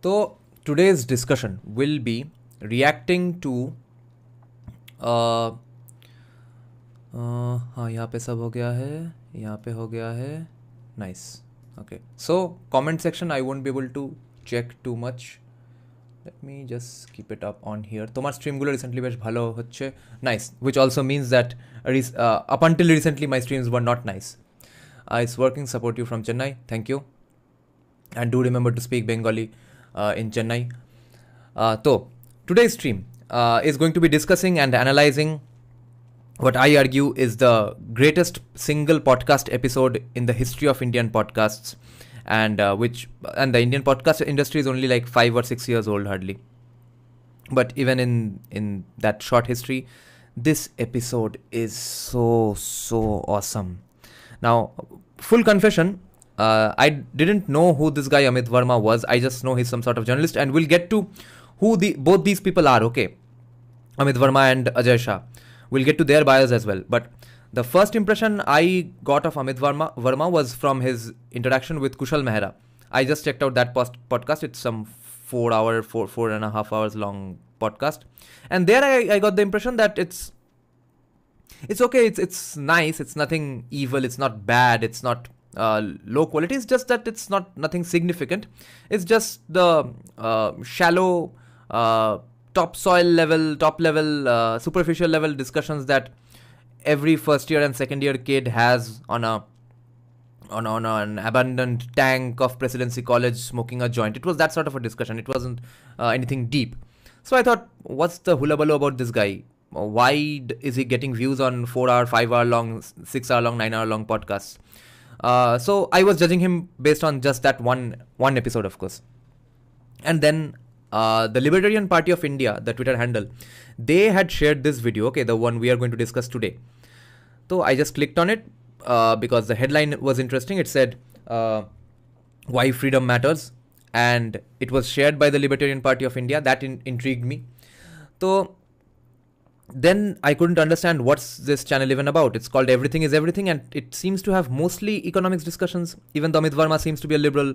So today's discussion will be reacting to हाँ यहाँ पे सब हो गया है यहाँ पे हो गया है nice okay so comment section I won't be able to check too much let me just keep it up on here তোমার স্ট্রিমগুলো রিসেন্টলি বেশ ভালো হচ্ছে nice which also means that up until recently my streams were not nice it's working support you from Chennai thank you and do remember to speak Bengali in Chennai so today's stream is going to be discussing and analyzing what I argue is the greatest single podcast episode in the history of Indian podcasts, and the Indian podcast industry is only like 5 or 6 years old hardly. But even in that short history, this episode is so awesome. Now, full confession, I didn't know who this guy Amit Varma was. I just know he's some sort of journalist, and we'll get to who both these people are. Okay, Amit Varma and Ajay Shah. We'll get to their bios as well. But the first impression I got of Amit Varma was from his interaction with Kushal Mehra. I just checked out that podcast. It's some 4.5 hours long podcast. And there I got the impression that it's okay. It's nice. It's nothing evil. It's not bad. It's not low quality. It's just that it's nothing significant. It's just the shallow top level, superficial level discussions that every first year and second year kid has on an abandoned tank of Presidency College smoking a joint. It was that sort of a discussion. It wasn't anything deep. So I thought, what's the hullabaloo about this guy? Why is he getting views on 4 hour, 5 hour long, 6 hour long, 9 hour long podcasts? So I was judging him based on just that one episode, of course. And then the Libertarian Party of India, the Twitter handle, they had shared this video, okay, the one we are going to discuss today. So I just clicked on it because the headline was interesting. It said, why freedom matters, and it was shared by the Libertarian Party of India. That intrigued me. So then I couldn't understand what's this channel even about. It's called Everything is Everything, and it seems to have mostly economics discussions, even though Amit Varma seems to be a liberal,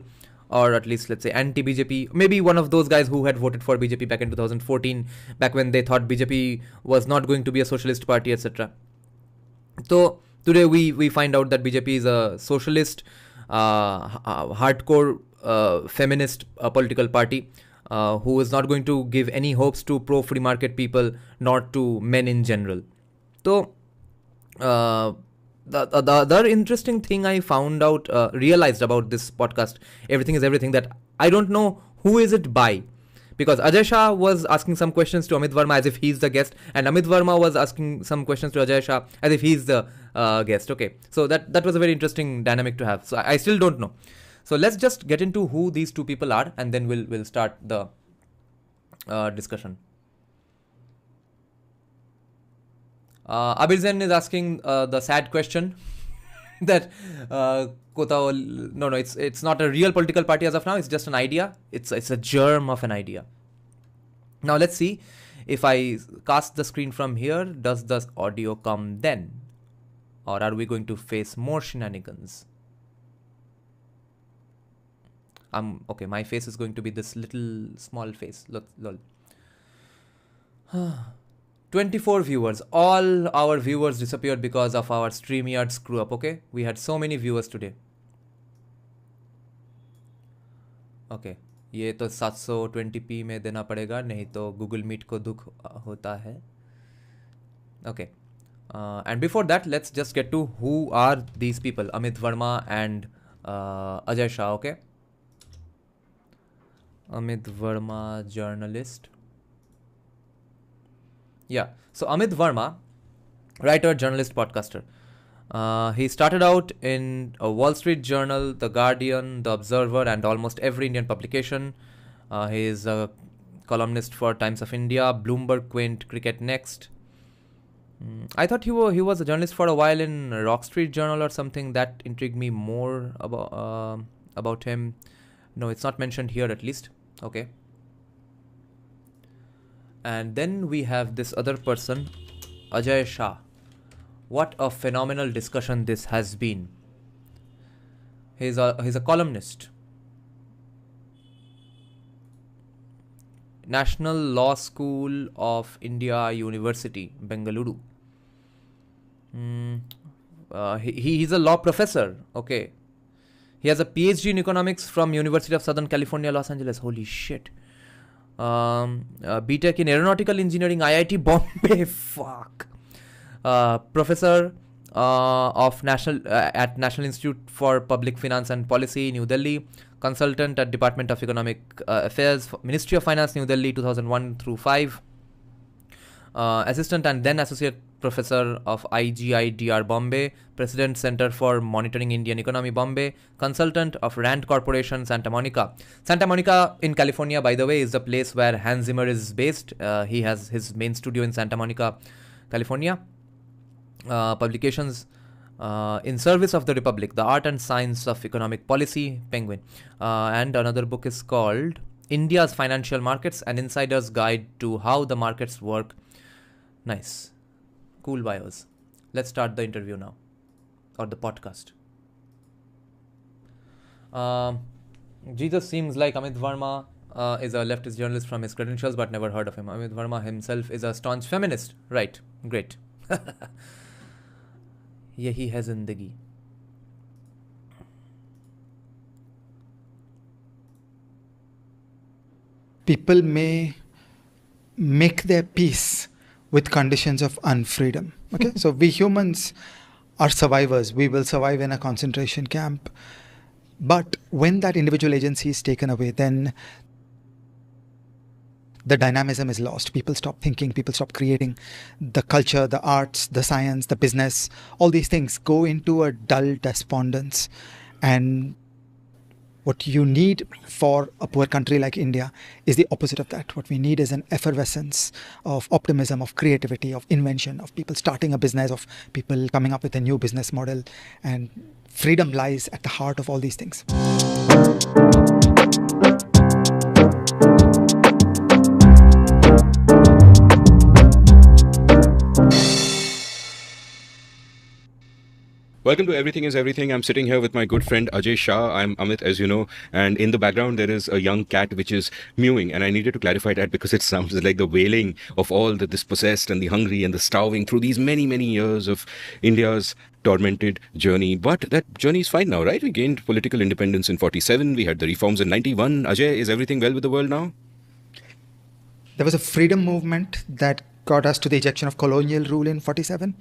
or at least, let's say, anti-BJP. Maybe one of those guys who had voted for BJP back in 2014, back when they thought BJP was not going to be a socialist party, etc. So today we find out that BJP is a socialist, hardcore feminist political party who is not going to give any hopes to pro-free market people, nor to men in general. So the other interesting thing I realized about this podcast, Everything is Everything, that I don't know who is it by. Because Ajay Shah was asking some questions to Amit Varma as if he's the guest, and Amit Varma was asking some questions to Ajay Shah as if he's the guest. Okay, so that was a very interesting dynamic to have. So I still don't know. So let's just get into who these two people are, and then we'll start the discussion. Abir Zen is asking the sad question that it's not a real political party as of now. It's just an idea. It's a germ of an idea. Now let's see if I cast the screen from here. Does the audio come then, or are we going to face more shenanigans? Okay. My face is going to be this little small face. Lol. 24 viewers. All our viewers disappeared because of our StreamYard screw up, okay? We had so many viewers today. Okay. ये तो 720p में देना पड़ेगा, नहीं तो Google Meet को दुख होता है. Okay. And before that, let's just get to who are these people, Amit Varma and Ajay Shah, okay? Amit Varma, journalist. Yeah, so Amit Varma, writer, journalist, podcaster. He started out in a Wall Street Journal, The Guardian, The Observer, and almost every Indian publication. He is a columnist for Times of India, Bloomberg, Quint, Cricket Next. I thought he was a journalist for a while in Rock Street Journal or something. That intrigued me more about him. No, it's not mentioned here at least. Okay. And then we have this other person, Ajay Shah. What a phenomenal discussion this has been. He's a columnist. National Law School of India University, Bengaluru. He's a law professor. Okay. He has a PhD in economics from University of Southern California, Los Angeles. Holy shit. BTech in aeronautical engineering, IIT Bombay. Fuck. Professor of at National Institute for Public Finance and Policy, New Delhi. Consultant at Department of Economic Affairs, Ministry of Finance, New Delhi, 2001 through 5. Assistant and then Associate Professor of IGIDR Bombay, President Center for Monitoring Indian Economy Bombay, Consultant of Rand Corporation Santa Monica. Santa Monica in California, by the way, is the place where Hans Zimmer is based. He has his main studio in Santa Monica, California. Publications In Service of the Republic, The Art and Science of Economic Policy, Penguin. And another book is called India's Financial Markets, An Insider's Guide to How the Markets Work. Nice. Cool bios. Let's start the interview now. Or the podcast. Jesus seems like Amit Varma is a leftist journalist from his credentials, but never heard of him. Amit Varma himself is a staunch feminist. Right. Great. Yahi hai zindagi. People may make their peace with conditions of unfreedom. Okay, so we humans are survivors. We will survive in a concentration camp. But when that individual agency is taken away, then the dynamism is lost. People stop thinking, people stop creating. The culture, the arts, the science, the business, all these things go into a dull despondence. And what you need for a poor country like India is the opposite of that. What we need is an effervescence of optimism, of creativity, of invention, of people starting a business, of people coming up with a new business model. And freedom lies at the heart of all these things. Welcome to Everything is Everything. I'm sitting here with my good friend Ajay Shah. I'm Amit, as you know, and in the background there is a young cat which is mewing, and I needed to clarify that because it sounds like the wailing of all the dispossessed and the hungry and the starving through these many, many years of India's tormented journey. But that journey is fine now, right? We gained political independence in 47. We had the reforms in 91. Ajay, is everything well with the world now? There was a freedom movement that got us to the ejection of colonial rule in 47.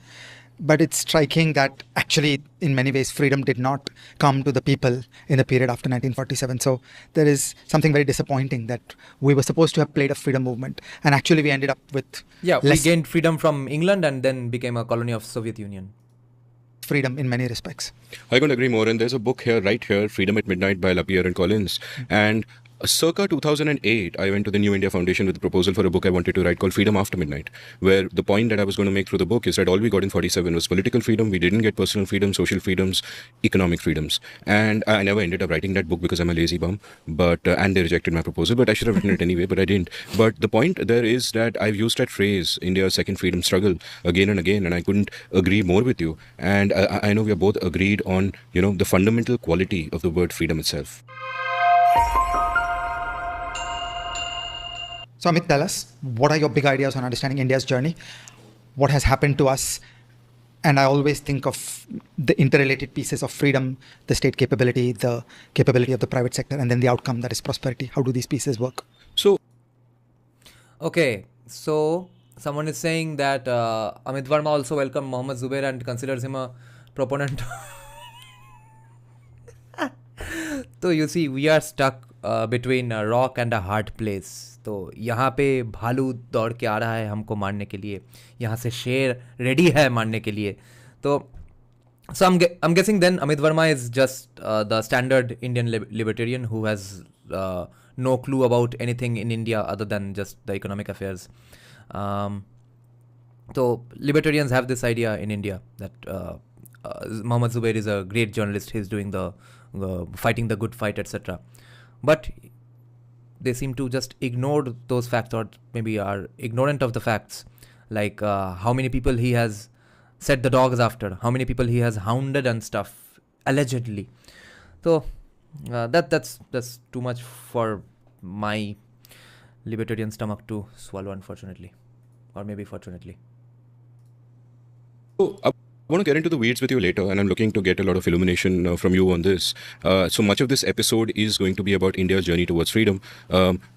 But it's striking that actually, in many ways, freedom did not come to the people in the period after 1947. So there is something very disappointing that we were supposed to have played a freedom movement. And actually, we ended up with... Yeah, we gained freedom from England and then became a colony of Soviet Union. Freedom in many respects. I couldn't agree more. And there's a book here, right here, Freedom at Midnight by Lapierre and Collins. And circa 2008, I went to the New India Foundation with a proposal for a book I wanted to write called Freedom After Midnight, where the point that I was going to make through the book is that all we got in 47 was political freedom. We didn't get personal freedom, social freedoms, economic freedoms. And I never ended up writing that book because I'm a lazy bum, and they rejected my proposal, but I should have written it anyway, but I didn't. But the point there is that I've used that phrase, India's second freedom struggle, again and again, and I couldn't agree more with you. And I know we are both agreed on, the fundamental quality of the word freedom itself. So Amit, tell us, what are your big ideas on understanding India's journey? What has happened to us? And I always think of the interrelated pieces of freedom, the state capability, the capability of the private sector, and then the outcome that is prosperity. How do these pieces work? Okay, so someone is saying that Amit Varma also welcomed Mohammad Zubair and considers him a proponent. So you see, we are stuck between a rock and a hard place. तो यहाँ पे भालू दौड़ के आ रहा है हमको मारने के लिए, यहाँ से शेर रेडी है मारने के लिए. तो so I'm guessing then Amit Varma is just the standard Indian libertarian who has no clue about anything in India other than just the economic affairs. So libertarians have this idea in India that Mohammad Zubair is a great journalist. He's doing the fighting the good fight, etc. But they seem to just ignore those facts, or maybe are ignorant of the facts, like how many people he has set the dogs after, how many people he has hounded and stuff, allegedly. So that's too much for my libertarian stomach to swallow, unfortunately, or maybe fortunately. So I want to get into the weeds with you later, and I'm looking to get a lot of illumination from you on this. So much of this episode is going to be about India's journey towards freedom,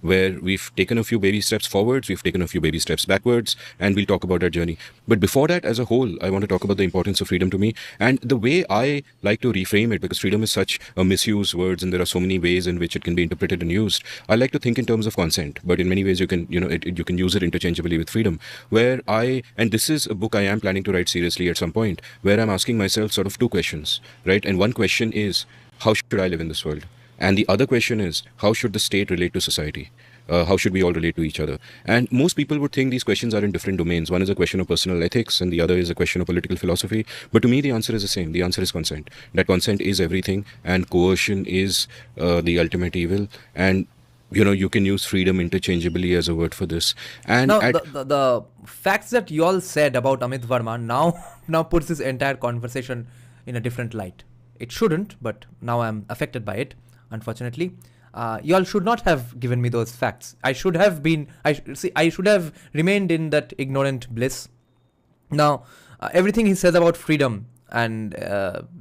where we've taken a few baby steps forwards, we've taken a few baby steps backwards, and we'll talk about that journey. But before that, as a whole, I want to talk about the importance of freedom to me and the way I like to reframe it, because freedom is such a misused word, and there are so many ways in which it can be interpreted and used. I like to think in terms of consent, but in many ways you can, you can use it interchangeably with freedom. And this is a book I am planning to write seriously at some point, where I'm asking myself sort of two questions, right? And one question is, how should I live in this world? And the other question is, how should the state relate to society? How should we all relate to each other? And most people would think these questions are in different domains. One is a question of personal ethics, and the other is a question of political philosophy. But to me, the answer is the same. The answer is consent. That consent is everything, and coercion is the ultimate evil. And you can use freedom interchangeably as a word for this. And Now, the facts that you all said about Amit Varma now puts this entire conversation in a different light. It shouldn't, but now I'm affected by it, unfortunately. You all should not have given me those facts. I should have remained in that ignorant bliss. Now, everything he says about freedom and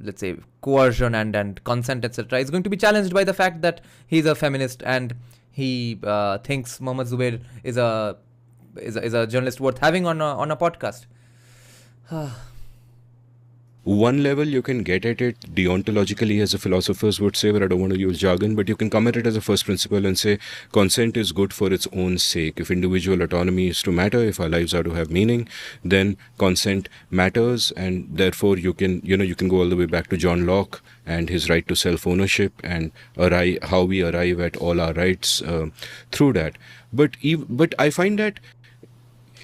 let's say coercion and consent, etc., is going to be challenged by the fact that he's a feminist and he thinks Mohammad Zubair is a journalist worth having on a podcast. one level you can get at it deontologically, as the philosophers would say, where I don't want to use jargon, but you can come at it as a first principle and say consent is good for its own sake. If individual autonomy is to matter, if our lives are to have meaning, then consent matters, and therefore you can go all the way back to John Locke and his right to self-ownership and how we arrive at all our rights through that. But I find that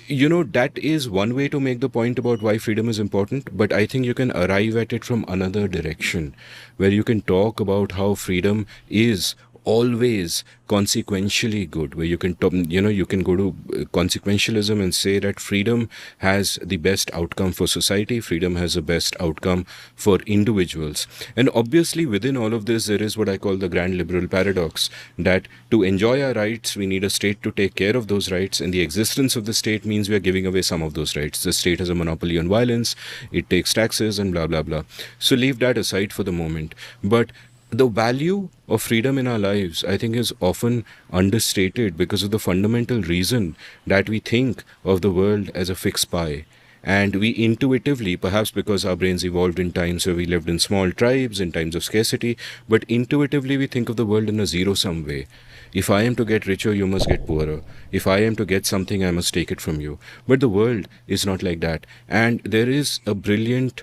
that is one way to make the point about why freedom is important, but I think you can arrive at it from another direction, where you can talk about how freedom is always consequentially good, where you can you can go to consequentialism and say that freedom has the best outcome for society, freedom has the best outcome for individuals. And obviously within all of this there is what I call the grand liberal paradox, that to enjoy our rights we need a state to take care of those rights, and the existence of the state means we are giving away some of those rights. The state has a monopoly on violence, it takes taxes and blah blah blah. So leave that aside for the moment. But the value of freedom in our lives, I think, is often understated because of the fundamental reason that we think of the world as a fixed pie. And we intuitively, perhaps because our brains evolved in times where we lived in small tribes, in times of scarcity, but intuitively we think of the world in a zero-sum way. If I am to get richer, you must get poorer. If I am to get something, I must take it from you. But the world is not like that. And there is a brilliant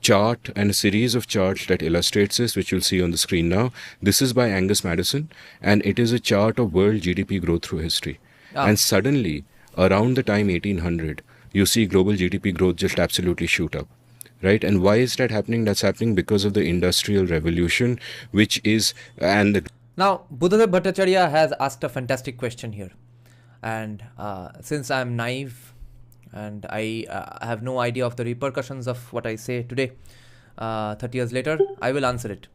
chart and a series of charts that illustrates this, which you'll see on the screen now. This is by Angus Madison, and it is a chart of world GDP growth through history. And suddenly, around the time 1800, you see global GDP growth just absolutely shoot up. Right? And why is that happening? That's happening because of the Industrial Revolution, which is... Now, Buddhadev Bhattacharya has asked a fantastic question here. And since I'm naive and I have no idea of the repercussions of what I say today, 30 years later, I will answer it.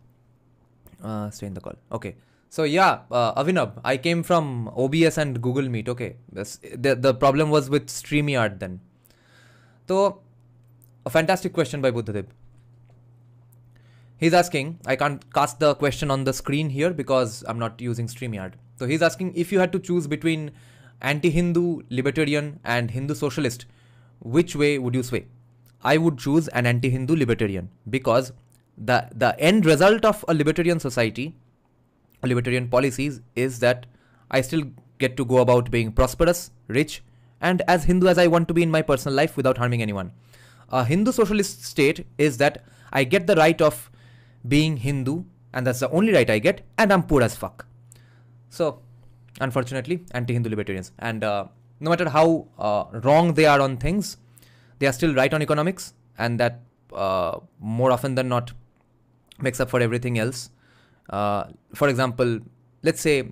Stay in the call. Okay. So yeah, Avinav, I came from OBS and Google Meet. Okay. The problem was with StreamYard then. So, a fantastic question by Buddhadev. He's asking, I can't cast the question on the screen here because I'm not using StreamYard. So he's asking, if you had to choose between anti-Hindu, libertarian and Hindu socialist, which way would you sway? I would choose an anti-Hindu libertarian because the end result of a libertarian society, libertarian policies, is that I still get to go about being prosperous, rich, and as Hindu as I want to be in my personal life without harming anyone. A Hindu socialist state is that I get the right of being Hindu, and that's the only right I get, and I'm poor as fuck. So, unfortunately, anti-Hindu libertarians. And no matter how wrong they are on things, they are still right on economics, and that more often than not makes up for everything else. For example, let's say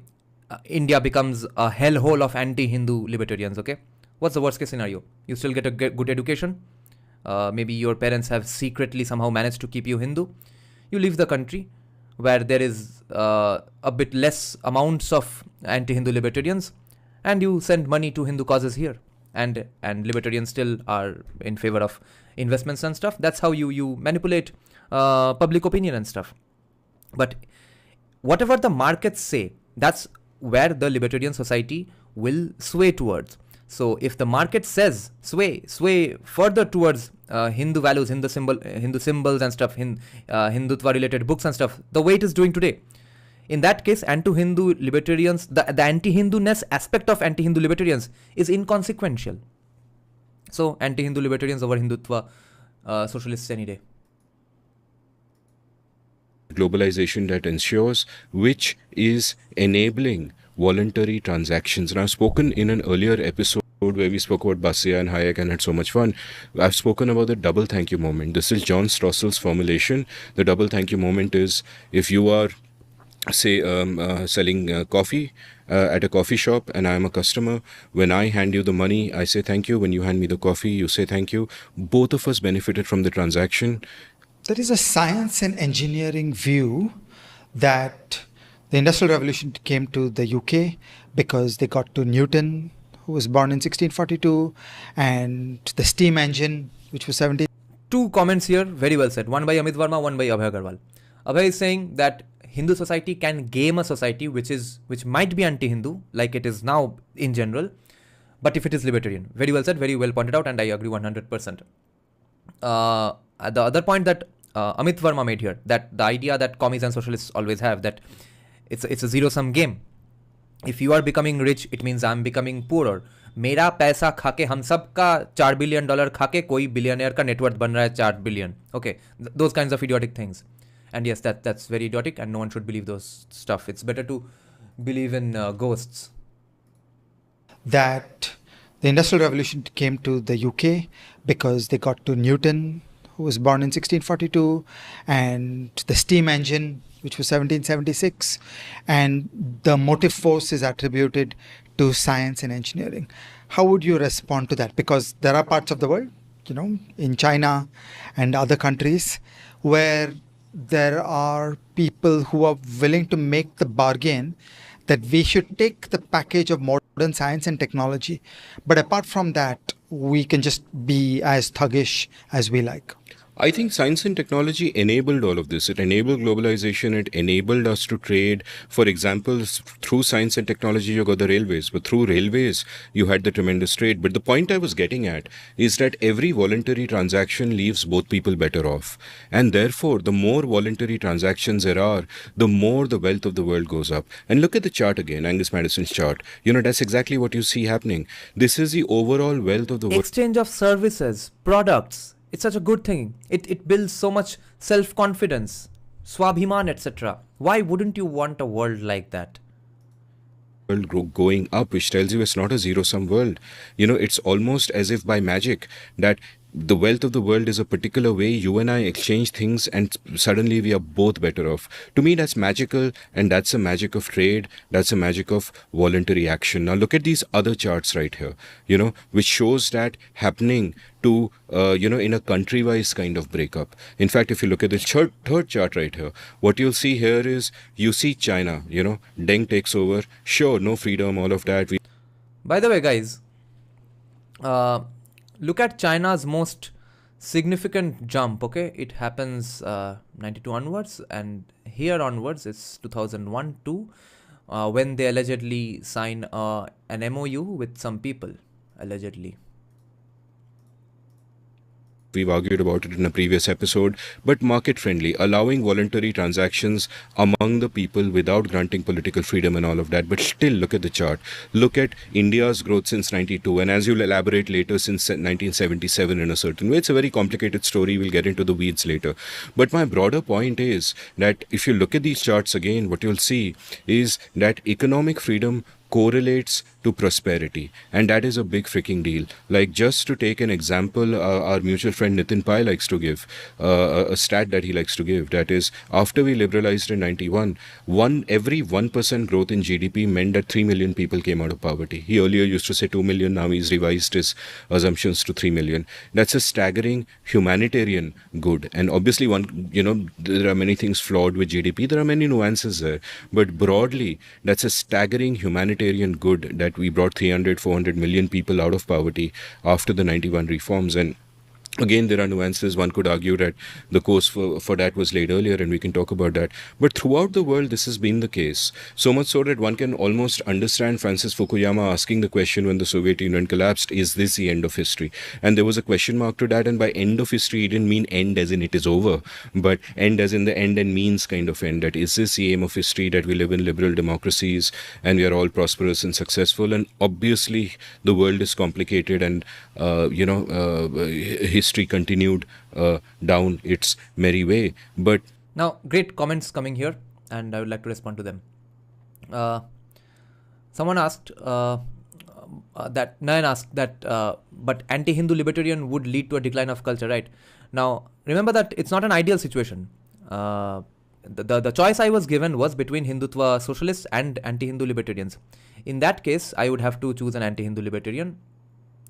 India becomes a hellhole of anti-Hindu libertarians, okay? What's the worst case scenario? You still get a good education. Maybe your parents have secretly somehow managed to keep you Hindu. You leave the country where there is a bit less amounts of anti-Hindu libertarians, and you send money to Hindu causes here, and libertarians still are in favor of investments and stuff. That's how you manipulate public opinion and stuff. But whatever the markets say, that's where the libertarian society will sway towards. So if the market says sway further towards Hindu values, Hindu symbols and stuff, Hindutva related books and stuff, the way it is doing today, in that case, anti-Hindu libertarians, the anti-Hindu-ness aspect of anti-Hindu libertarians is inconsequential. So anti-Hindu libertarians over Hindutva socialists any day. Globalization that ensures, which is enabling voluntary transactions. And I've spoken in an earlier episode where we spoke about Bastiat and Hayek and had so much fun. I've spoken about the double thank you moment. This is John Stossel's formulation. The double thank you moment is, if you are, say, selling coffee at a coffee shop and I'm a customer, when I hand you the money, I say thank you. When you hand me the coffee, you say thank you. Both of us benefited from the transaction. There is a science and engineering view that the Industrial Revolution came to the UK because they got to Newton, who was born in 1642, and the steam engine, which was 17. Two comments here, very well said. One by Amit Varma, one by Abhay Agarwal. Abhay is saying that Hindu society can game a society which might be anti-Hindu, like it is now in general, but if it is libertarian. Very well said, very well pointed out, and I agree 100%. The other point that Amit Varma made here, that the idea that commies and socialists always have, that it's a zero-sum game. If you are becoming rich, it means I'm becoming poorer. मेरा पैसा खाके हम सब का $4 billion खाके कोई billionaire का net worth बन रहा है 4 billion. Okay, those kinds of idiotic things. And yes, that's very idiotic, and no one should believe those stuff. It's better to believe in ghosts. That the Industrial Revolution came to the UK because they got to Newton, who was born in 1642, and the steam engine, which was 1776, and the motive force is attributed to science and engineering. How would you respond to that? Because there are parts of the world, in China and other countries, where there are people who are willing to make the bargain that we should take the package of modern science and technology, but apart from that, we can just be as thuggish as we like. I think science and technology enabled all of this. It enabled globalization. It enabled us to trade. For example, through science and technology, you got the railways. But through railways, you had the tremendous trade. But the point I was getting at is that every voluntary transaction leaves both people better off. And therefore, the more voluntary transactions there are, the more the wealth of the world goes up. And look at the chart again, Angus Madison's chart. That's exactly what you see happening. This is the overall wealth of the world. Exchange of services, products. It's such a good thing. It builds so much self-confidence, swabhiman, etc. Why wouldn't you want a world like that? World going up, which tells you it's not a zero-sum world. It's almost as if by magic that the wealth of the world is a particular way. You and I exchange things and suddenly we are both better off. To me, that's magical, and that's a magic of trade. That's a magic of voluntary action. Now look at these other charts right here, which shows that happening to, in a country-wise kind of breakup. In fact, if you look at the third chart right here, what you'll see here is, you see China, Deng takes over. Sure, no freedom, all of that. By the way, guys, look at China's most significant jump, okay? It happens 92 onwards, and here onwards it's 2001-2, when they allegedly sign an MOU with some people, allegedly. We've argued about it in a previous episode, but market friendly, allowing voluntary transactions among the people without granting political freedom and all of that. But still, look at the chart. Look at India's growth since 92, and as you'll elaborate later, since 1977 in a certain way. It's a very complicated story. We'll get into the weeds later. But my broader point is that if you look at these charts again, what you'll see is that economic freedom correlates to prosperity, and that is a big freaking deal. Like, just to take an example, our mutual friend Nitin Pai likes to give a stat that he likes to give, that is, after we liberalized in 91, every 1% growth in GDP meant that 3 million people came out of poverty. He earlier used to say 2 million, now he's revised his assumptions to 3 million. That's a staggering humanitarian good. And obviously, there are many things flawed with GDP, there are many nuances there, but broadly, that's a staggering humanitarian humanitarian good that we brought 300, 400 million people out of poverty after the 91 reforms. And again, there are nuances. One could argue that the course for that was laid earlier, and we can talk about that. But throughout the world, this has been the case. So much so that one can almost understand Francis Fukuyama asking the question when the Soviet Union collapsed, is this the end of history? And there was a question mark to that. And by end of history, he didn't mean end as in it is over, but end as in the end and means kind of end. That is this the aim of history, that we live in liberal democracies and we are all prosperous and successful? And obviously, the world is complicated, and history continued down its merry way. But now, great comments coming here, and I would like to respond to them. Someone asked that Nayan asked that, but anti-Hindu libertarian would lead to a decline of culture, right? Now, remember that it's not an ideal situation. The choice I was given was between Hindutva socialists and anti-Hindu libertarians. In that case, I would have to choose an anti-Hindu libertarian,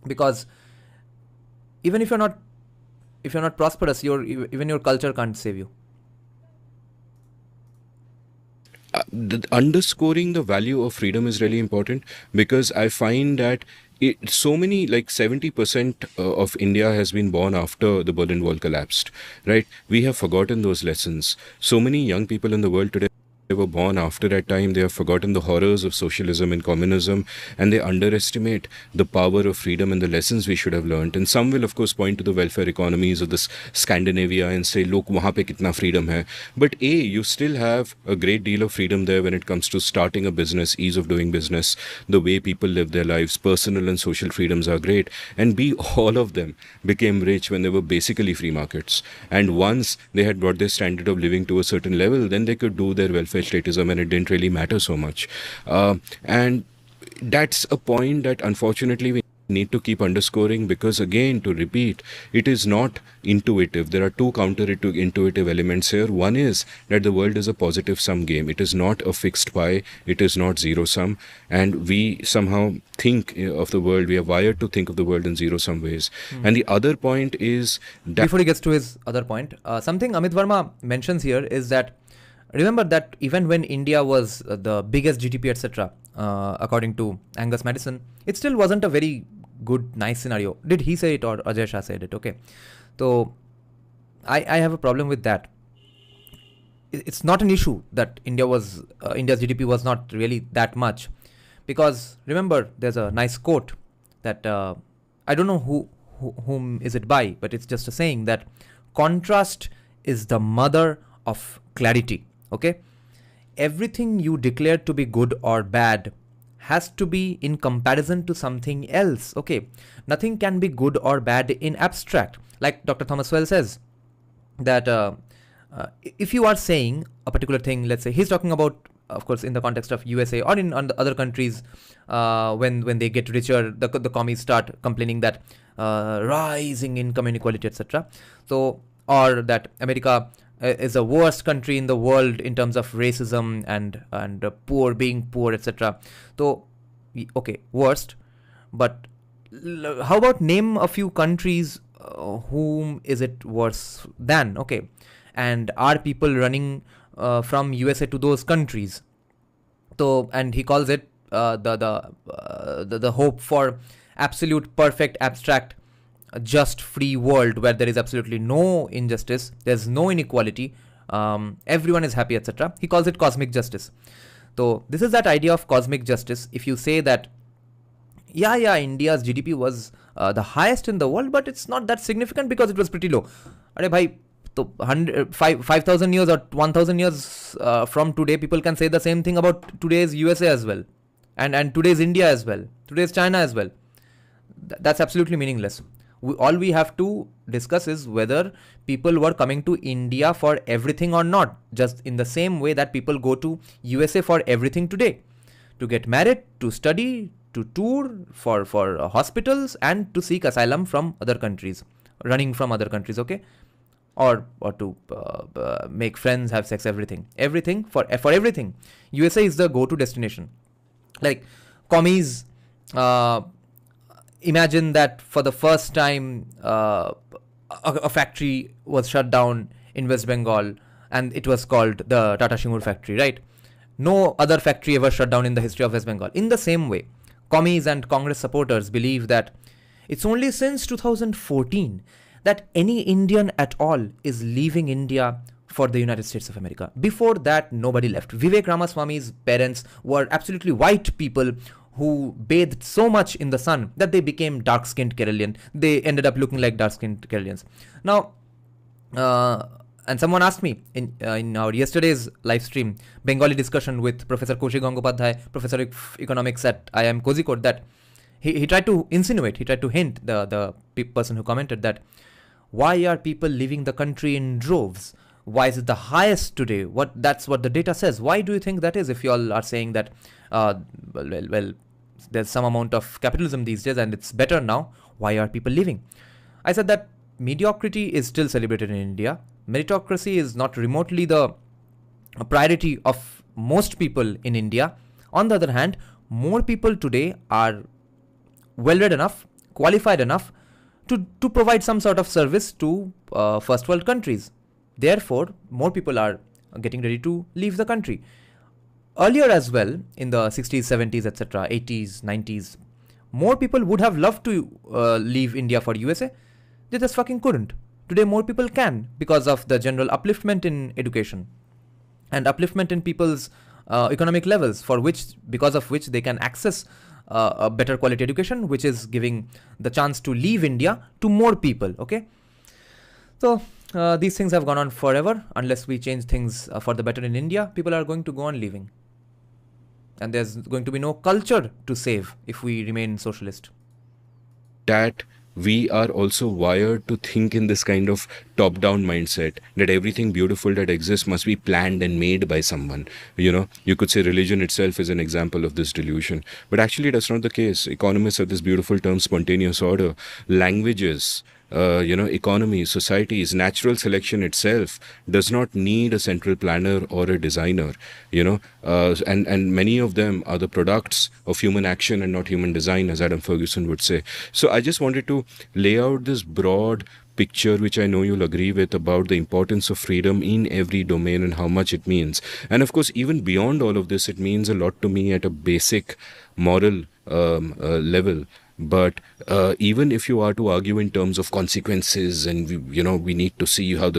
because even if you're not prosperous, even your culture can't save you. Underscoring the value of freedom is really important, because I find that so many, like 70% of India has been born after the Berlin Wall collapsed, right? We have forgotten those lessons. So many young people in the world today, they were born after that time. They have forgotten the horrors of socialism and communism, and they underestimate the power of freedom and the lessons we should have learned. And some will, of course, point to the welfare economies of this Scandinavia and say, look, wahan pe kitna freedom hai. But A, you still have a great deal of freedom there when it comes to starting a business, ease of doing business, the way people live their lives, personal and social freedoms are great. And B, all of them became rich when they were basically free markets. And once they had brought their standard of living to a certain level, then they could do their welfare statism, and it didn't really matter so much. And that's a point that unfortunately we need to keep underscoring, because again, to repeat, it is not intuitive. There are two counterintuitive elements here. One is that the world is a positive sum game. It is not a fixed pie. It is not zero sum. And we somehow think of the world, we are wired to think of the world in zero sum ways. And the other point is that, before he gets to his other point, something Amit Varma mentions here is that, remember that even when India was the biggest GDP, etc., according to Angus Madison, it still wasn't a very good, nice scenario. Did he say it or Ajay Shah said it? Okay. So, I have a problem with that. It's not an issue that India's GDP was not really that much. Because, remember, there's a nice quote that, I don't know whom is it by, but it's just a saying that contrast is the mother of clarity. Okay, everything you declare to be good or bad has to be in comparison to something else. Okay, nothing can be good or bad in abstract. Like Dr. Thomas Sowell says that if you are saying a particular thing, let's say he's talking about, of course, in the context of USA or in other countries, when they get richer, the commies start complaining that rising income inequality, etc. So, or that America is the worst country in the world in terms of racism and poor being poor, etc. So, okay, worst. But how about name a few countries whom is it worse than? Okay, and are people running from USA to those countries? So, and he calls it the hope for absolute, perfect, abstract, just free world where there is absolutely no injustice, there's no inequality, everyone is happy, etc. He calls it cosmic justice. So this is that idea of cosmic justice. If you say that, yeah, India's GDP was the highest in the world, but it's not that significant because it was pretty low. Arey bhai, 5,000 years or 1,000 years from today, people can say the same thing about today's USA as well, and today's India as well, today's China as well. That's absolutely meaningless. All we have to discuss is whether people were coming to India for everything or not, just in the same way that people go to USA for everything today, to get married, to study, to tour, for hospitals, and to seek asylum from other countries, running from other countries, okay, or to make friends, have sex, everything for everything. USA is the go-to destination. Like commies, imagine that for the first time a factory was shut down in West Bengal, and it was called the Tata Shingur factory, right? No other factory ever shut down in the history of West Bengal. In the same way, commies and Congress supporters believe that it's only since 2014 that any Indian at all is leaving India for the United States of America. Before that, nobody left. Vivek Ramaswamy's parents were absolutely white people who bathed so much in the sun that they became dark-skinned Keralian. They ended up looking like dark-skinned Keralians. Now, and someone asked me in our yesterday's live stream, Bengali discussion with Professor Kaushik Gangopadhyay, Professor of Economics at IIM Kozhikode, that he tried to insinuate, he tried to hint, the person who commented, that why are people leaving the country in droves? Why is it the highest today? That's what the data says. Why do you think that is? If you all are saying that, well, there's some amount of capitalism these days and it's better now, why are people leaving? I said that mediocrity is still celebrated in India. Meritocracy is not remotely the priority of most people in India. On the other hand, more people today are well-read enough, qualified enough to provide some sort of service to first world countries. Therefore, more people are getting ready to leave the country. Earlier as well, in the 60s, 70s, etc., 80s, 90s, more people would have loved to leave India for USA. They just fucking couldn't. Today, more people can because of the general upliftment in education and upliftment in people's economic levels, because of which they can access a better quality education, which is giving the chance to leave India to more people. Okay, so these things have gone on forever. Unless we change things for the better in India, people are going to go on leaving, and there's going to be no culture to save if we remain socialist. That we are also wired to think in this kind of top-down mindset that everything beautiful that exists must be planned and made by someone. You could say religion itself is an example of this delusion. But actually, that's not the case. Economists have this beautiful term, spontaneous order. Languages, economies, societies, natural selection itself does not need a central planner or a designer, and many of them are the products of human action and not human design, as Adam Ferguson would say. So I just wanted to lay out this broad picture, which I know you'll agree with, about the importance of freedom in every domain and how much it means. And of course, even beyond all of this, it means a lot to me at a basic moral level. But even if you are to argue in terms of consequences and we need to see how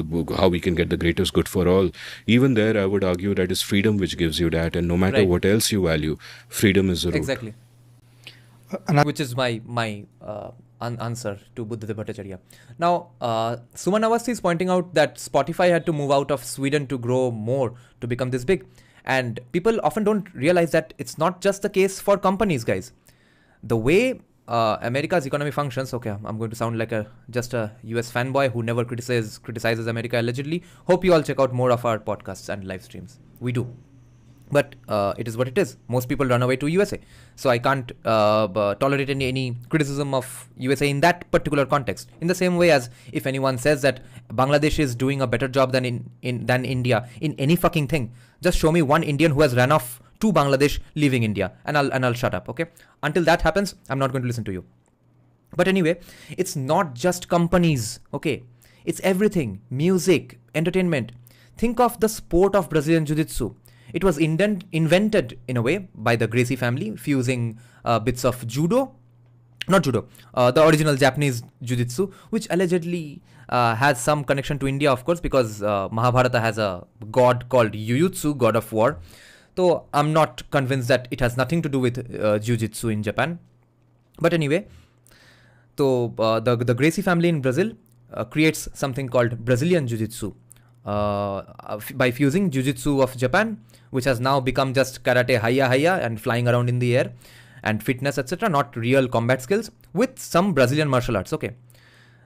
we can get the greatest good for all, even there I would argue that it's freedom which gives you that, and no matter what else you value, freedom is the root. Exactly. Which is my answer to Buddha Bhattacharya. Now, Suman Awasthi is pointing out that Spotify had to move out of Sweden to grow more, to become this big. And people often don't realize that it's not just the case for companies, guys. The way America's economy functions, okay, I'm going to sound like just a US fanboy who never criticizes America allegedly. Hope you all check out more of our podcasts and live streams. We do. But it is what it is. Most people run away to USA. So I can't tolerate any criticism of USA in that particular context. In the same way as if anyone says that Bangladesh is doing a better job than India in any fucking thing, just show me one Indian who has run off to Bangladesh leaving India, and I'll shut up, okay? Until that happens, I'm not going to listen to you. But anyway, it's not just companies, okay? It's everything. Music, entertainment. Think of the sport of Brazilian Jiu-Jitsu. It was invented in a way by the Gracie family, fusing bits of the original Japanese Jiu-Jitsu, which allegedly has some connection to India, of course, because Mahabharata has a god called Jujutsu, god of war. So I'm not convinced that it has nothing to do with Jiu-Jitsu in Japan. But anyway, so the Gracie family in Brazil creates something called Brazilian Jiu-Jitsu by fusing Jiu-Jitsu of Japan, which has now become just karate haya and flying around in the air and fitness, etc., not real combat skills, with some Brazilian martial arts, okay?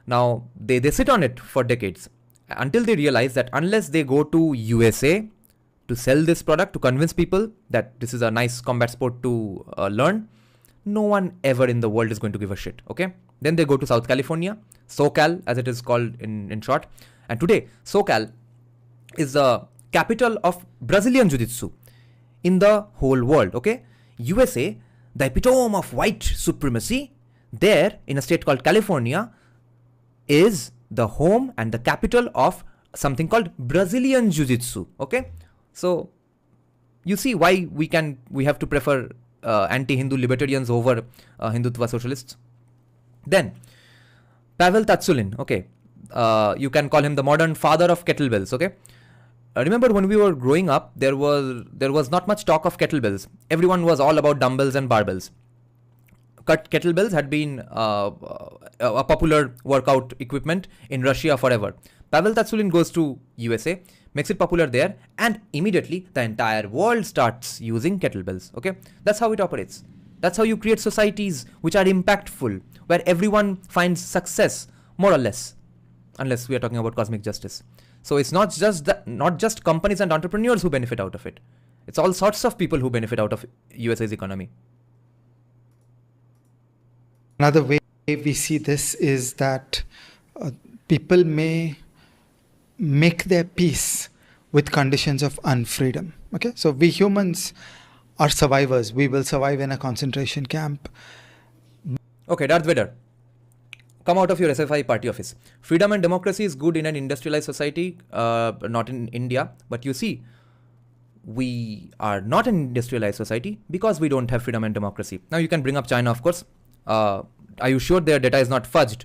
Now, they sit on it for decades until they realize that unless they go to USA to sell this product, to convince people that this is a nice combat sport to learn, no one ever in the world is going to give a shit, okay? Then they go to South California, SoCal, as it is called in short. And today, SoCal is the capital of Brazilian Jiu-Jitsu in the whole world, okay? USA, the epitome of white supremacy, there in a state called California, is the home and the capital of something called Brazilian Jiu-Jitsu, okay? So You see why we have to prefer anti-Hindu libertarians over Hindutva socialists. Then Pavel Tatsulin, okay, you can call him the modern father of kettlebells, okay. Remember when we were growing up, there was not much talk of kettlebells. Everyone was all about dumbbells and barbells. Kettlebells had been a popular workout equipment in Russia forever. Pavel Tatsulin goes to USA, makes it popular there, and immediately the entire world starts using kettlebells. Okay, that's how it operates. That's how you create societies which are impactful, where everyone finds success, more or less, unless we are talking about cosmic justice. So it's not just companies and entrepreneurs who benefit out of it. It's all sorts of people who benefit out of USA's economy. Another way we see this is that people may make their peace with conditions of unfreedom. Okay, so we humans are survivors. We will survive in a concentration camp. Okay, Darth Vader, come out of your SFI party office. Freedom and democracy is good in an industrialized society, not in India. But you see, we are not an industrialized society because we don't have freedom and democracy. Now you can bring up China, of course. Are you sure their data is not fudged?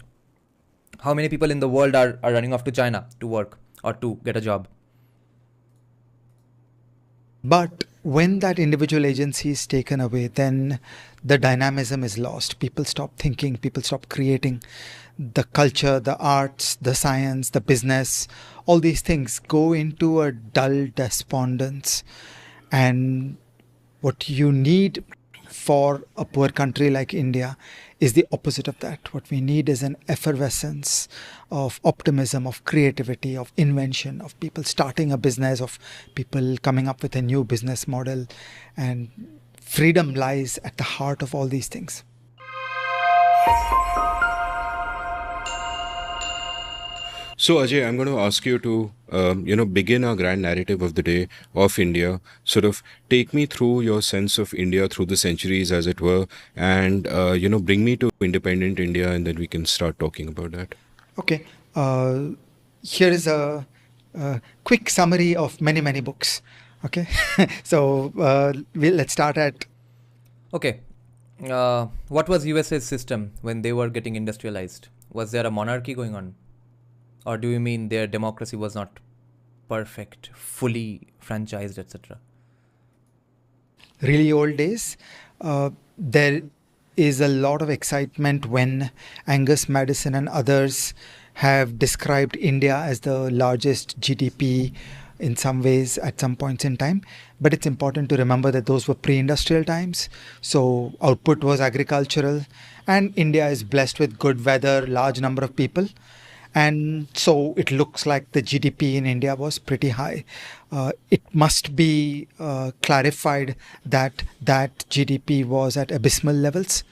How many people in the world are running off to China to work or to get a job? But when that individual agency is taken away, then the dynamism is lost. People stop thinking, people stop creating. The culture, the arts, the science, the business, all these things go into a dull despondence. And what you need for a poor country like India is the opposite of that. What we need is an effervescence of optimism, of creativity, of invention, of people starting a business, of people coming up with a new business model. And freedom lies at the heart of all these things. So Ajay, I'm going to ask you to, begin our grand narrative of the day of India. Sort of take me through your sense of India through the centuries, as it were, and bring me to independent India, and then we can start talking about that. Okay, here is a quick summary of many books. Okay, so let's start at. Okay, what was USA's system when they were getting industrialized? Was there a monarchy going on? Or do you mean their democracy was not perfect, fully franchised, etc.? Really old days. There is a lot of excitement when Angus Madison and others have described India as the largest GDP in some ways at some points in time. But it's important to remember that those were pre-industrial times. So output was agricultural, and India is blessed with good weather, large number of people. And so it looks like the GDP in India was pretty high. It must be clarified that GDP was at abysmal levels.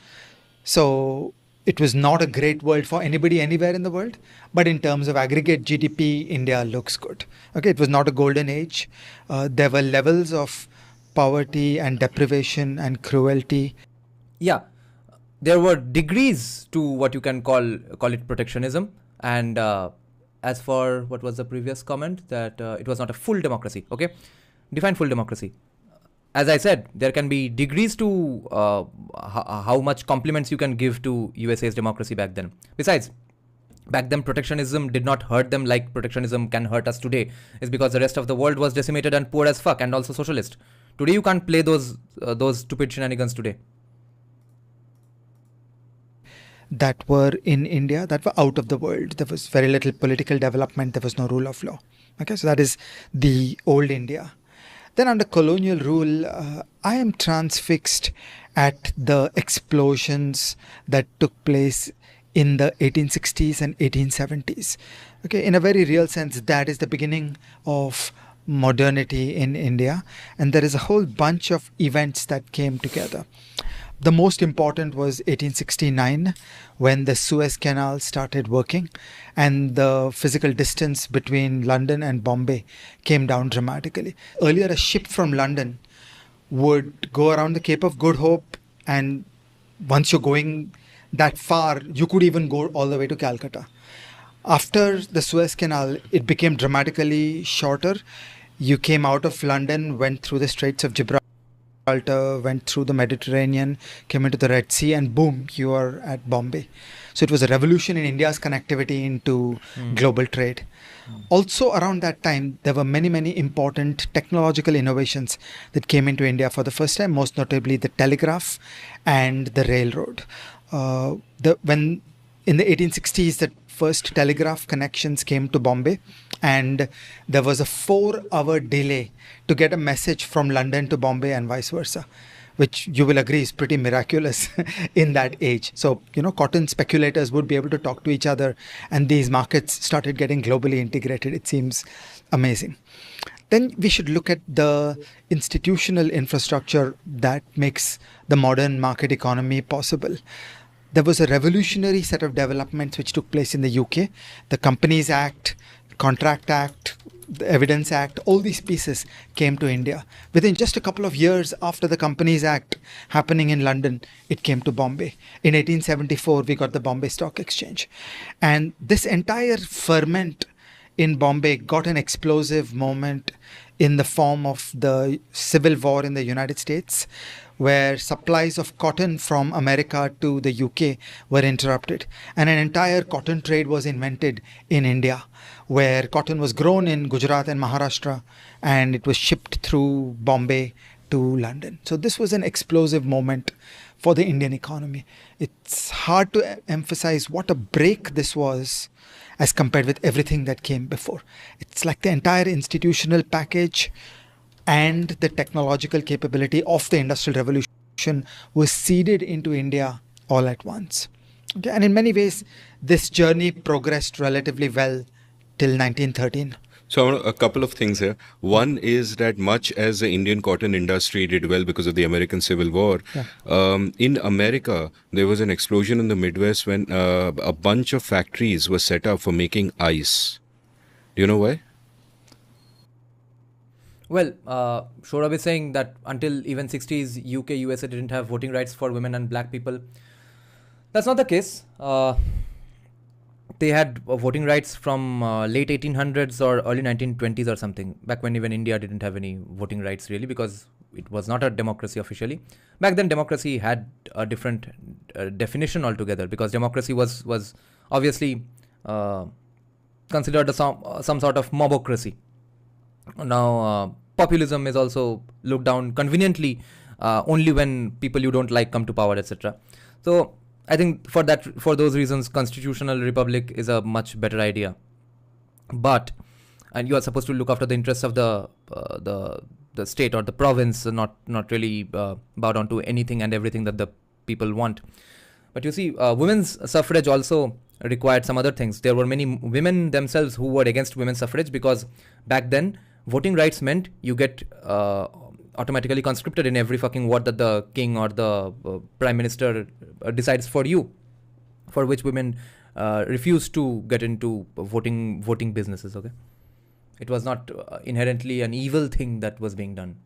So it was not a great world for anybody anywhere in the world. But in terms of aggregate GDP, India looks good. Okay, it was not a golden age. There were levels of poverty and deprivation and cruelty. Yeah, there were degrees to what you can call it protectionism. And as for what was the previous comment, that it was not a full democracy. Okay, define full democracy. As I said, there can be degrees to how much compliments you can give to USA's democracy back then. Besides, back then protectionism did not hurt them like protectionism can hurt us today. It's because the rest of the world was decimated and poor as fuck, and also socialist. Today you can't play those stupid shenanigans today. That were in India, that were out of the world. There was very little political development. There was no rule of law. Okay, so that is the old India. Then under colonial rule, I am transfixed at the explosions that took place in the 1860s and 1870s. Okay, in a very real sense, that is the beginning of modernity in India. And there is a whole bunch of events that came together. The most important was 1869, when the Suez Canal started working and the physical distance between London and Bombay came down dramatically. Earlier, a ship from London would go around the Cape of Good Hope, and once you're going that far, you could even go all the way to Calcutta. After the Suez Canal, it became dramatically shorter, You came out of London, went through the Straits of Gibraltar, went through the Mediterranean, came into the Red Sea, and boom, you are at Bombay. So it was a revolution in India's connectivity into global trade. Also, around that time, there were many, many important technological innovations that came into India for the first time, most notably the telegraph and the railroad. When in the 1860s, the first telegraph connections came to Bombay, and there was a 4-hour delay to get a message from London to Bombay and vice versa, which you will agree is pretty miraculous in that age. So, cotton speculators would be able to talk to each other, and these markets started getting globally integrated. It seems amazing. Then we should look at the institutional infrastructure that makes the modern market economy possible. There was a revolutionary set of developments which took place in the UK. The Companies Act, Contract Act, the Evidence Act, all these pieces came to India. Within just a couple of years after the Companies Act happening in London, it came to Bombay. In 1874, we got the Bombay Stock Exchange. And this entire ferment in Bombay got an explosive moment in the form of the Civil War in the United States, where supplies of cotton from America to the UK were interrupted. And an entire cotton trade was invented in India, where cotton was grown in Gujarat and Maharashtra, and it was shipped through Bombay to London. So this was an explosive moment for the Indian economy. It's hard to emphasize what a break this was as compared with everything that came before. It's like the entire institutional package and the technological capability of the Industrial Revolution was seeded into India all at once. Okay? And in many ways, this journey progressed relatively well till 1913. So a couple of things here. One is that much as the Indian cotton industry did well because of the American Civil War, in America, there was an explosion in the Midwest when a bunch of factories were set up for making ice. Do you know why? Well, Shorav is saying that until even 60s, UK, USA didn't have voting rights for women and black people. That's not the case. They had voting rights from late 1800s or early 1920s or something, back when even India didn't have any voting rights really, because it was not a democracy officially. Back then, democracy had a different definition altogether, because democracy was obviously considered some sort of mobocracy. Now, populism is also looked down conveniently only when people you don't like come to power, etc. So I think for those reasons, constitutional republic is a much better idea. And you are supposed to look after the interests of the state or the province, not really bow down to anything and everything that the people want. But you see, women's suffrage also required some other things. There were many women themselves who were against women's suffrage, because back then voting rights meant you get automatically conscripted in every fucking ward that the king or the prime minister decides for you, for which women refused to get into voting businesses. Okay, it was not inherently an evil thing that was being done.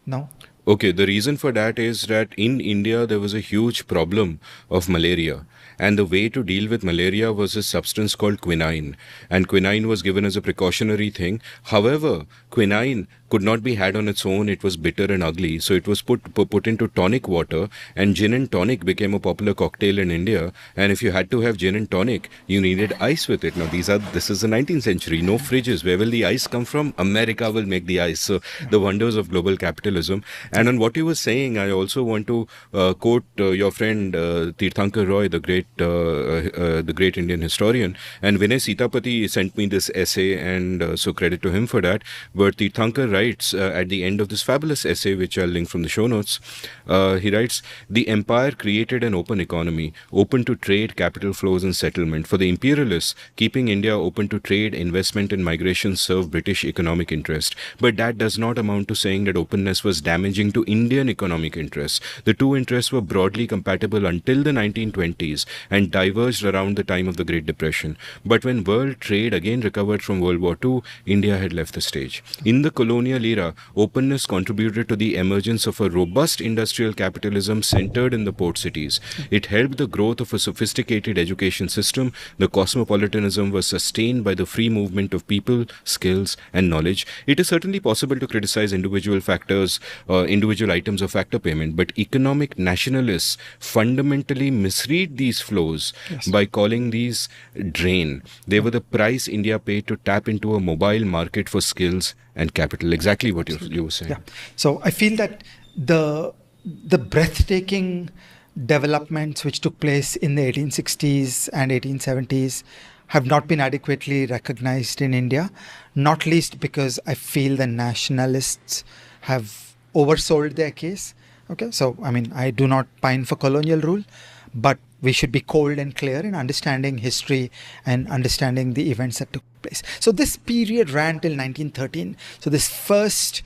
No. Okay, the reason for that is that in India there was a huge problem of malaria, and the way to deal with malaria was a substance called quinine, and quinine was given as a precautionary thing. However, quinine could not be had on its own. It was bitter and ugly, so it was put into tonic water, and gin and tonic became a popular cocktail in India. And if you had to have gin and tonic, you needed ice with it. Now this is the 19th century, no fridges. Where will the ice come from? America will make the ice. So the wonders of global capitalism. And on what you were saying, I also want to quote your friend Tirthankar Roy, the great Indian historian. And Vinay Sitapati sent me this essay, and so credit to him for that. But Tirthankar writes at the end of this fabulous essay, which I'll link from the show notes, he writes, "The empire created an open economy, open to trade, capital flows and settlement. For the imperialists, keeping India open to trade, investment and migration served British economic interest. But that does not amount to saying that openness was damaging according to Indian economic interests. The two interests were broadly compatible until the 1920s and diverged around the time of the Great Depression. But when world trade again recovered from World War II, India had left the stage. In the colonial era, openness contributed to the emergence of a robust industrial capitalism centered in the port cities. It helped the growth of a sophisticated education system. The cosmopolitanism was sustained by the free movement of people, skills, and knowledge. It is certainly possible to criticize individual factors, individual items of factor payment, but economic nationalists fundamentally misread these flows by calling these drain. They were the price India paid to tap into a mobile market for skills and capital. Exactly what you were saying. Yeah. So I feel that the breathtaking developments which took place in the 1860s and 1870s have not been adequately recognized in India, not least because I feel the nationalists have oversold their case. Okay, so I mean, I do not pine for colonial rule, but we should be cold and clear in understanding history and understanding the events that took place. So this period ran till 1913. So this first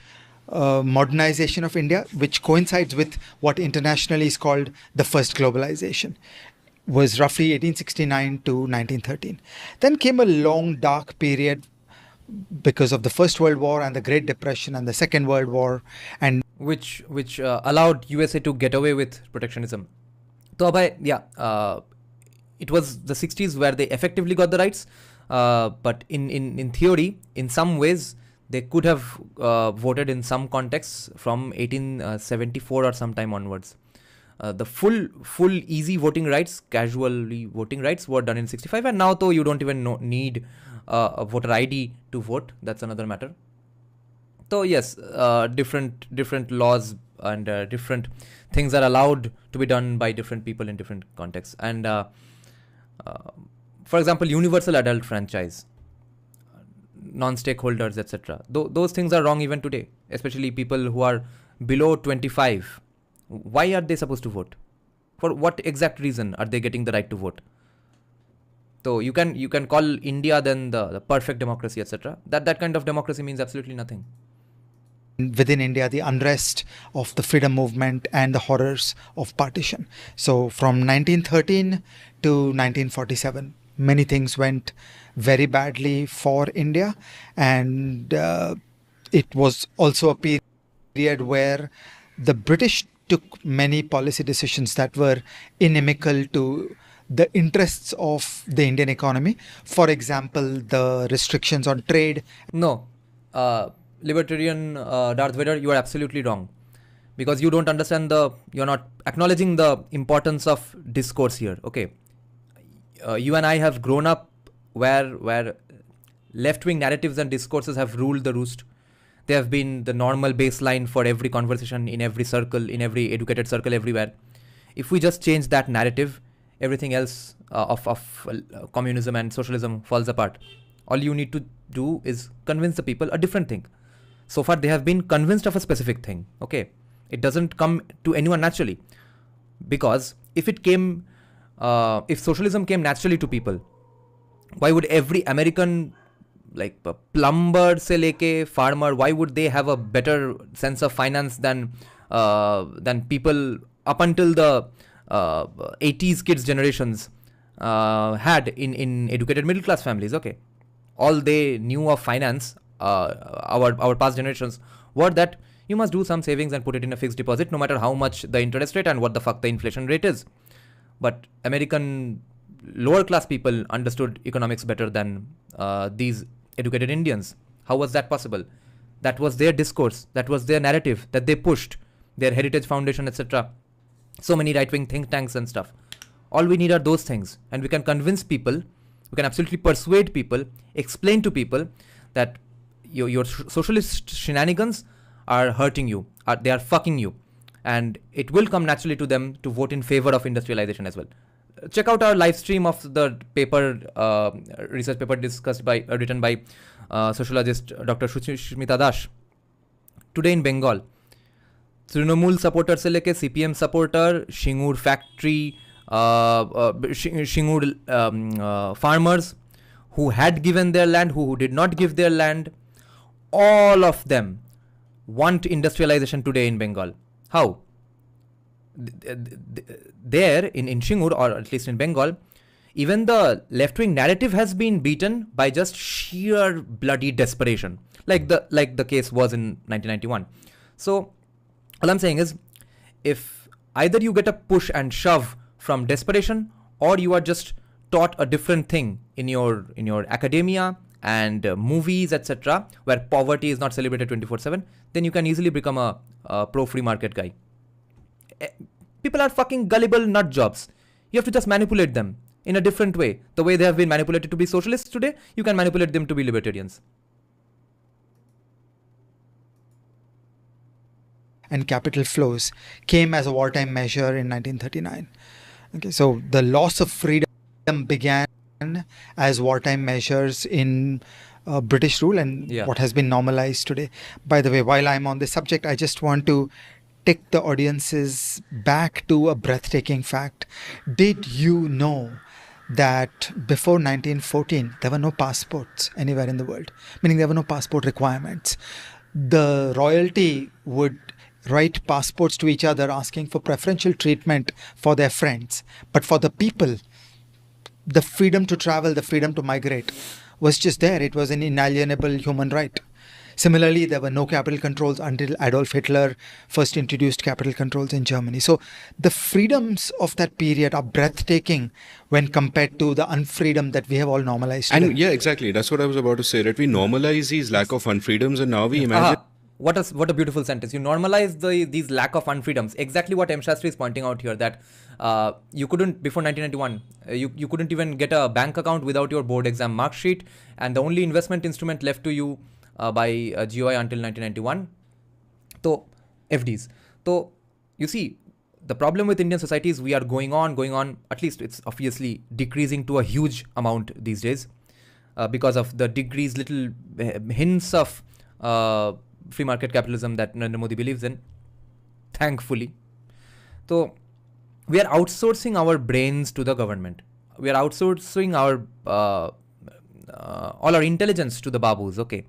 modernization of India, which coincides with what internationally is called the first globalization, was roughly 1869 to 1913. Then came a long dark period because of the First World War and the Great Depression and the Second World War, and which allowed USA to get away with protectionism. So it was the 60s where they effectively got the rights, but in theory, in some ways, they could have voted in some contexts from 1874 or sometime onwards. The full easy voting rights, casually voting rights were done in 65, and now though you don't even need a voter ID to vote. That's another matter. So yes, different laws and different things are allowed to be done by different people in different contexts. And for example, universal adult franchise, non-stakeholders, etc. Those things are wrong even today, especially people who are below 25. Why are they supposed to vote? For what exact reason are they getting the right to vote? So you can call India then the perfect democracy, etc. That kind of democracy means absolutely nothing. Within India, the unrest of the freedom movement and the horrors of partition. So from 1913 to 1947, many things went very badly for India, and it was also a period where the British took many policy decisions that were inimical to the interests of the Indian economy. For example, the restrictions on trade. No, libertarian Darth Vader, you are absolutely wrong, because you don't understand you're not acknowledging the importance of discourse here. Okay, you and I have grown up where left-wing narratives and discourses have ruled the roost. They have been the normal baseline for every conversation, in every circle, in every educated circle, everywhere. If we just change that narrative, everything else of communism and socialism falls apart. All you need to do is convince the people a different thing. So far, they have been convinced of a specific thing. Okay, it doesn't come to anyone naturally, because if socialism came naturally to people, why would every American, like plumber se leke farmer, why would they have a better sense of finance than people up until the 80s kids generations had in educated middle class families? Okay, all they knew of finance, our past generations, were that you must do some savings and put it in a fixed deposit, no matter how much the interest rate and what the fuck the inflation rate is. But American lower class people understood economics better than these educated Indians. How was that possible? That was their discourse, that was their narrative that they pushed, their Heritage Foundation, etc. So many right-wing think tanks and stuff. All we need are those things, and we can convince people, we can absolutely persuade people, explain to people that your socialist shenanigans are hurting you, they are fucking you, and it will come naturally to them to vote in favor of industrialization as well. Check out our live stream of the paper, research paper written by sociologist Dr. Sushmita Das. Today in Bengal, Trinamool supporter se leke CPM supporter, Shingur factory, Shingur farmers who had given their land, who did not give their land, all of them want industrialization today in Bengal. How? There in Shingur, or at least in Bengal, even the left-wing narrative has been beaten by just sheer bloody desperation, like the case was in 1991. So all I'm saying is, if either you get a push and shove from desperation, or you are just taught a different thing in your academia and movies, etc., where poverty is not celebrated 24/7, then you can easily become a pro free market guy. People are fucking gullible nut jobs. You have to just manipulate them in a different way. The way they have been manipulated to be socialists today, you can manipulate them to be libertarians. And capital flows came as a wartime measure in 1939. Okay, so the loss of freedom began as wartime measures in British rule, and what has been normalized today. By the way, while I'm on this subject, I just want to take the audiences back to a breathtaking fact. Did you know that before 1914, there were no passports anywhere in the world? Meaning there were no passport requirements. The royalty would write passports to each other asking for preferential treatment for their friends. But for the people, the freedom to travel, the freedom to migrate was just there. It was an inalienable human right. Similarly, there were no capital controls until Adolf Hitler first introduced capital controls in Germany. So the freedoms of that period are breathtaking when compared to the unfreedom that we have all normalized today. And yeah, exactly. That's what I was about to say, right? We normalize these lack of unfreedoms, and now we imagine... What a beautiful sentence. You normalize these lack of unfreedoms. Exactly what M. Shastri is pointing out here, that you couldn't, before 1991, you couldn't even get a bank account without your board exam mark sheet, and the only investment instrument left to you by GOI until 1991. So, FDs. So, you see, the problem with Indian society is we are going on, at least it's obviously decreasing to a huge amount these days because of the decreased little hints of free market capitalism that Narendra Modi believes in, thankfully. So, we are outsourcing our brains to the government. We are outsourcing our all our intelligence to the babus, okay?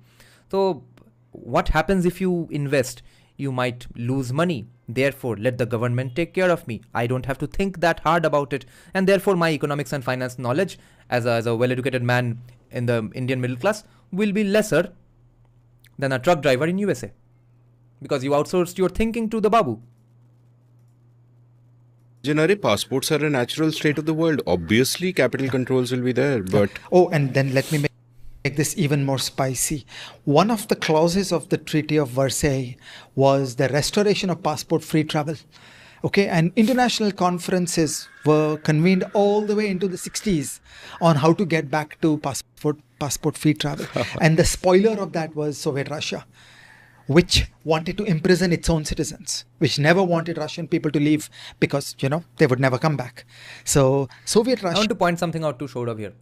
So, what happens if you invest? You might lose money. Therefore, let the government take care of me. I don't have to think that hard about it. And therefore, my economics and finance knowledge as a well-educated man in the Indian middle class will be lesser than a truck driver in USA. Because you outsourced your thinking to the babu. Generic passports are a natural state of the world. Obviously, capital controls will be there, but... Oh, and then let me make this even more spicy. One of the clauses of the Treaty of Versailles was the restoration of passport-free travel. Okay, and international conferences were convened all the way into the 60s on how to get back to passport-free travel. And the spoiler of that was Soviet Russia, which wanted to imprison its own citizens, which never wanted Russian people to leave because, they would never come back. So Soviet Russia... I want to point something out to Shodav here.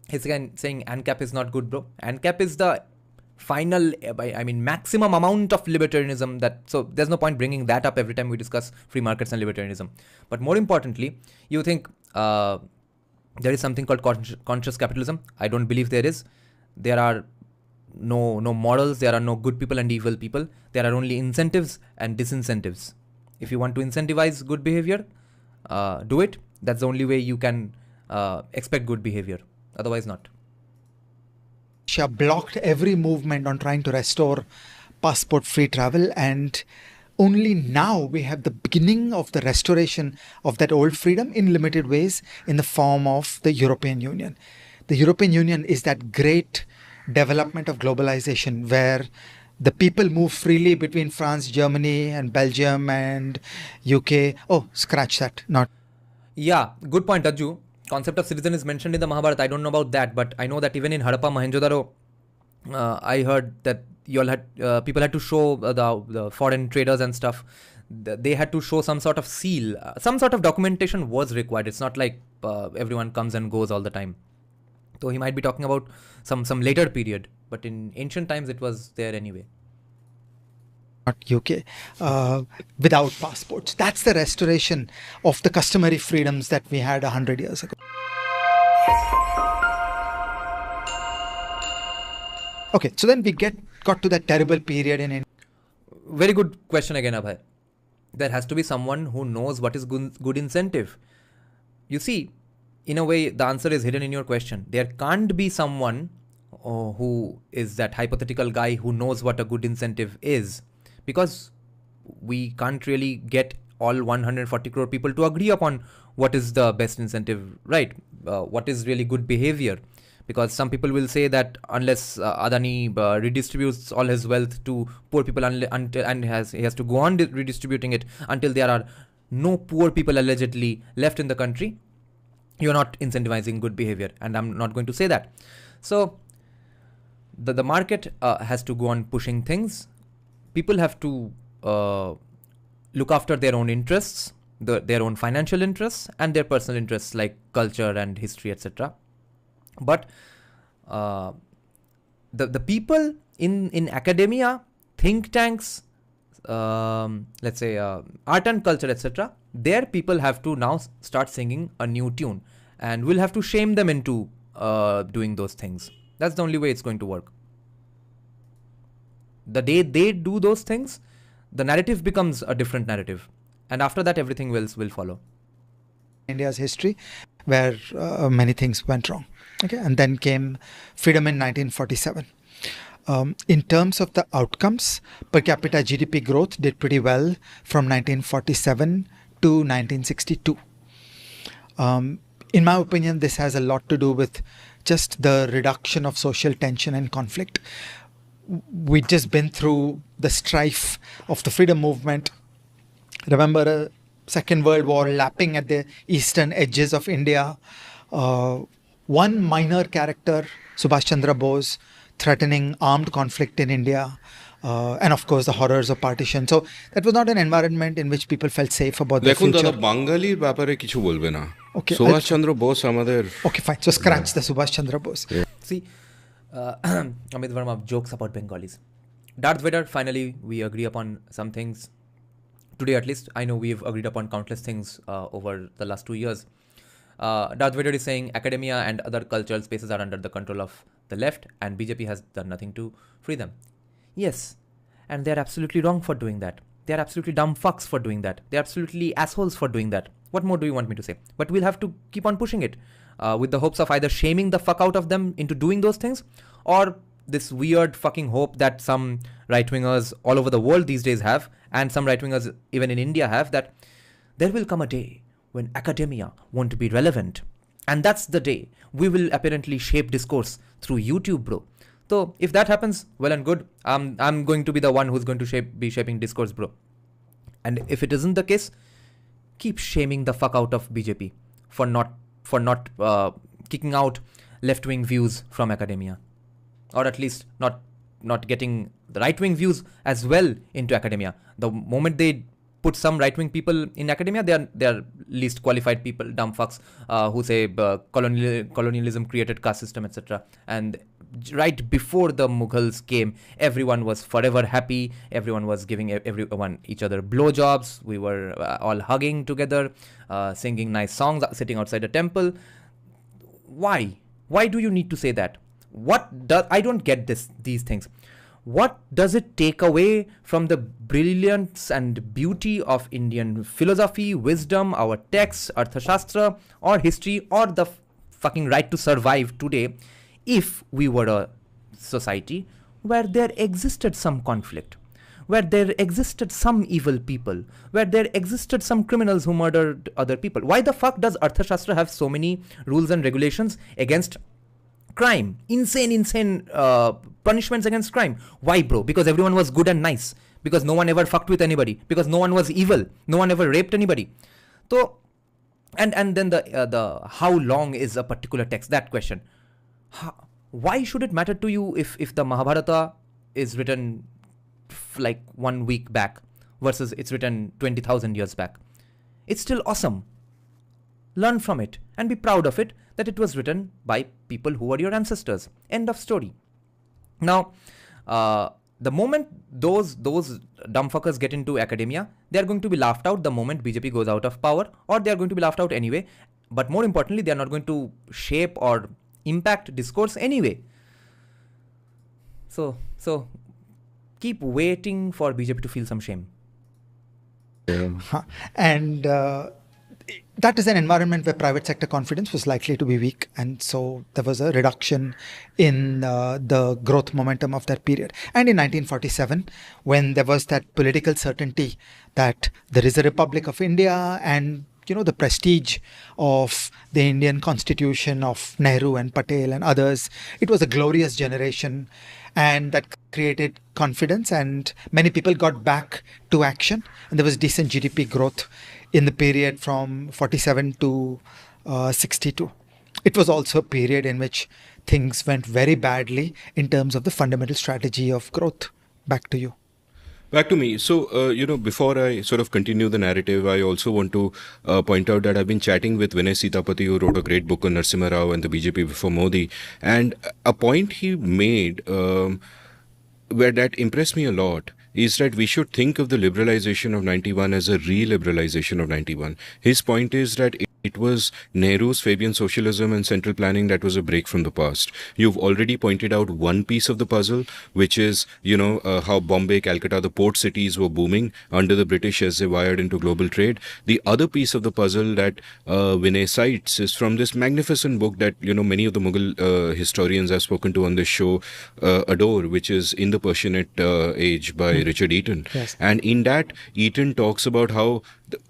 He's again saying ANCAP is not good, bro. ANCAP is the final, maximum amount of libertarianism so there's no point bringing that up every time we discuss free markets and libertarianism. But more importantly, you think there is something called conscious capitalism. I don't believe there is. There are no morals, there are no good people and evil people. There are only incentives and disincentives. If you want to incentivize good behavior, do it. That's the only way you can expect good behavior. Otherwise not. Shah blocked every movement on trying to restore passport-free travel, and only now we have the beginning of the restoration of that old freedom in limited ways in the form of the European Union. The European Union is that great development of globalization where the people move freely between France, Germany and Belgium and UK. Oh, scratch that. Not. Yeah, good point, Ajju. Concept of citizen is mentioned in the Mahabharata. I don't know about that, but I know that even in Harappa, Mohenjo-daro, I heard that people had to show the foreign traders and stuff. They had to show some sort of seal. Some sort of documentation was required. It's not like everyone comes and goes all the time. So he might be talking about some later period, but in ancient times it was there anyway. Not UK, without passports. That's the restoration of the customary freedoms that we had 100 years ago. Okay, so then we got to that terrible period in India. very good question again, Abhay. There has to be someone who knows what is good incentive. You see, in a way, the answer is hidden in your question. There can't be someone who is that hypothetical guy who knows what a good incentive is, because we can't really get all 140 crore people to agree upon what is the best incentive, right? What is really good behavior? Because some people will say that unless Adani redistributes all his wealth to poor people and he has to go on redistributing it until there are no poor people allegedly left in the country, you're not incentivizing good behavior. And I'm not going to say that. So the market has to go on pushing things. People have to look after their own interests, their own financial interests, and their personal interests like culture and history, etc. But the people in academia, think tanks, let's say art and culture, etc., their people have to now start singing a new tune, and we'll have to shame them into doing those things. That's the only way it's going to work. The day they do those things, the narrative becomes a different narrative, and after that everything else will follow. India's history, where many things went wrong. Okay, and then came freedom in 1947. In terms of the outcomes, per capita GDP growth did pretty well from 1947 to 1962. In my opinion, this has a lot to do with just the reduction of social tension and conflict. We'd just been through the strife of the freedom movement. Remember a Second World War lapping at the eastern edges of India. One minor character, Subhash Chandra Bose, threatening armed conflict in India. And of course the horrors of partition. So that was not an environment in which people felt safe about their future. দেখুন দাদা, বাঙালির ব্যাপারে কিছু বলবে না। Okay, Subhash Chandra Bose আমাদের Okay, fine. So scratch the Subhash Chandra Bose. See, Amit Varma jokes about Bengalis. Darth Vader, finally, we agree upon some things. Today, at least, I know we've agreed upon countless things over the last 2 years. Darth Vader is saying academia and other cultural spaces are under the control of the left, and BJP has done nothing to free them. Yes, and they're absolutely wrong for doing that. They're absolutely dumb fucks for doing that. They're absolutely assholes for doing that. What more do you want me to say? But we'll have to keep on pushing it with the hopes of either shaming the fuck out of them into doing those things, or this weird fucking hope that some right-wingers all over the world these days have, and some right-wingers even in India have, that there will come a day when academia won't be relevant. And that's the day we will apparently shape discourse through YouTube, bro. So if that happens, well and good. I'm going to be the one who's going to be shaping discourse, bro. And if it isn't the case, keep shaming the fuck out of BJP for not kicking out left-wing views from academia, or at least not getting the right-wing views as well into academia. The moment they put some right-wing people in academia, they are least qualified people, dumb fucks who say colonialism created caste system, etc. And right before the Mughals came, everyone was forever happy. Everyone was giving everyone each other blowjobs. We were all hugging together, singing nice songs, sitting outside a temple. Why do you need to say that? I don't get these things. What does it take away from the brilliance and beauty of Indian philosophy, wisdom, our texts, Arthashastra, or history, or the fucking right to survive today, if we were a society where there existed some conflict, where there existed some evil people, where there existed some criminals who murdered other people? Why the fuck does Arthashastra have so many rules and regulations against crime? Insane punishments against crime. Why, bro? Because everyone was good and nice. Because no one ever fucked with anybody. Because no one was evil. No one ever raped anybody. So, and then the how long is a particular text? That question. Why should it matter to you if the Mahabharata is written like 1 week back versus it's written 20,000 years back? It's still awesome. Learn from it and be proud of it, that it was written by people who were your ancestors. End of story. Now, the moment those dumb fuckers get into academia, they are going to be laughed out the moment BJP goes out of power, or they are going to be laughed out anyway. But more importantly, they are not going to shape or impact discourse anyway. So keep waiting for BJP to feel some shame. And that is an environment where private sector confidence was likely to be weak, and so there was a reduction in the growth momentum of that period. And in 1947, when there was that political certainty that there is a Republic of India, and the prestige of the Indian Constitution of Nehru and Patel and others, it was a glorious generation, and that created confidence, and many people got back to action, and there was decent GDP growth in the period from 47 to 62. It was also a period in which things went very badly in terms of the fundamental strategy of growth. Back to you. Back to me. So, before I sort of continue the narrative, I also want to point out that I've been chatting with Vinay Sitapati, who wrote a great book on Narasimha Rao and the BJP before Modi. And a point he made where that impressed me a lot is that we should think of the liberalization of 91 as a re-liberalization of 91. His point is that it was Nehru's Fabian socialism and central planning that was a break from the past. You've already pointed out one piece of the puzzle, which is, how Bombay, Calcutta, the port cities were booming under the British as they wired into global trade. The other piece of the puzzle that Vinay cites is from this magnificent book that, many of the Mughal historians I've spoken to on this show adore, which is In the Persianate Age by Richard Eaton. Yes. And in that, Eaton talks about how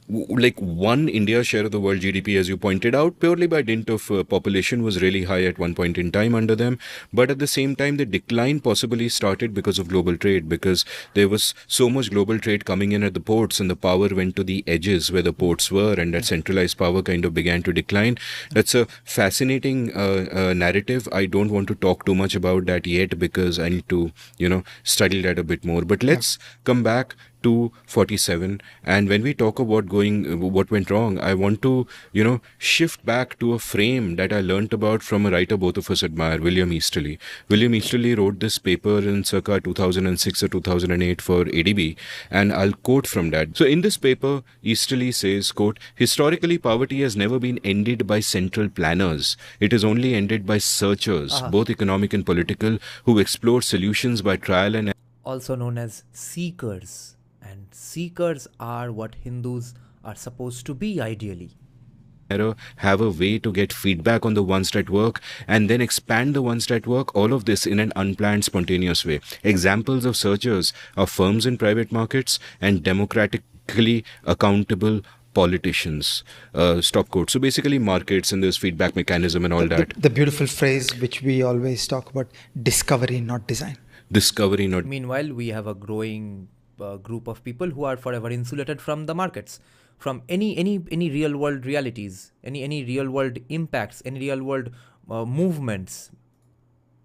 one India share of the world GDP, as you pointed out, purely by dint of population was really high at one point in time under them. But at the same time, the decline possibly started because of global trade, because there was so much global trade coming in at the ports, and the power went to the edges where the ports were, and that centralized power kind of began to decline. That's a fascinating narrative. I don't want to talk too much about that yet because I need to, study that a bit more. But let's come back to 47, and when we talk about what went wrong, I want to shift back to a frame that I learnt about from a writer both of us admire, William Easterly. William Easterly wrote this paper in circa 2006 or 2008 for ADB, and I'll quote from that. So in this paper, Easterly says, quote, "Historically, poverty has never been ended by central planners. It is only ended by searchers, both economic and political, who explore solutions by trial and Also known as seekers. And seekers are what Hindus are supposed to be ideally. error, have a way to get feedback on the ones that work, and then expand the ones that work, all of this in an unplanned, spontaneous way. Examples of searchers are firms in private markets and democratically accountable politicians." Stop quote. So basically markets and this feedback mechanism and all that. The beautiful phrase which we always talk about, discovery, not design. Discovery, not... Meanwhile, we have a growing group of people who are forever insulated from the markets, from any real world realities, any real world impacts, any real world movements.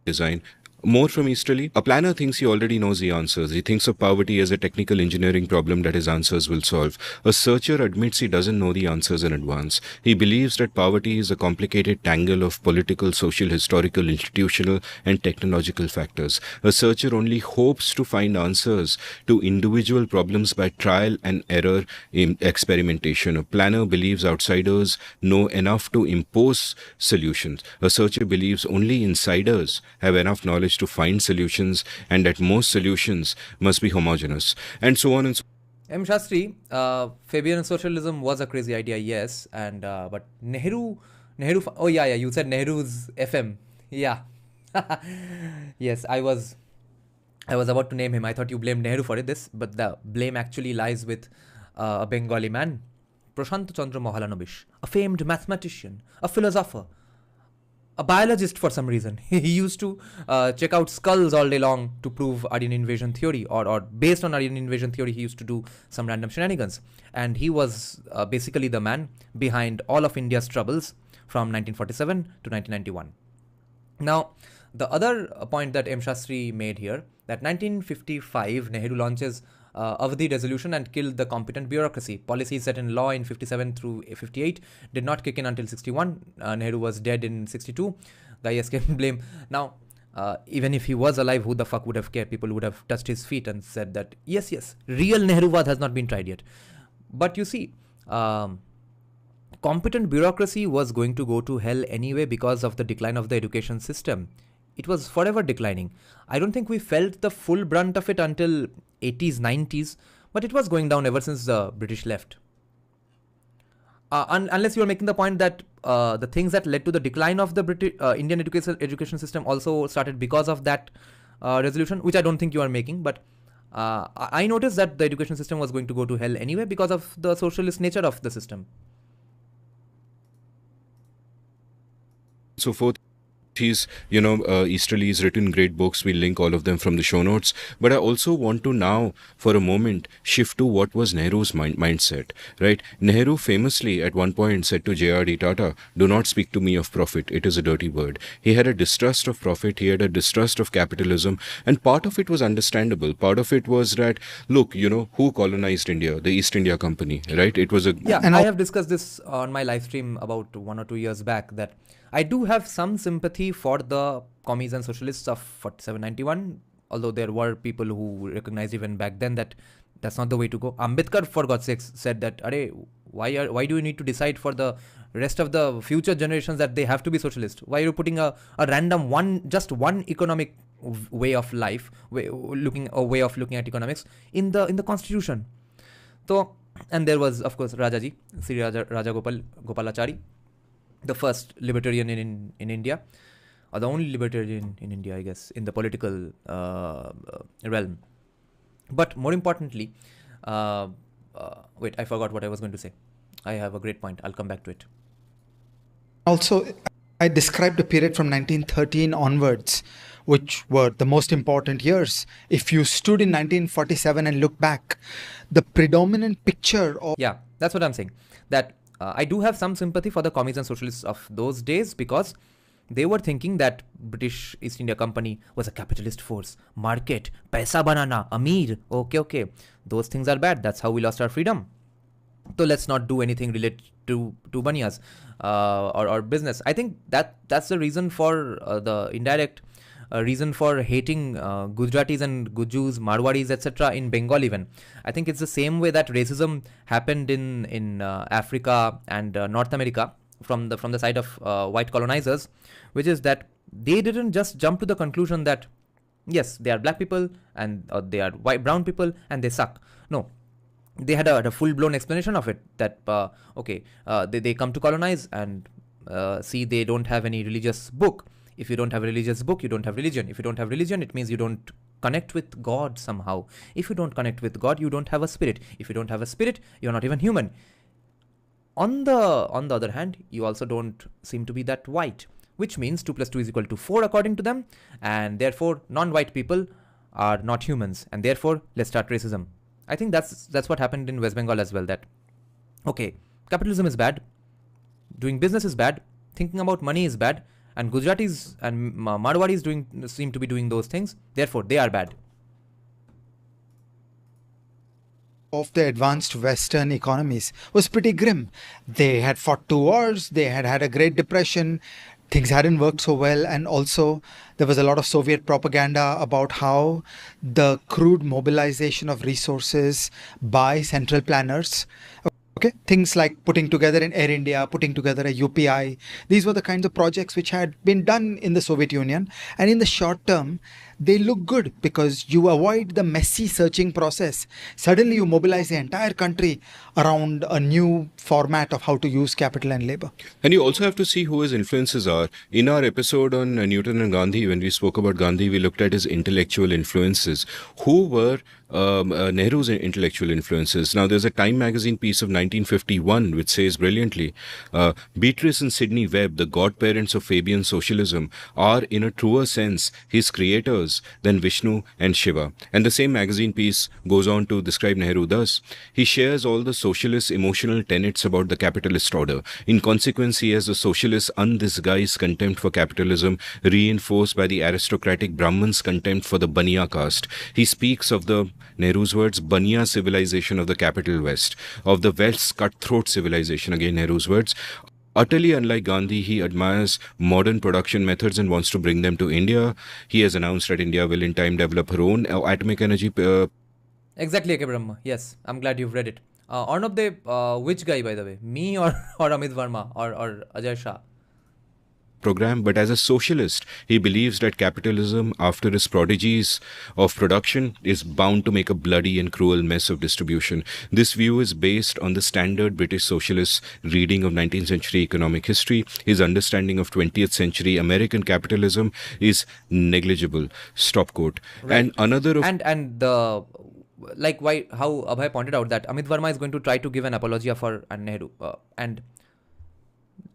design. More from Easterly. A planner thinks he already knows the answers. He thinks of poverty as a technical engineering problem that his answers will solve. A searcher admits he doesn't know the answers in advance. He believes that poverty is a complicated tangle of political, social, historical, institutional, and technological factors. A searcher only hopes to find answers to individual problems by trial and error in experimentation. A planner believes outsiders know enough to impose solutions. A searcher believes only insiders have enough knowledge to find solutions, and that most solutions must be homogeneous, and so on and so M. Shastri, Fabian socialism was a crazy idea, yes, and but Nehru, oh yeah, you said Nehru's FM, yeah, yes, I was about to name him. I thought you blamed Nehru for this, but the blame actually lies with a Bengali man, Prashant Chandra Mahalanobish, a famed mathematician, a philosopher, a biologist for some reason. He used to check out skulls all day long to prove Aryan invasion theory, or based on Aryan invasion theory, he used to do some random shenanigans. And he was basically the man behind all of India's troubles from 1947 to 1991. Now, the other point that M. Shastri made here, that 1955, Nehru launches Avadhi resolution and killed the competent bureaucracy. Policies set in law in 57 through 58 did not kick in until 61. Nehru was dead in 62. Guy escaped blame. Now, even if he was alive, who the fuck would have cared? People would have touched his feet and said that, yes, real Nehruvad has not been tried yet. But you see, competent bureaucracy was going to go to hell anyway because of the decline of the education system. it was forever declining. I don't think we felt the full brunt of it until 80s, 90s, but it was going down ever since the British left. Unless you are making the point that the things that led to the decline of the Indian education system also started because of that resolution, which I don't think you are making, but I noticed that the education system was going to go to hell anyway because of the socialist nature of the system. So forth. He's, Easterly's written great books. We'll link all of them from the show notes. But I also want to now, for a moment, shift to what was Nehru's mindset, right? Nehru famously at one point said to J.R.D. Tata, "Do not speak to me of profit. It is a dirty word." He had a distrust of profit. He had a distrust of capitalism. And part of it was understandable. Part of it was that, look, who colonized India? The East India Company, right? It was a... Yeah, and I have discussed this on my live stream about 1 or 2 years back, that I do have some sympathy for the commies and socialists of 4791, although there were people who recognized even back then that that's not the way to go. Ambedkar, for God's sake, said that, why do you need to decide for the rest of the future generations that they have to be socialist? Why are you putting a random just one economic way of life, way of looking at economics in the constitution? So, and there was, of course, Rajaji, Sri Raja Gopalachari, the first libertarian in India, or the only libertarian in India, I guess, in the political realm. But more importantly, wait, I forgot what I was going to say. I have a great point. I'll come back to it. Also, I described a period from 1913 onwards, which were the most important years. If you stood in 1947 and look back, the predominant picture of... Yeah, that's what I'm saying. That I do have some sympathy for the commies and socialists of those days, because they were thinking that British East India Company was a capitalist force. Market, paisa banana, amir. Okay. Those things are bad. That's how we lost our freedom. So let's not do anything related to banyas or business. I think that's the reason for the indirect reason for hating Gujaratis and Gujus, Marwadis, etc. in Bengal even. I think it's the same way that racism happened in Africa and North America from the side of white colonizers, which is that they didn't just jump to the conclusion that yes, they are black people and they are brown people and they suck. No, they had a full-blown explanation of it, that they come to colonize and see they don't have any religious book. If you don't have a religious book, you don't have religion. If you don't have religion, it means you don't connect with God somehow. If you don't connect with God, you don't have a spirit. If you don't have a spirit, you're not even human. On the other hand, you also don't seem to be that white, which means 2 plus 2 is equal to 4 according to them, and therefore non-white people are not humans, and therefore let's start racism. I think that's what happened in West Bengal as well, that okay, capitalism is bad, doing business is bad, thinking about money is bad, and Gujaratis and Marwadis seem to be doing those things, therefore they are bad. Of the advanced Western economies was pretty grim. They had fought 2 wars, they had had a Great Depression, things hadn't worked so well, and also there was a lot of Soviet propaganda about how the crude mobilization of resources by central planners, okay, things like putting together an Air India, putting together a UPI, these were the kinds of projects which had been done in the Soviet Union, and in the short term they look good because you avoid the messy searching process. Suddenly you mobilize the entire country around a new format of how to use capital and labor. And you also have to see who his influences are. In our episode on Newton and Gandhi, when we spoke about Gandhi, we looked at his intellectual influences. Who were Nehru's intellectual influences? Now, there's a Time magazine piece of 1951 which says brilliantly, Beatrice and Sidney Webb, the godparents of Fabian socialism, are in a truer sense his creators than Vishnu and Shiva. And the same magazine piece goes on to describe Nehru thus: he shares all the socialist emotional tenets about the capitalist order. In consequence, he has a socialist undisguised contempt for capitalism, reinforced by the aristocratic Brahmins' contempt for the Baniya caste. He speaks of the, Nehru's words, Baniya civilization of the capital West, of the West's cutthroat civilization, again Nehru's words. Utterly unlike Gandhi, he admires modern production methods and wants to bring them to India. He has announced that India will in time develop her own atomic energy. Exactly, Ake Brahma. Yes, I'm glad you've read it. Arnab, which guy, by the way? Me or Amit Varma or Ajay Shah? program, but as a socialist, he believes that capitalism, after its prodigies of production, is bound to make a bloody and cruel mess of distribution. This view is based on the standard British socialist reading of 19th century economic history. His understanding of 20th century American capitalism is negligible. Stop quote. Right. And another of and the like why how Abhay pointed out that Amit Varma is going to try to give an apology for Nehru, and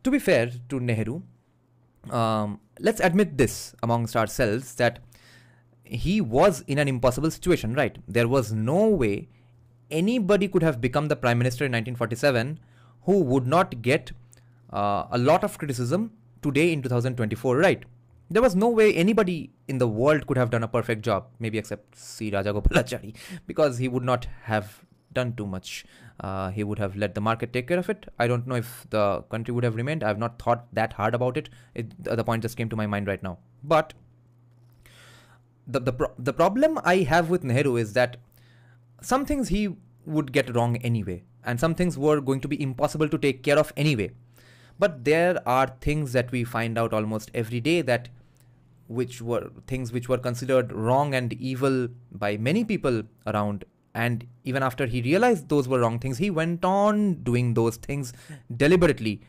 to be fair to Nehru, let's admit this amongst ourselves that he was in an impossible situation, right? There was no way anybody could have become the prime minister in 1947 who would not get a lot of criticism today in 2024, right? There was no way anybody in the world could have done a perfect job, maybe except C. Rajagopalachari, because he would not have done too much. He would have let the market take care of it. I don't know if the country would have remained. I have not thought that hard about it. The point just came to my mind right now. But the problem I have with Nehru is that some things he would get wrong anyway, and some things were going to be impossible to take care of anyway. But there are things that we find out almost every day that which were things which were considered wrong and evil by many people around, and even after he realized those were wrong things, he went on doing those things deliberately.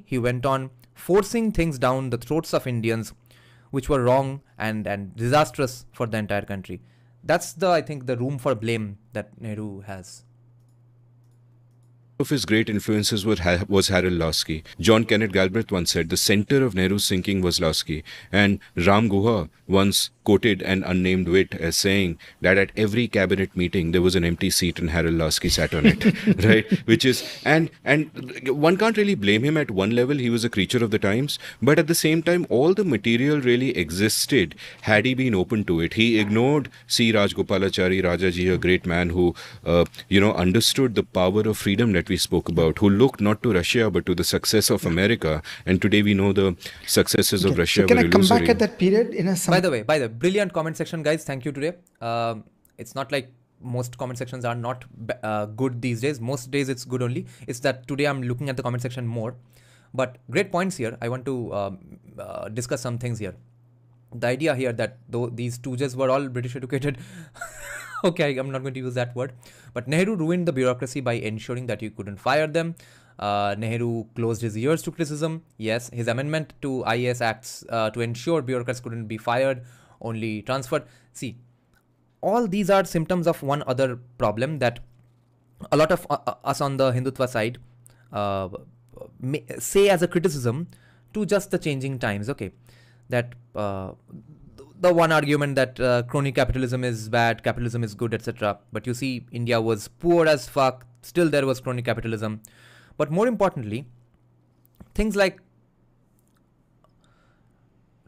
He went on forcing things down the throats of Indians which were wrong and disastrous for the entire country. That's I think the room for blame that Nehru has. of his great influences was Harold Lasky. John Kenneth Galbraith once said the center of Nehru's thinking was Lasky, and Ram Guha once quoted an unnamed wit as saying that at every cabinet meeting there was an empty seat and Harold Lasky sat on it, right? Which is and one can't really blame him. At one level, he was a creature of the times, but at the same time, all the material really existed had he been open to it. He ignored C. Rajagopalachari, Rajaji, a great man who understood the power of freedom that we spoke about, who looked not to Russia but to the success of America, and today we know the successes of Russia So can were I come illusory. back at that period in a By the way, brilliant comment section, guys. Thank you today. It's not like most comment sections are not good these days. Most days it's good only. It's that today I'm looking at the comment section more. But great points here. I want to discuss some things here. The idea here that though these stooges were all British educated, okay, I'm not going to use that word, but Nehru ruined the bureaucracy by ensuring that you couldn't fire them. Nehru closed his ears to criticism. Yes, his amendment to IAS Acts to ensure bureaucrats couldn't be fired, only transferred. See, all these are symptoms of one other problem that a lot of us on the Hindutva side say as a criticism to just the changing times. Okay, that the one argument that crony capitalism is bad, capitalism is good, etc. But you see, India was poor as fuck. Still, there was crony capitalism. But more importantly, things like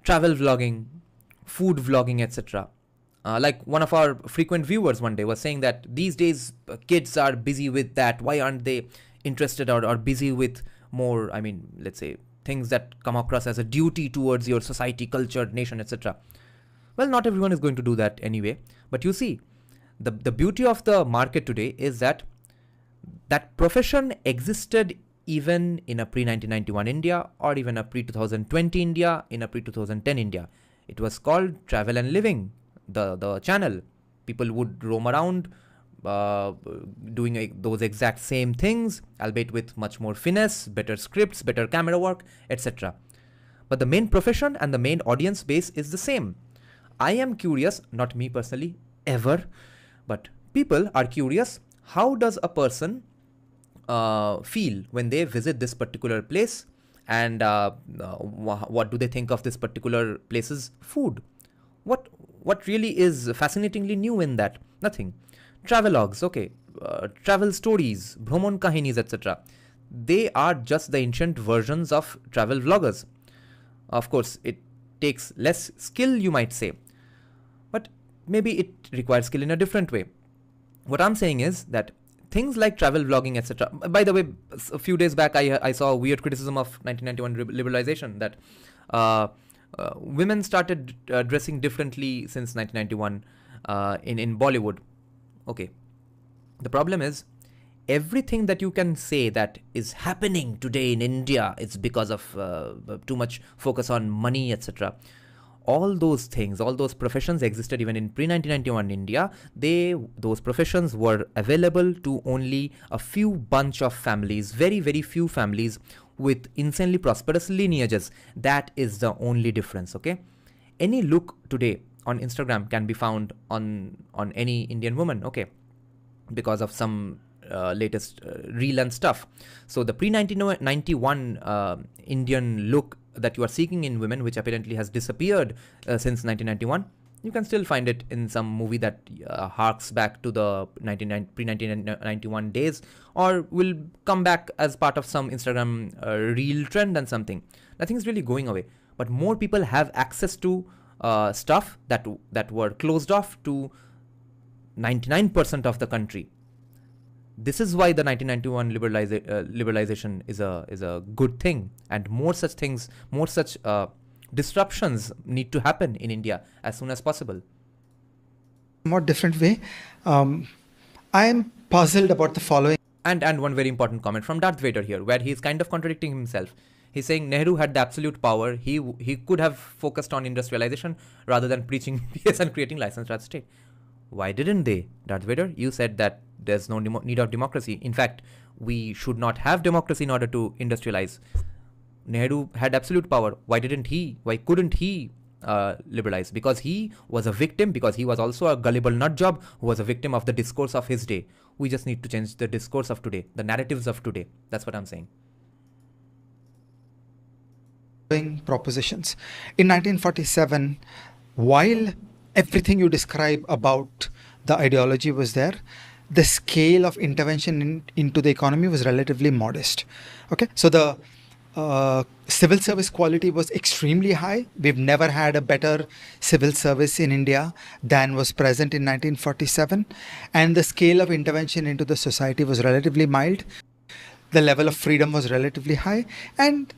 travel vlogging, food vlogging, etc. Like one of our frequent viewers one day was saying that these days kids are busy with that. Why aren't they interested or busy with more, I mean, let's say, things that come across as a duty towards your society, culture, nation, etc. Well, not everyone is going to do that anyway. But you see, the beauty of the market today is that profession existed even in a pre-1991 India or even a pre-2020 India, in a pre-2010 India. It was called travel and living, the channel. People would roam around doing those exact same things, albeit with much more finesse, better scripts, better camera work, etc. But the main profession and the main audience base is the same. I am curious, not me personally, ever, but people are curious, how does a person feel when they visit this particular place, and what do they think of this particular place's food? What really is fascinatingly new in that? Nothing. Travelogues, okay, travel stories, bhramon kahinis, etc. They are just the ancient versions of travel vloggers. Of course, it takes less skill, you might say, but maybe it requires skill in a different way. What I'm saying is that things like travel vlogging, etc. By the way, a few days back, I saw a weird criticism of 1991 liberalization that women started dressing differently since 1991 in Bollywood. Okay. The problem is, everything that you can say that is happening today in India, it's because of too much focus on money, etc. All those things, all those professions existed even in pre-1991 India. Those professions were available to only a few bunch of families, very, very few families with insanely prosperous lineages. That is the only difference, okay? Any look today on Instagram can be found on any Indian woman, okay? Because of some latest reel and stuff. So the pre-1991 Indian look that you are seeking in women, which apparently has disappeared since 1991, you can still find it in some movie that harks back to the pre-1991 days, or will come back as part of some Instagram reel trend and something. Nothing is really going away. But more people have access to stuff that were closed off to 99% of the country. This is why the 1991 liberalization is a good thing, and more such things, more such disruptions need to happen in India as soon as possible. More different way. I am puzzled about the following. And one very important comment from Darth Vader here, where he is kind of contradicting himself. He's saying Nehru had the absolute power. He could have focused on industrialization rather than preaching peace and creating licensed Raj state. Why didn't they, Darth Vader? You said that there's no need of democracy. In fact, we should not have democracy in order to industrialize. Nehru had absolute power. Why didn't he? Why couldn't he liberalize? Because he was a victim, because he was also a gullible nutjob who was a victim of the discourse of his day. We just need to change the discourse of today, the narratives of today. That's what I'm saying. Propositions. In 1947, while everything you describe about the ideology was there, the scale of intervention into the economy was relatively modest. Okay, so the civil service quality was extremely high. We've never had a better civil service in India than was present in 1947. And the scale of intervention into the society was relatively mild. The level of freedom was relatively high. And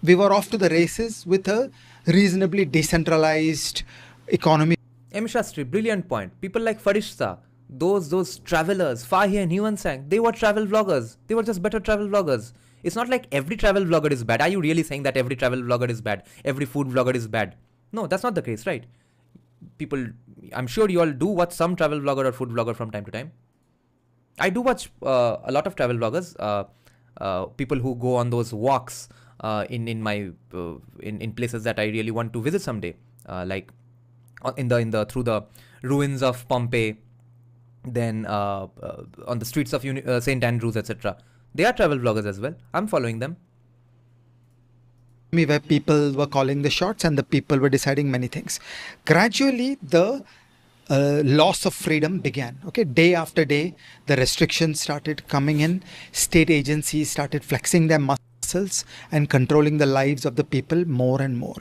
we were off to the races with a reasonably decentralized economy. M. Shastri, brilliant point. People like Farishta, those travelers, Fahi and Huan Sang, they were travel vloggers. They were just better travel vloggers. It's not like every travel vlogger is bad. Are you really saying that every travel vlogger is bad? Every food vlogger is bad? No, that's not the case, right? People, I'm sure you all do watch some travel vlogger or food vlogger from time to time. I do watch a lot of travel vloggers, people who go on those walks in places that I really want to visit someday, like through the ruins of Pompeii, then on the streets of St. Andrews, etc. They are travel vloggers as well. I'm following them. Where people were calling the shots and the people were deciding many things. Gradually, the loss of freedom began. Okay, day after day, the restrictions started coming in. State agencies started flexing their muscles and controlling the lives of the people more and more.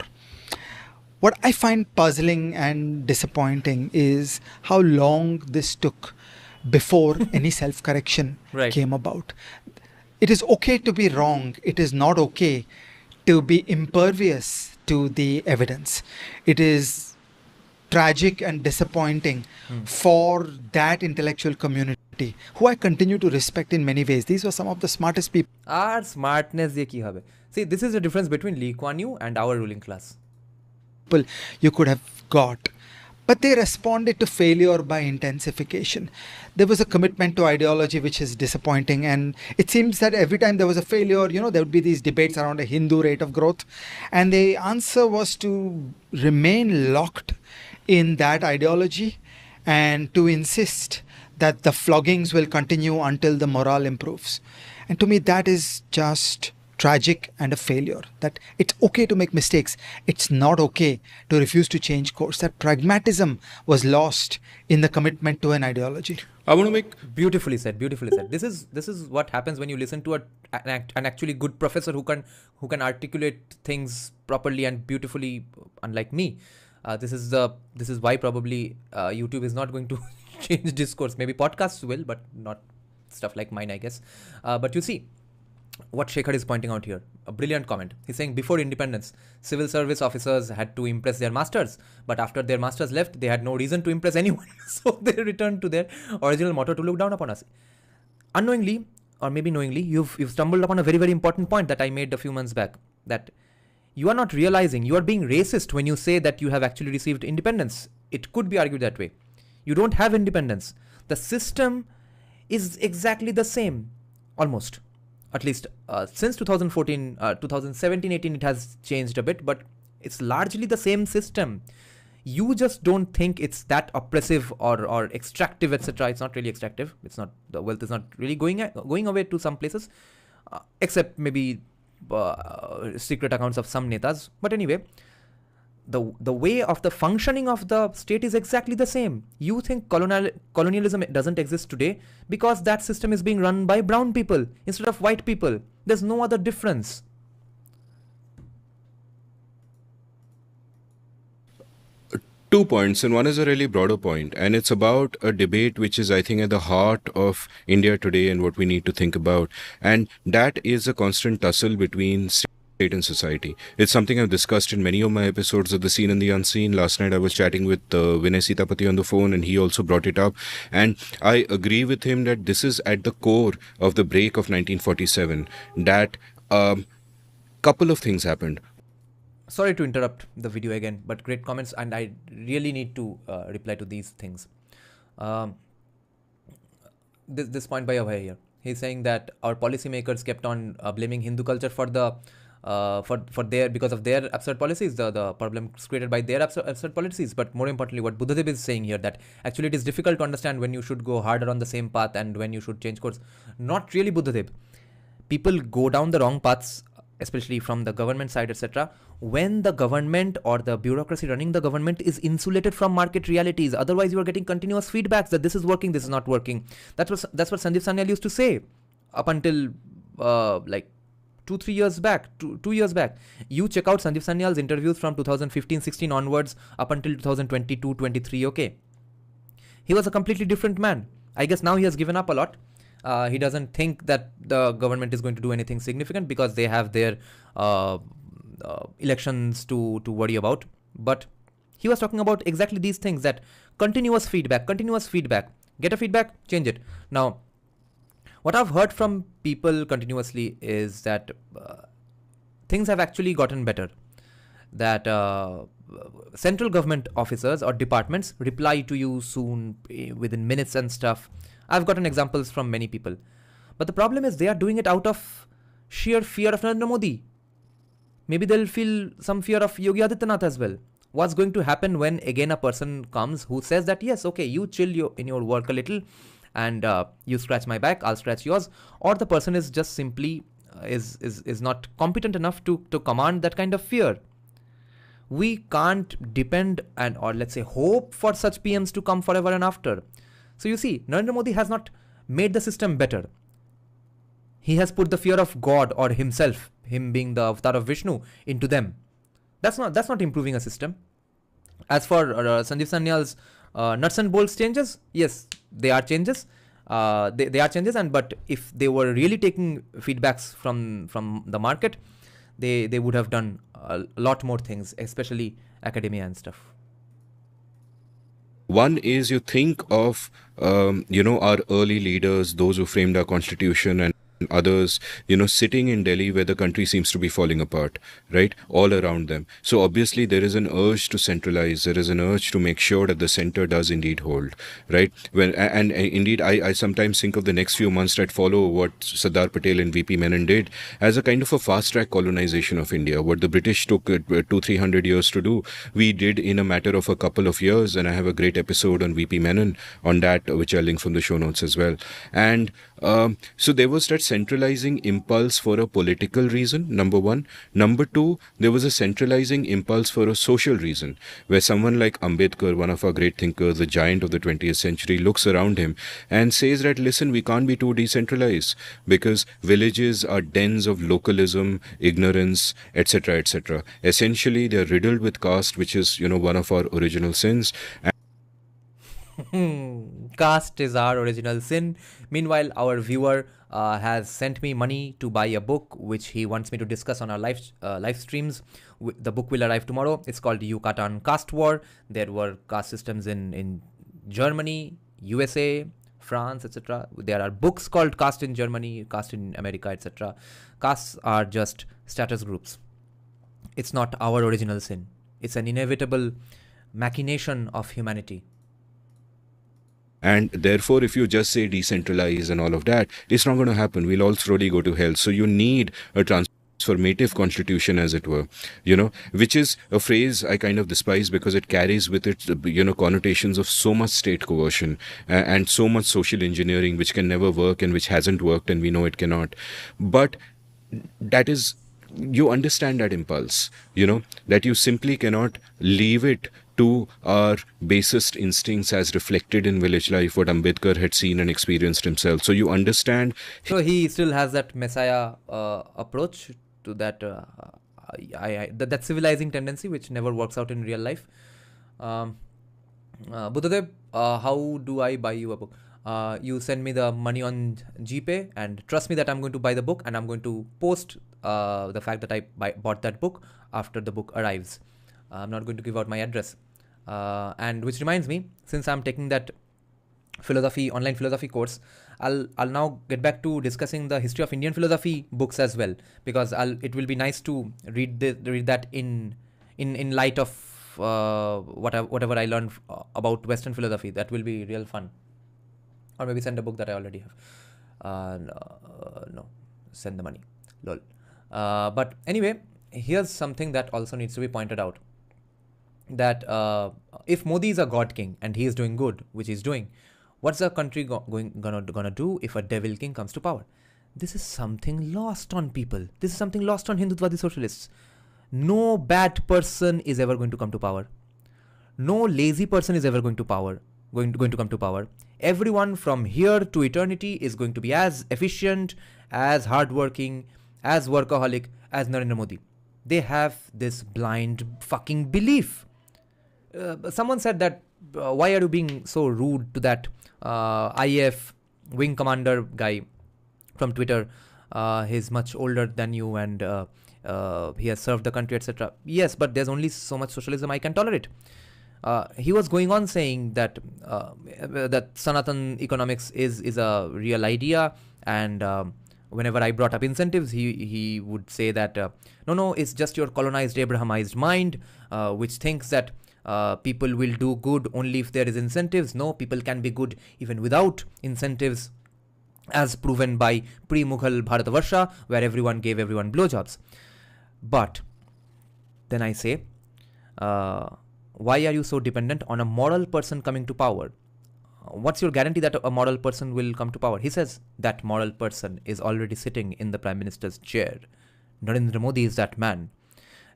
What I find puzzling and disappointing is how long this took before any self-correction came about. It is okay to be wrong. It is not okay to be impervious to the evidence. It is tragic and disappointing for that intellectual community, who I continue to respect in many ways. These were some of the smartest people. Our smartness, ye ki habe. See, this is the difference between Lee Kuan Yew and our ruling class. You could have got, but they responded to failure by intensification. There was a commitment to ideology which is disappointing, and it seems that every time there was a failure, there would be these debates around a Hindu rate of growth, and the answer was to remain locked in that ideology and to insist that the floggings will continue until the morale improves. And to me, that is just tragic and a failure. That it's okay to make mistakes. It's not okay to refuse to change course. That pragmatism was lost in the commitment to an ideology. I want to make... Beautifully said. This is what happens when you listen to an actually good professor who can articulate things properly and beautifully, unlike me. This is why probably YouTube is not going to change discourse. Maybe podcasts will, but not stuff like mine, I guess. But you see what Shekhar is pointing out here, a brilliant comment. He's saying before independence, civil service officers had to impress their masters, but after their masters left, they had no reason to impress anyone. So they returned to their original motto to look down upon us. unknowingly or maybe knowingly, you've stumbled upon a very, very important point that I made a few months back, that you are not realizing you are being racist when you say that you have actually received independence. It could be argued that way. You don't have independence. The system is exactly the same, almost. At least since 2014, 2017, 18, it has changed a bit, but it's largely the same system. You just don't think it's that oppressive or extractive, etc. It's not really extractive. It's not, the wealth is not really going away to some places, except maybe secret accounts of some netas. But anyway, the way of the functioning of the state is exactly the same. You think colonialism doesn't exist today because that system is being run by brown people instead of white people. There's no other difference. Two points, and one is a really broader point, and it's about a debate which is, I think, at the heart of India today and what we need to think about, and that is a constant tussle between state and society. It's something I've discussed in many of my episodes of The Seen and the Unseen. Last night I was chatting with Vinay Sitapati on the phone, and he also brought it up, and I agree with him that this is at the core of the break of 1947, that couple of things happened. Sorry to interrupt the video again, but great comments, and I really need to reply to these things. This point by Abhay here. He's saying that our policymakers kept on blaming Hindu culture for the for their, because of their absurd policies, the problems created by their absurd policies. But more importantly, what Buddhadev is saying here, that actually it is difficult to understand when you should go harder on the same path and when you should change course. Not really, Buddhadev. People go down the wrong paths, especially from the government side, etc., when the government or the bureaucracy running the government is insulated from market realities. Otherwise, you are getting continuous feedbacks that this is working, this is not working. That's what Sandeep Sanyal used to say up until like 2 years back. You check out Sandeep Sanyal's interviews from 2015-16 onwards up until 2022-23. Okay, he was a completely different man. I guess now he has given up a lot. He doesn't think that the government is going to do anything significant because they have their elections to worry about. But he was talking about exactly these things, that continuous feedback. Get a feedback, change it. Now, what I've heard from people continuously is that things have actually gotten better. That central government officers or departments reply to you soon, within minutes and stuff. I've gotten examples from many people. But the problem is they are doing it out of sheer fear of Narendra Modi. Maybe they'll feel some fear of Yogi Adityanath as well. What's going to happen when again a person comes who says that, yes, okay, you chill in your work a little and you scratch my back, I'll scratch yours. Or the person is just simply is not competent enough to command that kind of fear. We can't depend or let's say hope for such PMs to come forever and after. So you see, Narendra Modi has not made the system better. He has put the fear of God or himself, him being the avatar of Vishnu, into them. That's not improving a system. As for Sandeep Sanyal's nuts and bolts changes, yes, they are changes. They are changes, but if they were really taking feedbacks from the market, they would have done a lot more things, especially academia and stuff. One is, you think of, our early leaders, those who framed our constitution, and others, sitting in Delhi where the country seems to be falling apart, right? All around them. So obviously there is an urge to centralize. There is an urge to make sure that the center does indeed hold, right? And indeed, I sometimes think of the next few months that follow what Sardar Patel and VP Menon did as a kind of a fast-track colonization of India. What the British took 200-300 years to do, we did in a matter of a couple of years. And I have a great episode on VP Menon on that, which I'll link from the show notes as well. And so there was that centralizing impulse for a political reason, number one. Number two, there was a centralizing impulse for a social reason, where someone like Ambedkar, one of our great thinkers, the giant of the 20th century, looks around him and says that, listen, we can't be too decentralized because villages are dens of localism, ignorance, etc., etc. Essentially, they're riddled with caste, which is, one of our original sins. Caste is our original sin. Meanwhile, our viewer has sent me money to buy a book which he wants me to discuss on our live streams. The book will arrive tomorrow. It's called Yucatan Caste War. There were caste systems in Germany, USA, France, etc. There are books called caste in Germany, caste in America, etc. Castes are just status groups. It's not our original sin. It's an inevitable machination of humanity. And therefore, if you just say decentralize and all of that, it's not going to happen. We'll all slowly go to hell. So you need a transformative constitution, as it were, which is a phrase I kind of despise because it carries with it, connotations of so much state coercion and so much social engineering, which can never work and which hasn't worked, and we know it cannot. But that is, you understand that impulse, that you simply cannot leave it to our basest instincts as reflected in village life, what Ambedkar had seen and experienced himself. So you understand. So he still has that messiah approach to that, that civilizing tendency, which never works out in real life. Buddhadev, how do I buy you a book? You send me the money on GPay, and trust me that I'm going to buy the book, and I'm going to post the fact that I bought that book after the book arrives. I'm not going to give out my address. And which reminds me, since I'm taking that online philosophy course, I'll now get back to discussing the history of Indian philosophy books as well, because it will be nice to read that in light of whatever I learned about Western philosophy. That will be real fun. Or maybe send a book that I already have. No, send the money. Lol. But anyway, here's something that also needs to be pointed out. That if Modi is a god king and he is doing good, which he's doing, what's the country gonna do if a devil king comes to power? This is something lost on people. This is something lost on Hindutvadi socialists. No bad person is ever going to come to power. No lazy person is ever going to come to power. Everyone from here to eternity is going to be as efficient, as hardworking, as workaholic as Narendra Modi. They have this blind fucking belief. Someone said that, why are you being so rude to that IF wing commander guy from Twitter? He's much older than you, and he has served the country, etc. Yes, but there's only so much socialism I can tolerate. He was going on saying that that Sanatan economics is a real idea, and whenever I brought up incentives, he would say that no, it's just your colonized Abrahamized mind, which thinks that people will do good only if there is incentives. No, people can be good even without incentives, as proven by pre-Mughal Bharatavarsha, where everyone gave everyone blowjobs. But then I say, why are you so dependent on a moral person coming to power? What's your guarantee that a moral person will come to power? He says that moral person is already sitting in the Prime Minister's chair. Narendra Modi is that man.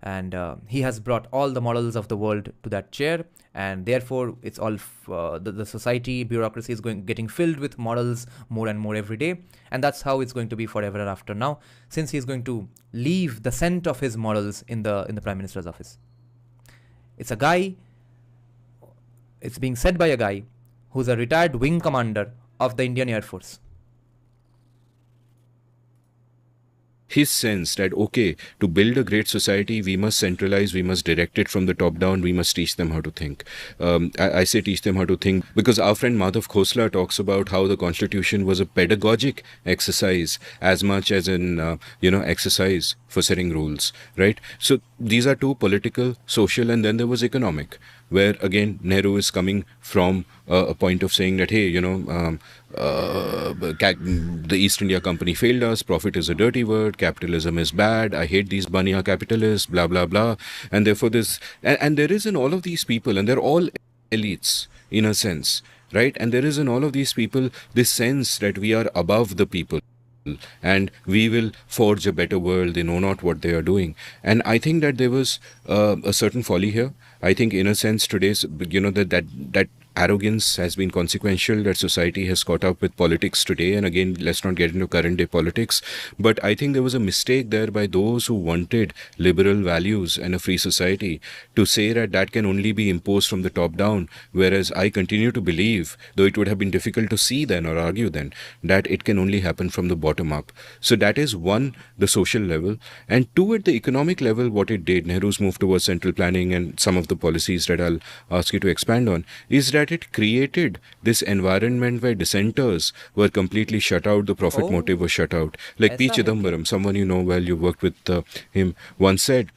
And he has brought all the morals of the world to that chair, and therefore it's all the society, bureaucracy is getting filled with morals more and more every day, and that's how it's going to be forever and after now, since he's going to leave the scent of his morals in the Prime Minister's office. It's being said by a guy who's a retired wing commander of the Indian Air Force. His sense that, okay, to build a great society, we must centralize, we must direct it from the top down, we must teach them how to think. I say teach them how to think because our friend Madhav Khosla talks about how the constitution was a pedagogic exercise as much as an exercise for setting rules, right? So these are two: political, social, and then there was economic, where again Nehru is coming from a point of saying that, hey, the East India Company failed us, profit is a dirty word, capitalism is bad, I hate these bania capitalists, blah blah blah. And therefore this, and there is in all of these people, and they're all elites in a sense, right? And there is in all of these people this sense that we are above the people and we will forge a better world. They know not what they are doing. And I think that there was a certain folly here. I think in a sense today's, that arrogance has been consequential, that society has caught up with politics today. And again, let's not get into current day politics, but I think there was a mistake there by those who wanted liberal values and a free society to say that that can only be imposed from the top down, whereas I continue to believe, though it would have been difficult to see then or argue then, that it can only happen from the bottom up. So that is one, the social level, and two, at the economic level, what it did, Nehru's move towards central planning and some of the policies that I'll ask you to expand on, is that that it created this environment where dissenters were completely shut out, the profit motive was shut out. Like P. ऐसा है क्या? Chidambaram, someone you know well, you worked with him, once said,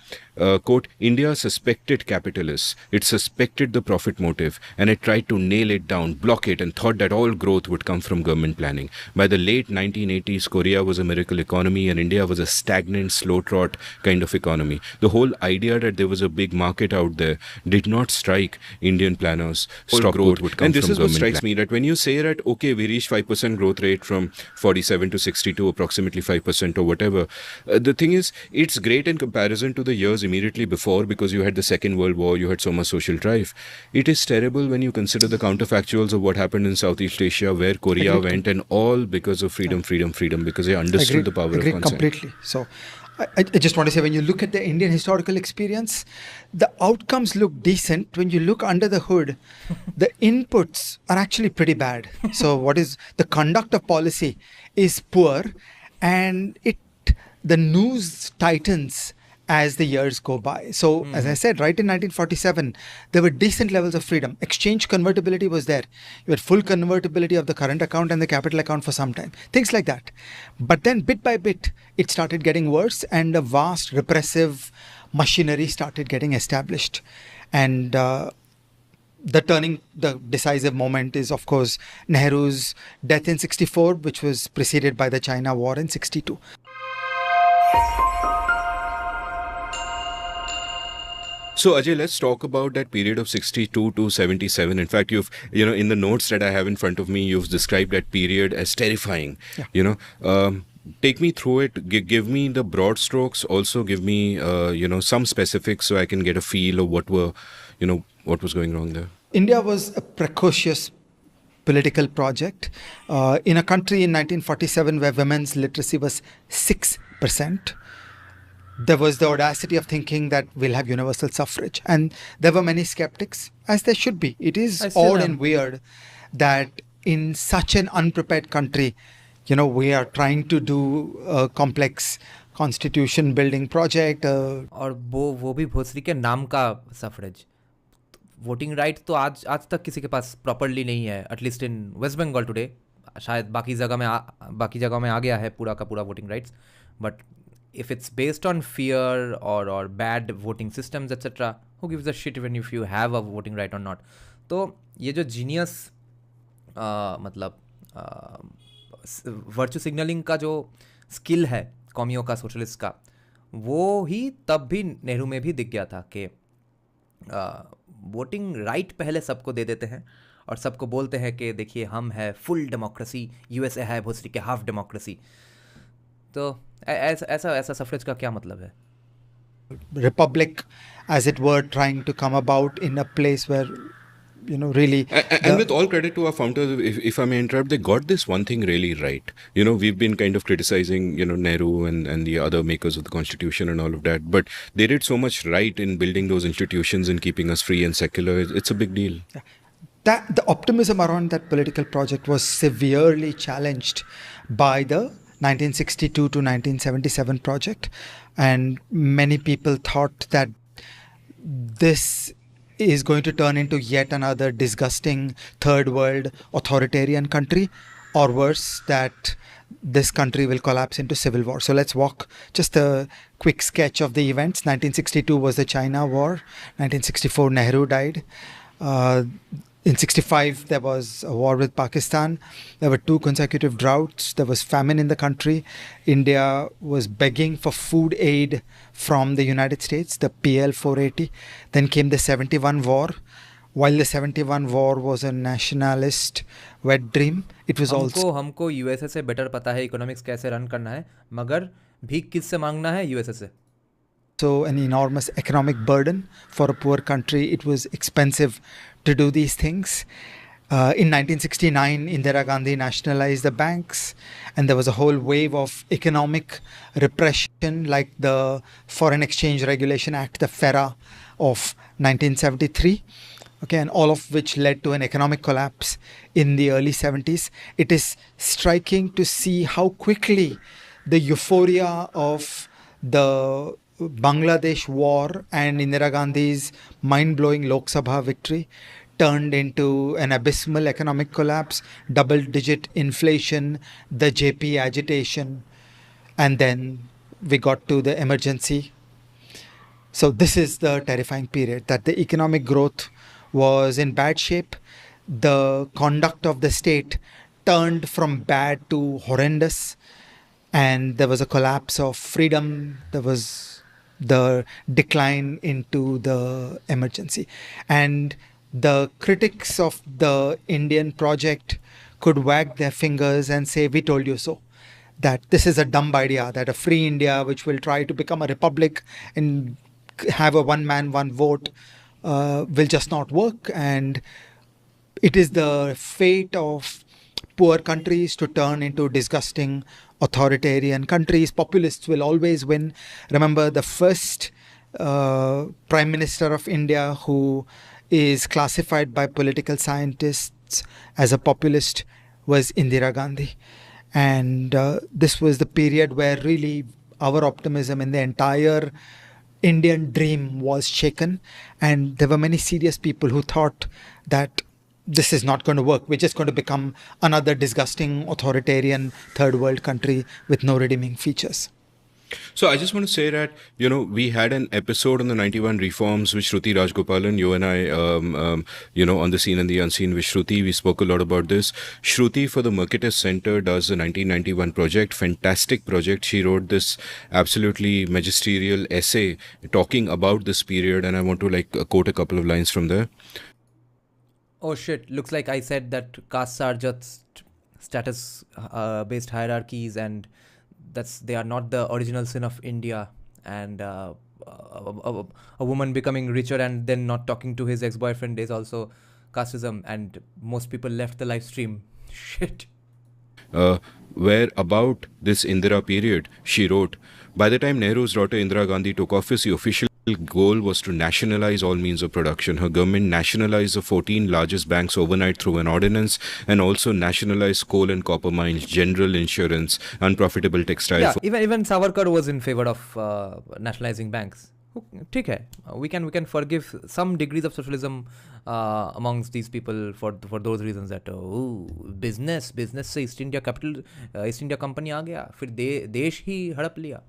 quote, India suspected capitalists, it suspected the profit motive, and it tried to nail it down, block it, and thought that all growth would come from government planning. By the late 1980s, Korea was a miracle economy and India was a stagnant, slow trot kind of economy. The whole idea that there was a big market out there did not strike Indian planners. All growth would come and this is what strikes me, that when you say that, okay, we reached 5% growth rate from 47 to 62, approximately 5% or whatever, the thing is, it's great in comparison to the years immediately before, because you had the Second World War, you had so much social drive. It is terrible when you consider the counterfactuals of what happened in Southeast Asia, where Korea went, and all because of freedom, because they understood the power of consent. Completely. So I just want to say, when you look at the Indian historical experience, the outcomes look decent. When you look under the hood, the inputs are actually pretty bad. So what is the conduct of policy is poor, and the news tightens as the years go by. So, as I said, right in 1947, there were decent levels of freedom. Exchange convertibility was there. You had full convertibility of the current account and the capital account for some time. Things like that. But then bit by bit, it started getting worse, and a vast repressive machinery started getting established. And the decisive moment is, of course, Nehru's death in 64, which was preceded by the China War in 62. So Ajay, let's talk about that period of 62 to 77. In fact, in the notes that I have in front of me, you've described that period as terrifying. Yeah. Take me through it. Give me the broad strokes. Also, give me some specifics so I can get a feel of what was going wrong there. India was a precocious political project in a country in 1947 where women's literacy was 6%. There was the audacity of thinking that we'll have universal suffrage. And there were many skeptics, as there should be. It is odd and weird that in such an unprepared country, we are trying to do a complex constitution building project. और वो भी भोसरी के नाम का suffrage. Voting right तो आज तक किसी के पास प्रॉपरली नहीं है, at least in West Bengal today. शायद बाकी जगह में आ गया है पूरा का पूरा voting rights. But if it's based on fear or bad voting systems etc, who gives a shit even if you have a voting right or not. तो ये जो जीनियस मतलब वर्चू सिग्नलिंग का जो स्किल है कौमियों का, सोशलिस्ट का, वो ही तब भी नेहरू में भी दिख गया था कि वोटिंग राइट पहले सबको दे देते हैं और सबको बोलते हैं कि देखिए हम है फुल डेमोक्रेसी, यूएसए है भोसरी के हाफ डेमोक्रेसी. तो ऐसा सफरेज का क्या मतलब है? Republic, as it were, trying to come about in a place where, really... And with all credit to our founders, if I may interrupt, they got this one thing really right. We've been kind of criticizing, Nehru and the other makers of the Constitution and all of that, but they did so much right in building those institutions and keeping us free and secular. It's a big deal. Yeah. The optimism around that political project was severely challenged by the 1962 to 1977 project, and many people thought that this is going to turn into yet another disgusting third world authoritarian country, or worse, that this country will collapse into civil war. So let's walk just a quick sketch of the events. 1962 was the China War. 1964, Nehru died. In 65, there was a war with Pakistan. There were 2 consecutive droughts. There was famine in the country. India was begging for food aid from the United States, the PL 480. Then came the 71 war. While the 71 war was a nationalist wet dream, it was also... हमको USA से better पता है economics कैसे run करना है, मगर भीख किससे मांगना है? यूएसए से. So an enormous economic burden for a poor country. It was expensive to do these things. In 1969, Indira Gandhi nationalized the banks, and there was a whole wave of economic repression, like the Foreign Exchange Regulation Act, the FERA of 1973. Okay, and all of which led to an economic collapse in the early 70s. It is striking to see how quickly the euphoria of the Bangladesh war and Indira Gandhi's mind-blowing Lok Sabha victory turned into an abysmal economic collapse, double-digit inflation, the JP agitation, and then we got to the emergency. So this is the terrifying period, that the economic growth was in bad shape. The conduct of the state turned from bad to horrendous, and there was a collapse of freedom. There was the decline into the emergency. And the critics of the Indian project could wag their fingers and say, "We told you so." That this is a dumb idea, that a free India, which will try to become a republic and have a one man, one vote, will just not work. And it is the fate of poor countries to turn into disgusting authoritarian countries. Populists will always win. Remember, the first Prime Minister of India who is classified by political scientists as a populist was Indira Gandhi. And this was the period where really our optimism in the entire Indian dream was shaken. And there were many serious people who thought that this is not going to work. We're just going to become another disgusting authoritarian third world country with no redeeming features. So I just want to say that, we had an episode on the 91 reforms with Shruti Rajgopalan, you and I, on the Seen and the Unseen with Shruti. We spoke a lot about this. Shruti for the Mercatus Center does the 1991 project, fantastic project. She wrote this absolutely magisterial essay talking about this period, and I want to quote a couple of lines from there. Oh shit, looks like I said that castes are just status based hierarchies, and they are not the original sin of India. And a woman becoming richer and then not talking to his ex-boyfriend is also casteism, and most people left the live stream. Shit. Where about this Indira period, she wrote, by the time Nehru's daughter Indira Gandhi took office, the official goal was to nationalize all means of production. Her government nationalized the 14 largest banks overnight through an ordinance, and also nationalized coal and copper mines, general insurance, unprofitable textile. Yeah, even Savarkar was in favor of nationalizing banks. Okay, we can forgive some degrees of socialism amongst these people for those reasons, that business से east India company आ गया, फिर देश ही हड़प लिया.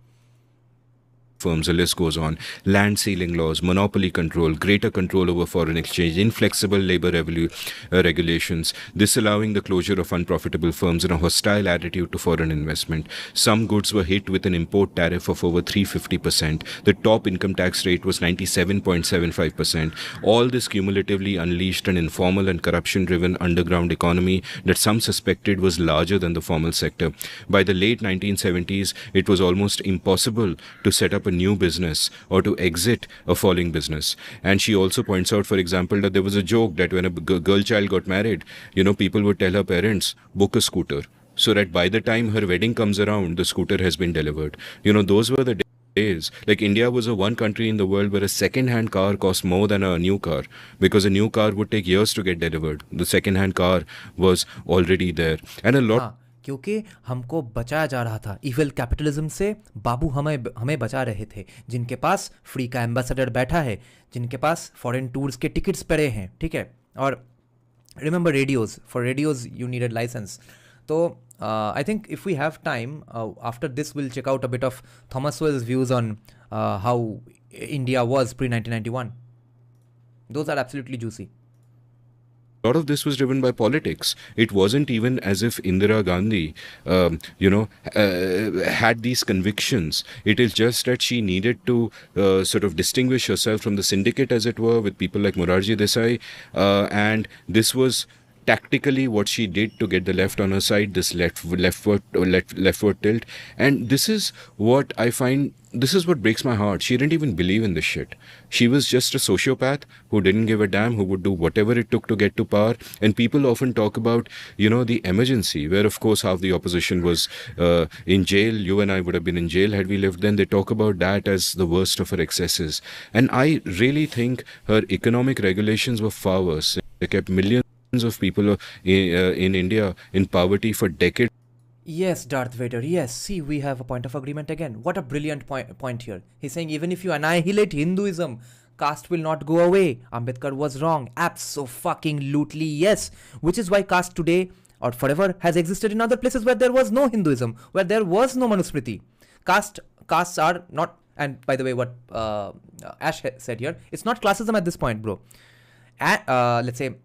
Firms, the list goes on. Land ceiling laws, monopoly control, greater control over foreign exchange, inflexible labor regulations, disallowing the closure of unprofitable firms, and a hostile attitude to foreign investment. Some goods were hit with an import tariff of over 350%. The top income tax rate was 97.75%. All this cumulatively unleashed an informal and corruption-driven underground economy that some suspected was larger than the formal sector. By the late 1970s, it was almost impossible to set up a new business or to exit a falling business. And she also points out, for example, that there was a joke that when a girl child got married, people would tell her parents, book a scooter, so that by the time her wedding comes around, the scooter has been delivered. Those were the days. Like, India was the one country in the world where a second-hand car cost more than a new car, because a new car would take years to get delivered. The second-hand car was already there. And a lot... क्योंकि हमको बचाया जा रहा था evil capitalism से. बाबू हमें बचा रहे थे. जिनके पास फ्री का एम्बेसडर बैठा है, जिनके पास फॉरेन टूर्स के टिकट्स पड़े हैं, ठीक है. और remember radios, for radios you needed licence. तो I think if we have time, after this we'll check out a bit of Thomas Sowell's views on how India was pre-1991. Those are absolutely juicy. A lot of this was driven by politics. It wasn't even as if Indira Gandhi, had these convictions. It is just that she needed to sort of distinguish herself from the syndicate, as it were, with people like Morarji Desai. And this was tactically what she did to get the left on her side, this leftward tilt. And this is what I find, this is what breaks my heart. She didn't even believe in this shit. She was just a sociopath who didn't give a damn, who would do whatever it took to get to power. And people often talk about, the emergency, where of course half the opposition was in jail. You and I would have been in jail had we lived then. They talk about that as the worst of her excesses. And I really think her economic regulations were far worse. They kept millions of people in India in poverty for decades. Yes, Darth Vader, yes. See, we have a point of agreement again. What a brilliant point here. He's saying even if you annihilate Hinduism, caste will not go away. Ambedkar was wrong. Abso-fucking-lutely yes. Which is why caste today or forever has existed in other places where there was no Hinduism, where there was no Manusmriti. Castes are not, and by the way, what Ash said here, it's not classism at this point, bro. Let's say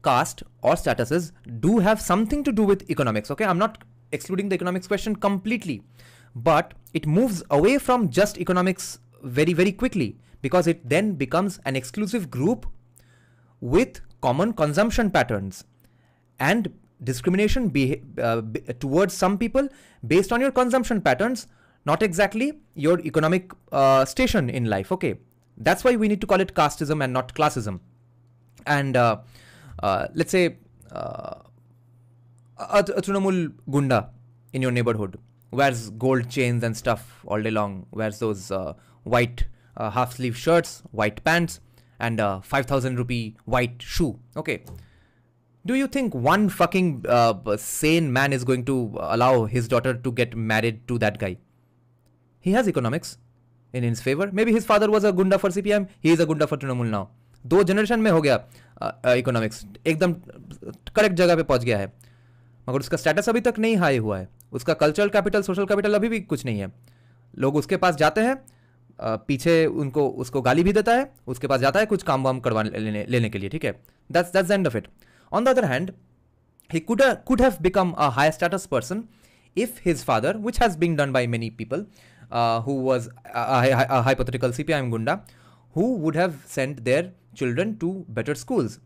caste or statuses do have something to do with economics, okay? I'm not excluding the economics question completely, but it moves away from just economics very, very quickly, because it then becomes an exclusive group with common consumption patterns and discrimination towards some people based on your consumption patterns, not exactly your economic station in life, okay? That's why we need to call it casteism and not classism. And let's say a Trinamool Gunda in your neighborhood wears gold chains and stuff all day long, wears those white half-sleeve shirts, white pants, and 5,000 rupee white shoe, okay? Do you think one fucking sane man is going to allow his daughter to get married to that guy? He has economics in his favor. Maybe his father was a gunda for CPM, he is a gunda for Trinamool now. 2 generation में हो गया economics, एकदम correct जगह पे पहुंच गया है, मगर उसका स्टेटस अभी तक नहीं हाई हुआ है. उसका कल्चरल कैपिटल, सोशल कैपिटल अभी भी कुछ नहीं है. लोग उसके पास जाते हैं, पीछे उसको गाली भी देता है, उसके पास जाता है कुछ काम वाम करवा लेने के लिए, ठीक है? That's the end of it. On the other hand, he could have become a higher status person if his father, which has been done by many people, who was a hypothetical CPIM gunda, who would have sent their children to better schools.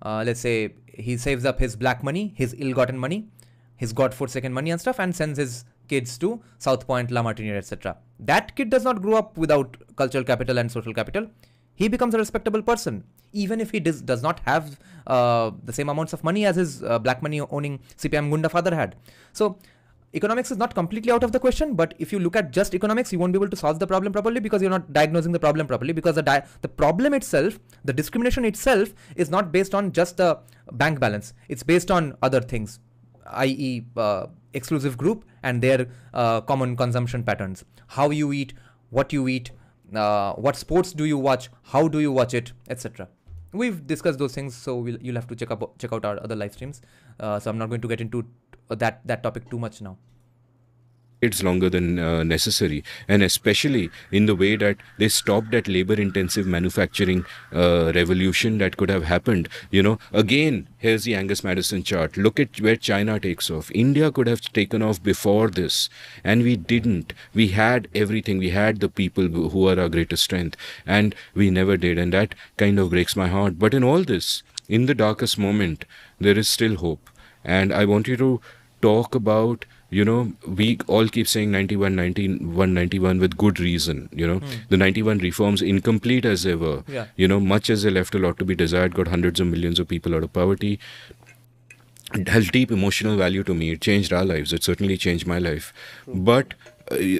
Let's say he saves up his black money, his ill-gotten money, his God-forsaken money and stuff, and sends his kids to South Point, La Martiniere, etc. That kid does not grow up without cultural capital and social capital. He becomes a respectable person, even if he does not have the same amounts of money as his black money owning CPM Gunda father had. So economics is not completely out of the question, but if you look at just economics, you won't be able to solve the problem properly because you're not diagnosing the problem properly, because the problem itself, the discrimination itself is not based on just the bank balance. It's based on other things, i.e. Exclusive group and their common consumption patterns. How you eat, what you eat, what sports do you watch, how do you watch it, etc. We've discussed those things, so you'll have to check out our other live streams. So I'm not going to get into that topic too much now. It's longer than necessary, and especially in the way that they stopped that labor-intensive manufacturing revolution that could have happened. You know, again, here's the Angus Madison chart. Look at where China takes off. India could have taken off before this, and we didn't. We had everything. We had the people who are our greatest strength, and we never did, and that kind of breaks my heart. But in all this, in the darkest moment, there is still hope, and I want you to talk about, you know, we all keep saying 91 with good reason, you know. The 91 reforms, incomplete as they were, you know, much as they left a lot to be desired, got hundreds of millions of people out of poverty. It has deep emotional value to me. It changed our lives. It certainly changed my life. But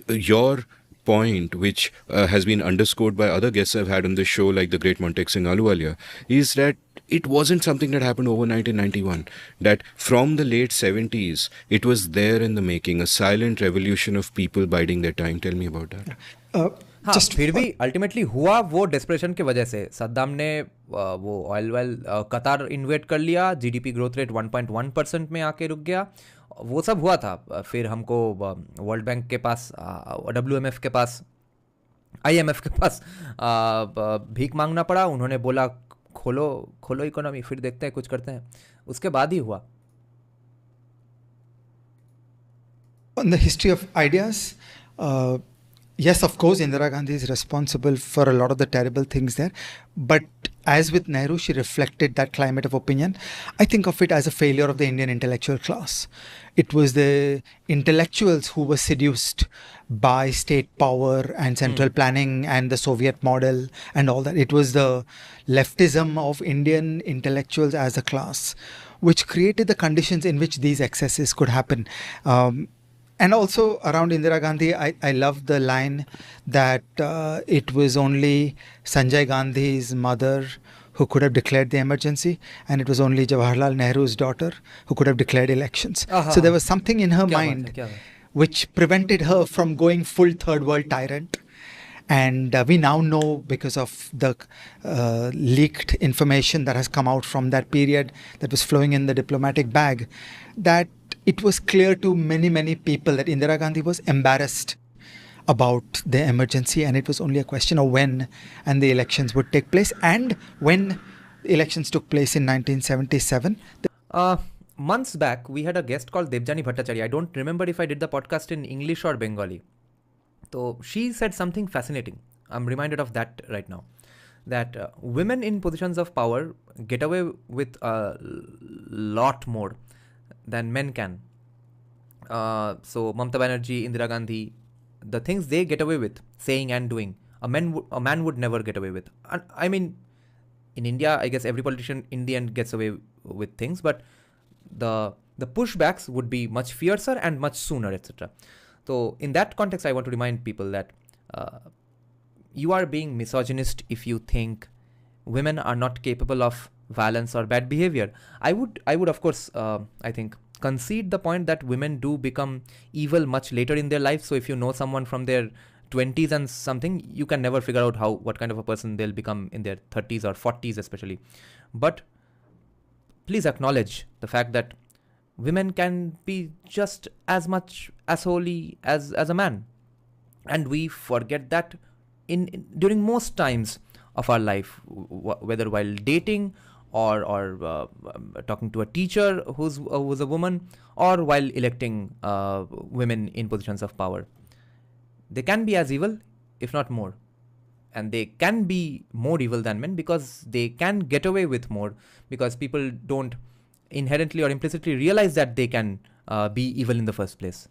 your point, which has been underscored by other guests I've had on this show, like the great Montek Singh Ahluwalia, is that it wasn't something that happened overnight in 91. That from the late 70s, it was there in the making, a silent revolution of people biding their time. Tell me about that. हाँ, फिर भी ultimately हुआ वो desperation की वजह से. सद्दाम ने वो ऑयल कतार इन्वेट कर लिया, जीडीपी ग्रोथ रेट 1.1% में आके रुक गया. वो सब हुआ था. फिर हमको वर्ल्ड बैंक के पास, WMF के पास, IMF के पास भीख मांगना पड़ा. उन्होंने बोला खोलो इकोनॉमी, फिर देखते हैं, कुछ करते हैं. उसके बाद ही हुआ. On the history of ideas, yes, of course, Indira Gandhi is responsible for a lot of the terrible things there. But as with Nehru, she reflected that climate of opinion. I think of it as a failure of the Indian intellectual class. It was the intellectuals who were seduced by state power and central planning and the Soviet model and all that. It was the leftism of Indian intellectuals as a class which created the conditions in which these excesses could happen. And also around Indira Gandhi, I love the line that it was only Sanjay Gandhi's mother who could have declared the emergency, and it was only Jawaharlal Nehru's daughter who could have declared elections. So there was something in her mind which prevented her from going full third world tyrant. And we now know, because of the leaked information that has come out from that period that was flowing in the diplomatic bag, that it was clear to many, many people that Indira Gandhi was embarrassed about the emergency, and it was only a question of when and the elections would take place. And when elections took place in 1977, Months back, we had a guest called Debjani Bhattacharya. I don't remember if I did the podcast in English or Bengali. So she said something fascinating. I'm reminded of that right now. That women in positions of power get away with a lot more than men can. So Mamata Banerjee, Indira Gandhi, the things they get away with saying and doing, a man would never get away with. I mean, in India, I guess every politician in the end gets away with things, but the pushbacks would be much fiercer and much sooner, etc. So in that context, I want to remind people that you are being misogynist if you think women are not capable of violence or bad behavior. I would of course, I think, concede the point that women do become evil much later in their life. So if you know someone from their 20s and something, you can never figure out what kind of a person they'll become in their 30s or 40s especially. But please acknowledge the fact that women can be just as much assholey as a man. And we forget that during most times of our life, whether while dating or talking to a teacher who's a woman, or while electing women in positions of power. They can be as evil, if not more. And they can be more evil than men because they can get away with more, because people don't inherently or implicitly realize that they can be evil in the first place.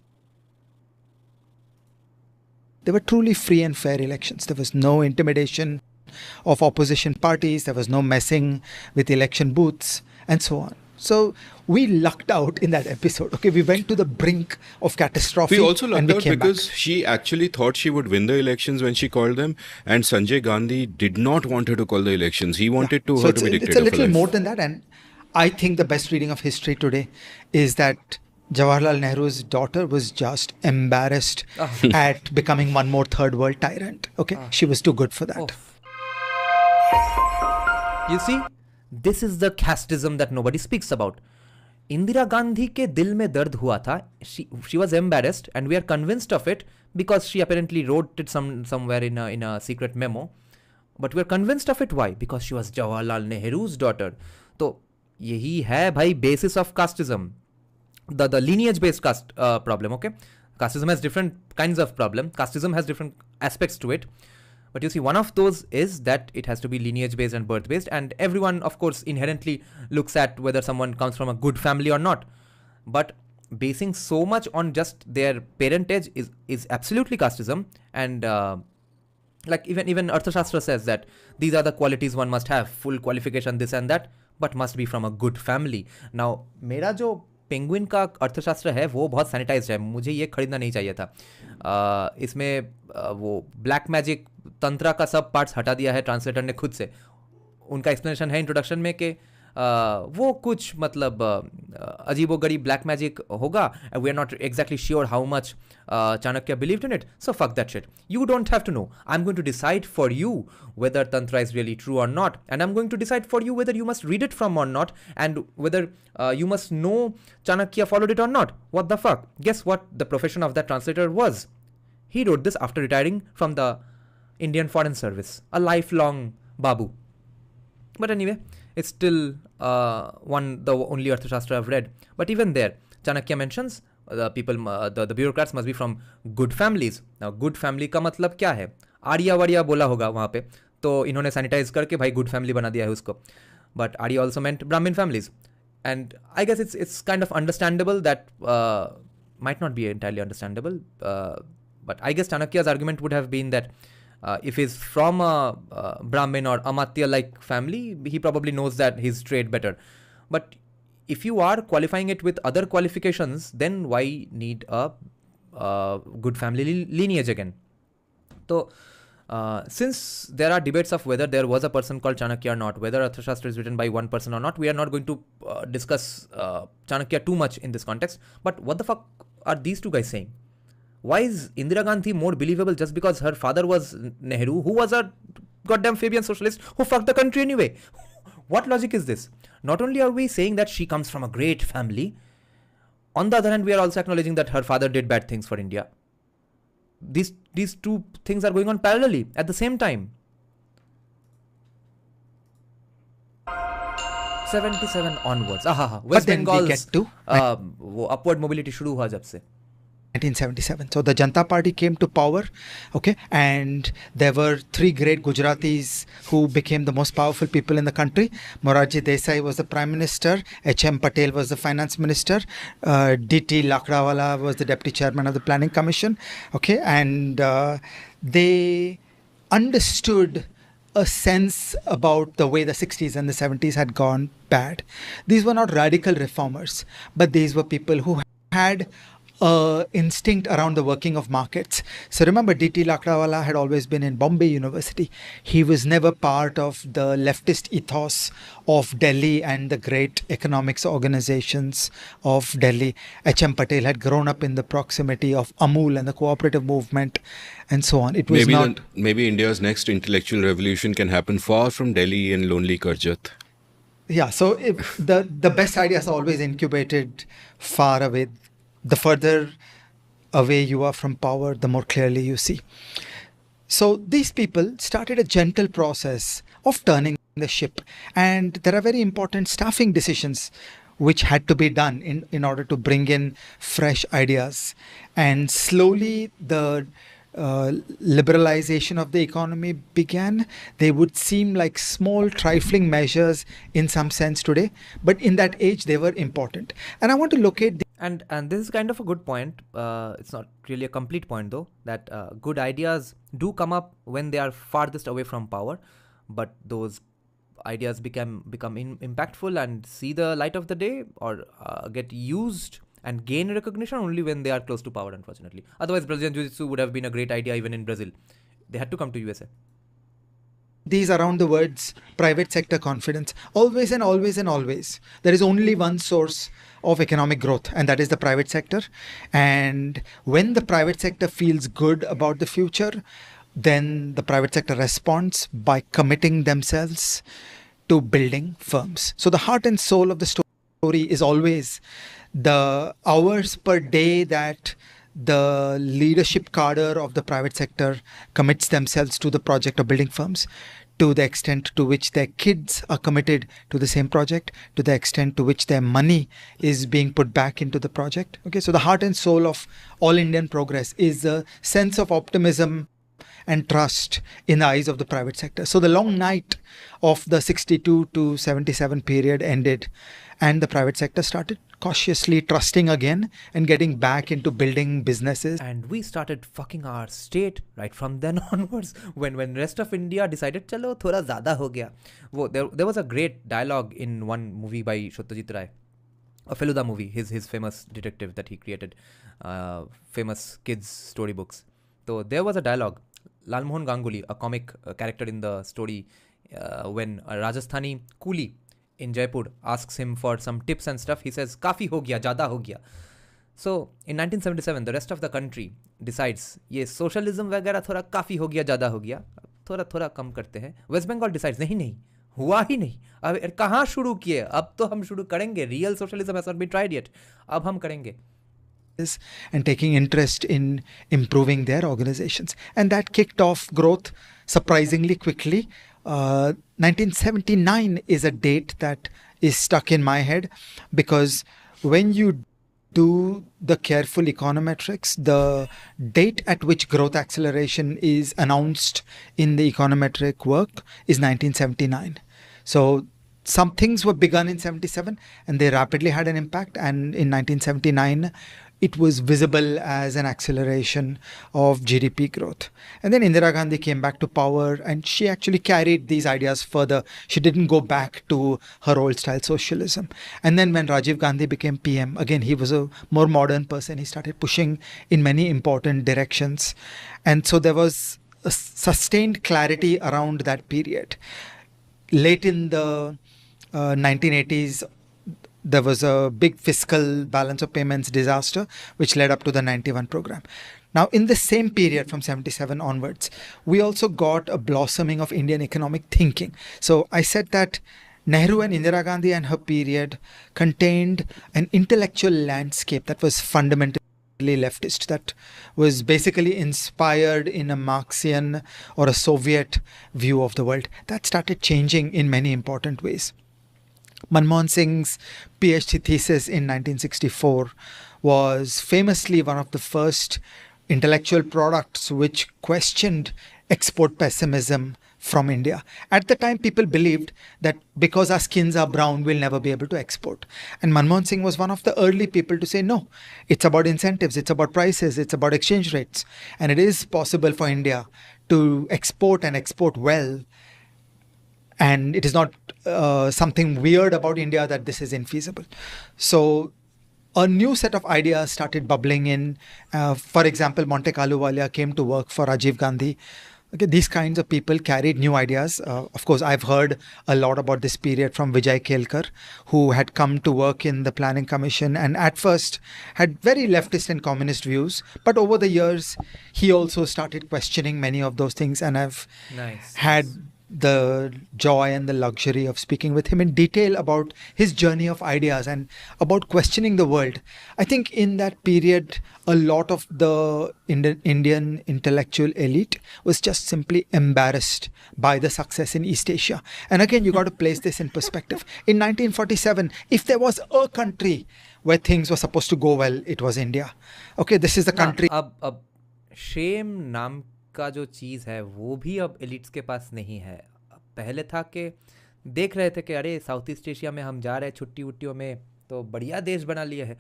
They were truly free and fair elections. There was no intimidation of opposition parties. There was no messing with election booths and so on. So we lucked out in that episode. Okay, we went to the brink of catastrophe. We also lucked out because back. She actually thought she would win the elections when she called them, and Sanjay Gandhi did not want her to call the elections. He wanted her to be dictator. It's a little more than that, and I think the best reading of history today is that Jawaharlal Nehru's daughter was just embarrassed at becoming one more third world tyrant. Okay, she was too good for that. You see, this is the casteism that nobody speaks about. Indira Gandhi ke dil mein dard hua tha. She was embarrassed, and we are convinced of it because she apparently wrote it somewhere in a secret memo. But we are convinced of it. Why? Because she was Jawaharlal Nehru's daughter. So यही है भाई basis of casteism. The lineage based caste problem. Okay, casteism has different kinds of problem. Casteism has different aspects to it. But you see, one of those is that it has to be lineage based and birth based, and everyone of course inherently looks at whether someone comes from a good family or not. But basing so much on just their parentage is absolutely casteism. And like even Arthashastra says that these are the qualities one must have: full qualification, this and that, but must be from a good family. Now मेरा जो penguin का अर्थशास्त्र है वो बहुत sanitised है, मुझे ये खरीदना नहीं चाहिए था. इसमें वो ब्लैक मैजिक तंत्रा का सब पार्ट्स हटा दिया है ट्रांसलेटर ने खुद से. उनका एक्सप्लेनेशन है इंट्रोडक्शन में कि वो कुछ मतलब अजीबोगरीब ब्लैक मैजिक होगा. We are not exactly sure how much Chanakya believed in it. So fuck that shit. You don't have to know. I'm going to decide for you whether Tantra is really true or not. And I'm going to decide for you whether you must read it from or not. And whether you must know Chanakya followed it or not. What the fuck? Guess what the profession of that translator was? He wrote this after retiring from the Indian Foreign Service. A lifelong babu. But anyway, it's still the only Arthashastra I've read. But even there, Chanakya mentions the people, the bureaucrats must be from good families. Now, good family का मतलब क्या है? आर्या वार्या बोला होगा वहाँ पे, तो इन्होंने सैनिटाइज करके भाई गुड फैमिली बना दिया है उसको. But Arya also meant Brahmin families. And I guess it's kind of understandable that, might not be entirely understandable, but I guess Chanakya's argument would have been that if he's from a Brahmin or Amatya-like family, he probably knows that he's trade better. But if you are qualifying it with other qualifications, then why need a good family lineage again? So, since there are debates of whether there was a person called Chanakya or not, whether Arthashastra is written by one person or not, we are not going to discuss Chanakya too much in this context. But what the fuck are these two guys saying? Why is Indira Gandhi more believable just because her father was Nehru, who was a goddamn Fabian socialist who fucked the country anyway? What logic is this? Not only are we saying that she comes from a great family, on the other hand, we are also acknowledging that her father did bad things for India. These two things are going on parallelly at the same time. 77 onwards. West then we Bengal's get to upward mobility शुरू हुआ जब से. 1977. So the Janata Party came to power, okay, and there were three great Gujaratis who became the most powerful people in the country. Morarji Desai was the Prime Minister, H.M. Patel was the Finance Minister, D.T. Lakdawala was the Deputy Chairman of the Planning Commission, okay, and they understood a sense about the way the 60s and the 70s had gone bad. These were not radical reformers, but these were people who had instinct around the working of markets. So remember, D.T. Lakdawala had always been in Bombay University. He was never part of the leftist ethos of Delhi and the great economics organizations of Delhi. H.M. Patel had grown up in the proximity of Amul and the cooperative movement and so on. It was maybe India's next intellectual revolution can happen far from Delhi and lonely Karjat. Yeah, so if the best ideas are always incubated far away. The further away you are from power, the more clearly you see. So these people started a gentle process of turning the ship. And there are very important staffing decisions which had to be done in order to bring in fresh ideas. And slowly the liberalization of the economy began. They would seem like small, trifling measures in some sense today, but in that age they were important. And I want to locate and this is kind of a good point. It's not really a complete point though, that good ideas do come up when they are farthest away from power, but those ideas become impactful and see the light of the day or get used and gain recognition only when they are close to power, unfortunately. Otherwise, Brazilian Jiu-Jitsu would have been a great idea even in Brazil. They had to come to USA. These around the words private sector confidence. Always and always and always. There is only one source of economic growth, and that is the private sector. And when the private sector feels good about the future, then the private sector responds by committing themselves to building firms. So the heart and soul of the story is always the hours per day that the leadership cadre of the private sector commits themselves to the project of building firms, to the extent to which their kids are committed to the same project, to the extent to which their money is being put back into the project. Okay, so the heart and soul of all Indian progress is a sense of optimism and trust in the eyes of the private sector. So the long night of the 62 to 77 period ended, and the private sector started cautiously trusting again and getting back into building businesses. And we started fucking our state right from then onwards. When rest of India decided, chalo thoda zyada ho gaya. There was a great dialogue in one movie by Satyajit Ray, a Feluda movie, his famous detective that he created, famous kids storybooks. So there was a dialogue. Lalmohan Ganguly, a comic character in the story, when a Rajasthani coolie in Jaipur asks him for some tips and stuff, he says, "Kafi ho gaya, jada ho gaya." So in 1977, the rest of the country decides, ये socialism वगैरह थोड़ा काफी हो गया, ज़्यादा हो गया, थोड़ा थोड़ा कम करते हैं. West Bengal decides, नहीं, हुआ ही नहीं. अब कहाँ शुरू किए? अब तो हम शुरू करेंगे. Real socialism has not been tried yet. अब हम करेंगे. And taking interest in improving their organizations. And that kicked off growth surprisingly quickly. 1979 is a date that is stuck in my head, because when you do the careful econometrics, the date at which growth acceleration is announced in the econometric work is 1979. So some things were begun in 77 and they rapidly had an impact, and in 1979 it was visible as an acceleration of GDP growth. And then Indira Gandhi came back to power, and she actually carried these ideas further. She didn't go back to her old style socialism. And then when Rajiv Gandhi became PM, again, he was a more modern person. He started pushing in many important directions. And so there was a sustained clarity around that period. Late in the 1980s, there was a big fiscal balance of payments disaster, which led up to the 91 program. Now, in the same period from 77 onwards, we also got a blossoming of Indian economic thinking. So I said that Nehru and Indira Gandhi and her period contained an intellectual landscape that was fundamentally leftist, that was basically inspired in a Marxian or a Soviet view of the world. That started changing in many important ways. Manmohan Singh's PhD thesis in 1964 was famously one of the first intellectual products which questioned export pessimism from India. At the time, people believed that because our skins are brown, we'll never be able to export. And Manmohan Singh was one of the early people to say, no, it's about incentives, it's about prices, it's about exchange rates. And it is possible for India to export and export well. And it is not something weird about India that this is infeasible. So a new set of ideas started bubbling in. For example, Monte Ahluwalia came to work for Rajiv Gandhi. Okay, these kinds of people carried new ideas. Of course, I've heard a lot about this period from Vijay Kelkar, who had come to work in the Planning Commission and at first had very leftist and communist views. But over the years, he also started questioning many of those things. And I've had the joy and the luxury of speaking with him in detail about his journey of ideas and about questioning the world. I think in that period, a lot of the Indian intellectual elite was just simply embarrassed by the success in East Asia. And again, you got to place this in perspective. In 1947, if there was a country where things were supposed to go well, it was India. Okay, this is the country. अब shame नाम का जो चीज़ है वो भी अब elites के पास नहीं है. पहले था कि देख रहे थे कि अरे साउथ ईस्ट एशिया में हम जा रहे हैं छुट्टी वुट्टियों में तो बढ़िया देश बना लिया है.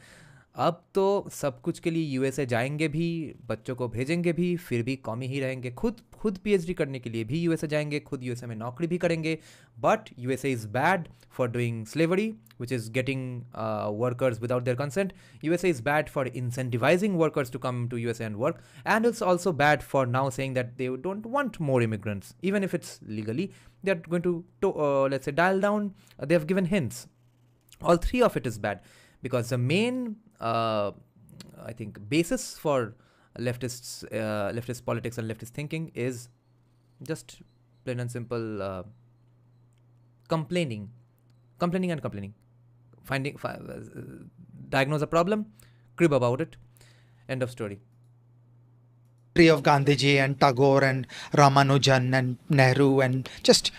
अब तो सब कुछ के लिए यूएसए जाएंगे भी, बच्चों को भेजेंगे भी, फिर भी कौमी ही रहेंगे. खुद पीएचडी करने के लिए भी यूएसए जाएंगे, खुद यूएसए में नौकरी भी करेंगे. But USA is bad for doing slavery, which is getting workers without their consent. USA is bad for incentivizing workers to come to USA and work. And it's also bad for now saying that they don't want more immigrants. Even if it's legally, they're going to let's say, dial down. They have given hints. All three of it is bad. Because the main, I think, basis for leftist politics and leftist thinking is just plain and simple complaining. Diagnose a problem, crib about it, end of story. Of Gandhiji and Tagore and Ramanujan and Nehru and just,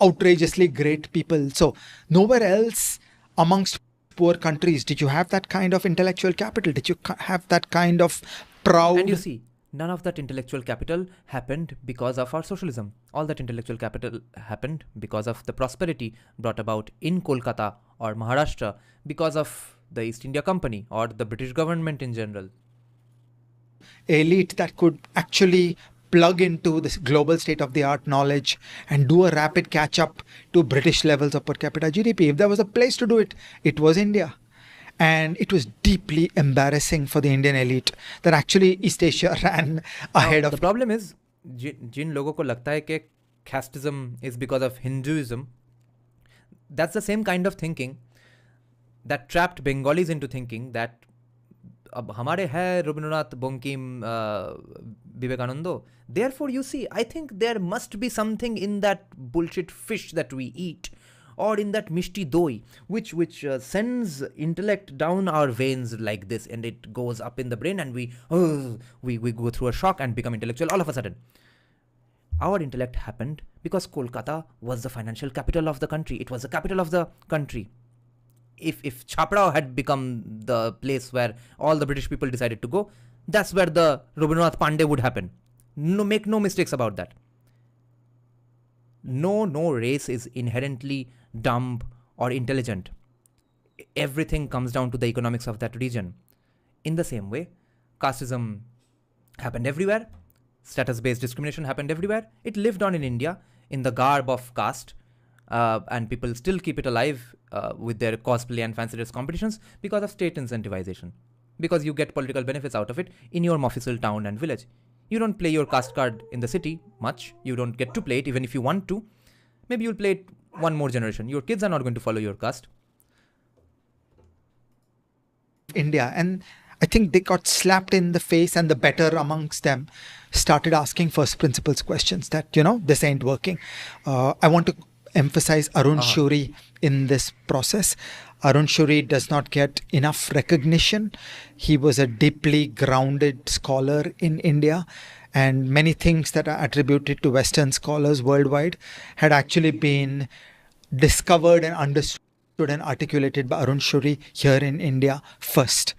outrageously great people. So nowhere else amongst poor countries did you have that kind of intellectual capital. Did you have that kind of proud... And you see, none of that intellectual capital happened because of our socialism. All that intellectual capital happened because of the prosperity brought about in Kolkata or Maharashtra because of the East India Company or the British government in general. Elite that could actually plug into this global state-of-the-art knowledge and do a rapid catch-up to British levels of per capita GDP. If there was a place to do it, it was India. And it was deeply embarrassing for the Indian elite that actually East Asia ran ahead of... The problem is, जिन लोगों को लगता है कि casteism is because of Hinduism, that's the same kind of thinking that trapped Bengalis into thinking that अब हमारे है Rabindranath Bankim विवेकानंदो. Therefore, you see, I think there must be something in that bullshit fish that we eat, or in that mishti doi, which sends intellect down our veins like this, and it goes up in the brain, and we go through a shock and become intellectual all of a sudden. Our intellect happened because Kolkata was the financial capital of the country. It was the capital of the country. If Chapra had become the place where all the British people decided to go, that's where the Rabindranath Pandey would happen. No, make no mistakes about that. No race is inherently dumb or intelligent. Everything comes down to the economics of that region. In the same way, casteism happened everywhere. Status-based discrimination happened everywhere. It lived on in India in the garb of caste. And people still keep it alive with their cosplay and fancy dress competitions because of state incentivization. Because you get political benefits out of it in your mofussil town and village. You don't play your caste card in the city much. You don't get to play it even if you want to. Maybe you'll play it one more generation. Your kids are not going to follow your caste. India. And I think they got slapped in the face, and the better amongst them started asking first principles questions that, this ain't working. I want to emphasize Arun Shuri in this process. Arun Shuri does not get enough recognition. He was a deeply grounded scholar in India, and many things that are attributed to Western scholars worldwide had actually been discovered and understood and articulated by Arun Shuri here in India first.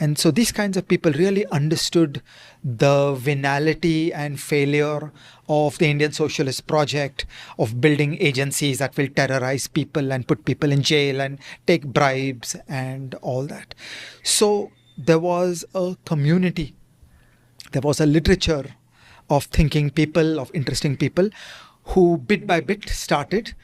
And so these kinds of people really understood the venality and failure of the Indian socialist project of building agencies that will terrorize people and put people in jail and take bribes and all that. So there was a community, there was a literature of thinking people, of interesting people, who bit by bit started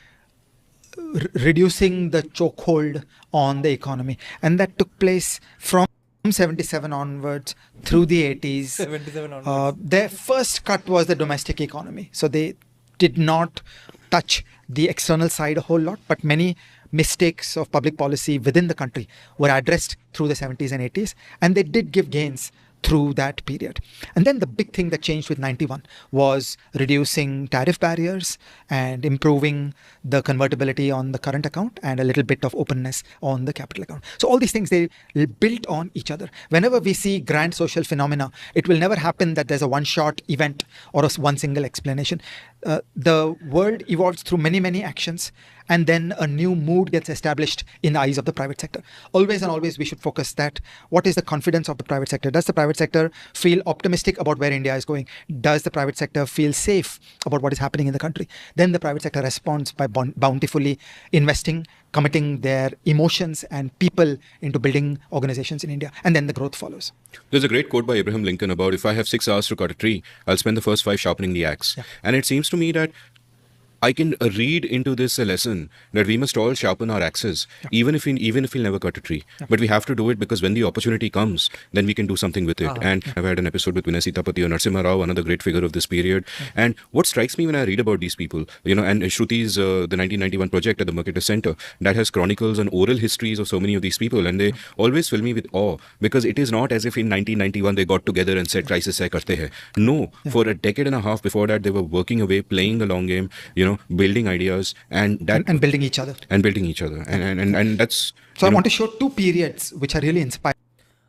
reducing the chokehold on the economy. And that took place from 77 onwards through the 80s. 77 onwards. Their first cut was the domestic economy. So they did not touch the external side a whole lot, but many mistakes of public policy within the country were addressed through the 70s and 80s, and they did give gains through that period. And then the big thing that changed with 91 was reducing tariff barriers and improving the convertibility on the current account and a little bit of openness on the capital account. So all these things, they built on each other. Whenever we see grand social phenomena, it will never happen that there's a one-shot event or one single explanation. The world evolves through many, many actions, and then a new mood gets established in the eyes of the private sector. Always and always we should focus that what is the confidence of the private sector? Does the private sector feel optimistic about where India is going? Does the private sector feel safe about what is happening in the country? Then the private sector responds by bountifully investing, committing their emotions and people into building organizations in India, and then the growth follows. There's a great quote by Abraham Lincoln about, if I have 6 hours to cut a tree, I'll spend the first 5 sharpening the axe. Yeah. And it seems to me that I can read into this a lesson that we must all sharpen our axes, even if we'll never cut a tree. But we have to do it because when the opportunity comes, then we can do something with it. And I've had an episode with Vinay Sitapati or Narasimha Rao, another great figure of this period. And what strikes me when I read about these people, and Shruti's the 1991 project at the Mercatus Center, that has chronicles and oral histories of so many of these people, and they always fill me with awe, because it is not as if in 1991 they got together and said, crisis hai karte hai. No, for a decade and a half before that, they were working away, playing the long game, building ideas and building each other. And that's... So I want to show 2 periods which are really inspiring.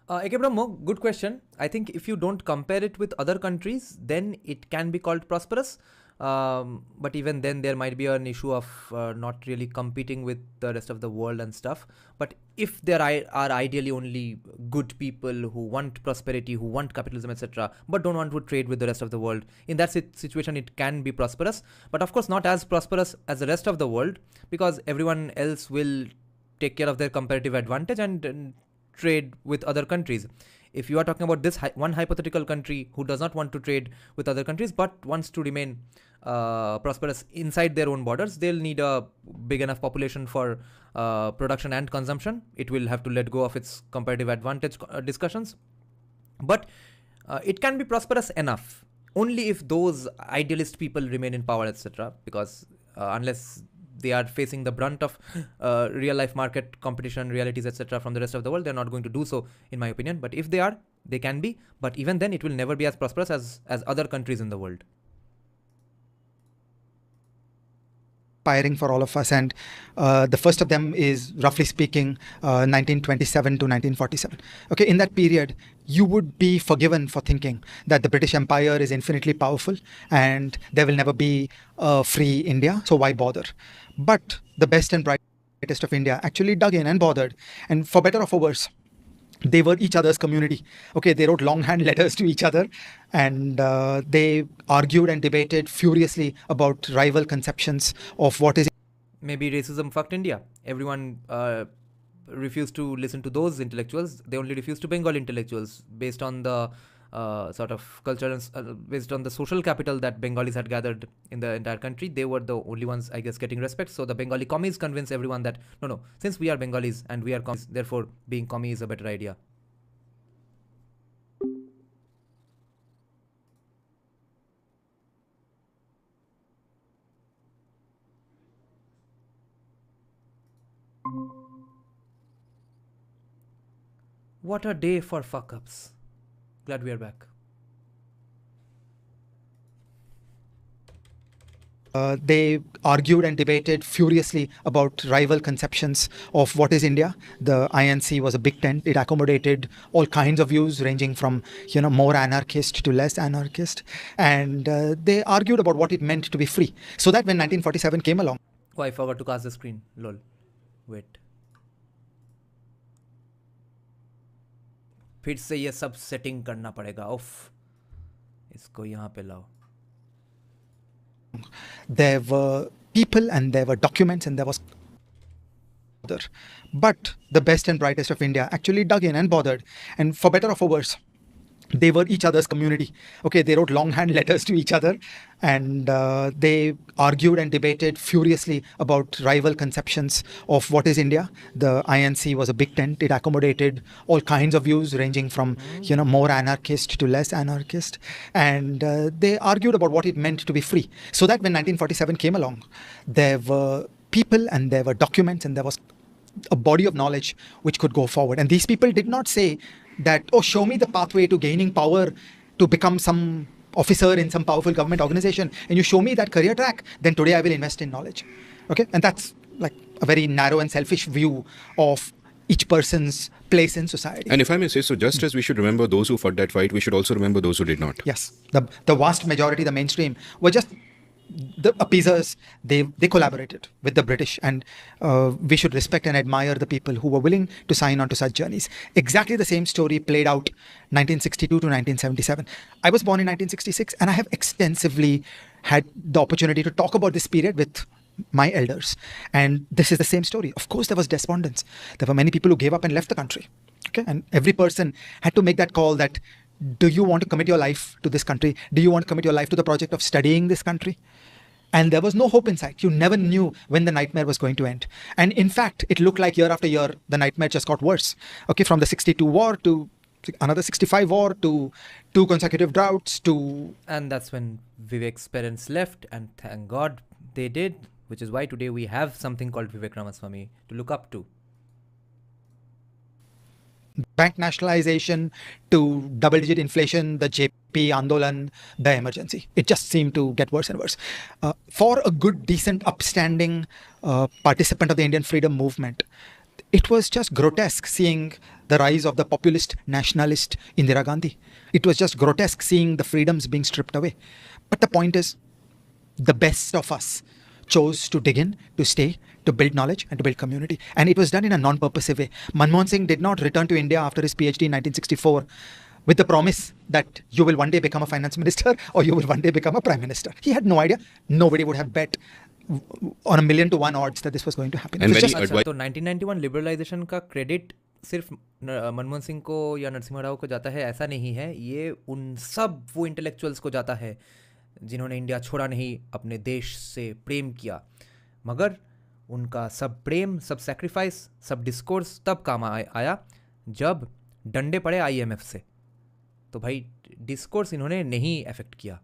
AK Brahmo, good question. I think if you don't compare it with other countries, then it can be called prosperous. But even then there might be an issue of not really competing with the rest of the world and stuff. But if there are ideally only good people who want prosperity, who want capitalism, etc., but don't want to trade with the rest of the world, in that situation it can be prosperous. But of course not as prosperous as the rest of the world, because everyone else will take care of their comparative advantage and trade with other countries. If you are talking about this one hypothetical country who does not want to trade with other countries but wants to remain prosperous inside their own borders, they'll need a big enough population for production and consumption. It will have to let go of its comparative advantage discussions. But it can be prosperous enough only if those idealist people remain in power, etc. Because unless they are facing the brunt of real life market competition, realities, etc. from the rest of the world, they're not going to do so, in my opinion. But if they are, they can be. But even then, it will never be as prosperous as other countries in the world. Inspiring for all of us, and the first of them is, roughly speaking, 1927 to 1947. Okay, in that period, you would be forgiven for thinking that the British Empire is infinitely powerful and there will never be a free India, so why bother? But the best and brightest of India actually dug in and bothered, and for better or for worse, they were each other's community. Okay, they wrote longhand letters to each other, and they argued and debated furiously about rival conceptions of what is. Maybe racism fucked India. Everyone refused to listen to those intellectuals. They only refused to Bengal intellectuals based on the sort of culture and based on the social capital that Bengalis had gathered in the entire country. They were the only ones, I guess, getting respect. So the Bengali commies convinced everyone that no, since we are Bengalis and we are commies, therefore being commie is a better idea. What a day for fuck ups. Glad we are back. They argued and debated furiously about rival conceptions of what is India. The INC was a big tent. It accommodated all kinds of views, ranging from more anarchist to less anarchist, and they argued about what it meant to be free. So that when 1947 came along, Oh, I forgot to cast the screen. Lol. Wait. फिर से ये सब setting करना पड़ेगा. उफ. इसको यहाँ पे लाओ. there were people and there were documents and there was but the best and brightest of India actually dug in and bothered, and for better or for worse, they were each other's community. Okay, they wrote longhand letters to each other, and they argued and debated furiously about rival conceptions of what is India. The INC was a big tent. It accommodated all kinds of views, ranging from more anarchist to less anarchist, and they argued about what it meant to be free. So that when 1947 came along, there were people and there were documents and there was a body of knowledge which could go forward. And these people did not say that, oh, show me the pathway to gaining power to become some officer in some powerful government organization, and you show me that career track, then today I will invest in knowledge. Okay, and that's like a very narrow and selfish view of each person's place in society. And if I may say so, just as we should remember those who fought that fight, we should also remember those who did not. Yes, the vast majority, the mainstream, were just the appeasers. They collaborated with the British, and we should respect and admire the people who were willing to sign on to such journeys. Exactly the same story played out 1962 to 1977. I was born in 1966, and I have extensively had the opportunity to talk about this period with my elders, and this is the same story. Of course, there was despondence. There were many people who gave up and left the country. Okay, and every person had to make that call that, do you want to commit your life to this country? Do you want to commit your life to the project of studying this country? And there was no hope in sight. You never knew when the nightmare was going to end. And in fact, it looked like year after year, the nightmare just got worse. Okay, from the 62 war to another 65 war to 2 consecutive droughts to... And that's when Vivek's parents left, and thank God they did, which is why today we have something called Vivek Ramaswamy to look up to. Bank nationalization to double-digit inflation, the JP Andolan, the emergency. It just seemed to get worse and worse. For a good, decent, upstanding participant of the Indian freedom movement, it was just grotesque seeing the rise of the populist nationalist Indira Gandhi. It was just grotesque seeing the freedoms being stripped away. But the point is, the best of us chose to dig in, to stay, to build knowledge and to build community. And it was done in a non-purposive way. Manmohan Singh did not return to India after his PhD in 1964 with the promise that you will one day become a finance minister or you will one day become a prime minister. He had no idea. Nobody would have bet on 1,000,000 to 1 odds that this was going to happen. And Just, अच्छा, तो 1991 liberalisation का credit सिर्फ मनमोहन सिंह को या नरसिम्हा राव को जाता है ऐसा नहीं है. ये उन सब वो इंटेलेक्चुअल्स को जाता है जिन्होंने इंडिया छोड़ा नहीं, अपने देश से प्रेम किया. मगर उनका सब प्रेम, सब सैक्रिफाइस, सब डिस्कोर्स तब काम आया जब डंडे पड़े IMF से. तो भाई डिस्कोर्स इन्होंने नहीं अफेक्ट किया.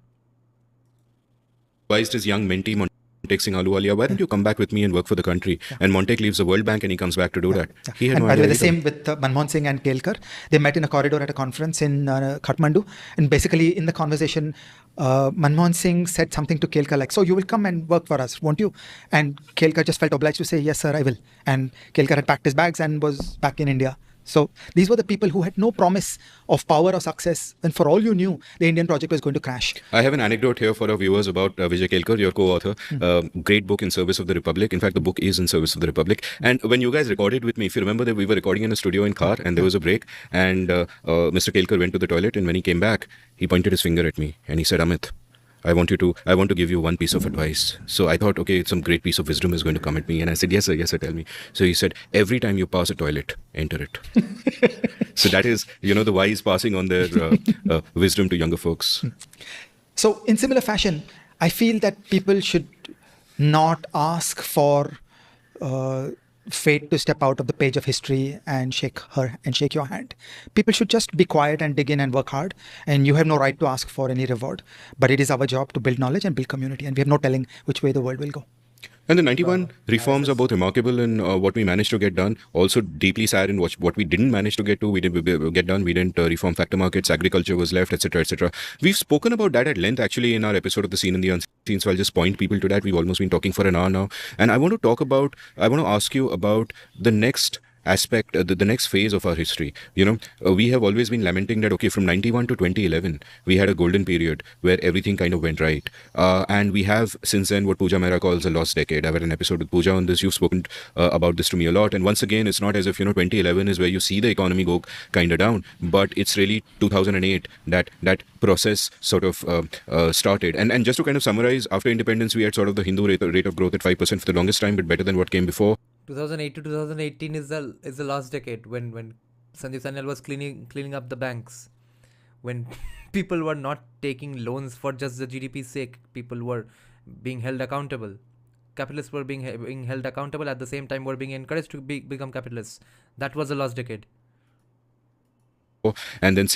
Advised his young mentee Montek Singh Ahluwalia, why don't you come back with me and work for the country? Yeah. And Montek leaves the World Bank and he comes back to do that. Yeah. He had and no by the way, idea the same with Manmohan Singh and Kelkar. They met in a corridor at a conference in Kathmandu. And basically in the conversation, Manmohan Singh said something to Kelkar like, so you will come and work for us, won't you? And Kelkar just felt obliged to say, yes, sir, I will. And Kelkar had packed his bags and was back in India. So these were the people who had no promise of power or success. And for all you knew, the Indian project was going to crash. I have an anecdote here for our viewers about Vijay Kelkar, your co-author. Great book, In Service of the Republic. In fact, the book is In Service of the Republic. And when you guys recorded with me, if you remember that we were recording in a studio in Khar and there was a break and Mr. Kelkar went to the toilet, and when he came back, he pointed his finger at me and he said, Amit, I want to give you one piece of advice. So I thought, okay, some great piece of wisdom is going to come at me. And I said, yes, sir, tell me. So he said, every time you pass a toilet, enter it. So that is, the wise passing on their wisdom to younger folks. So in similar fashion, I feel that people should not ask for fate to step out of the page of history and shake your hand. People should just be quiet and dig in and work hard. And you have no right to ask for any reward. But it is our job to build knowledge and build community. And we have no telling which way the world will go. And the 91 reforms ISS. are both remarkable in what we managed to get done, also deeply sad in what we didn't manage to get to. We didn't get done. We didn't reform factor markets. Agriculture was left, etc., etc. We've spoken about that at length actually in our episode of the Seen and the Unseen. So I'll just point people to that. We've almost been talking for an hour now, and I want to ask you about the next aspect, the next phase of our history. We have always been lamenting that, okay, from 91 to 2011, we had a golden period where everything kind of went right. And we have since then what Pooja Mehra calls a lost decade. I've had an episode with Pooja on this. You've spoken about this to me a lot. And once again, it's not as if, 2011 is where you see the economy go kind of down, but it's really 2008 that process sort of started. And just to kind of summarize, after independence, we had sort of the Hindu rate of growth at 5% for the longest time, but better than what came before. 2008 to 2018 is the last decade when Sandeep Sanyal was cleaning up the banks, when people were not taking loans for just the GDP's sake. People were being held accountable. Capitalists were being held accountable, at the same time were being encouraged to become capitalists. That was the last decade. And then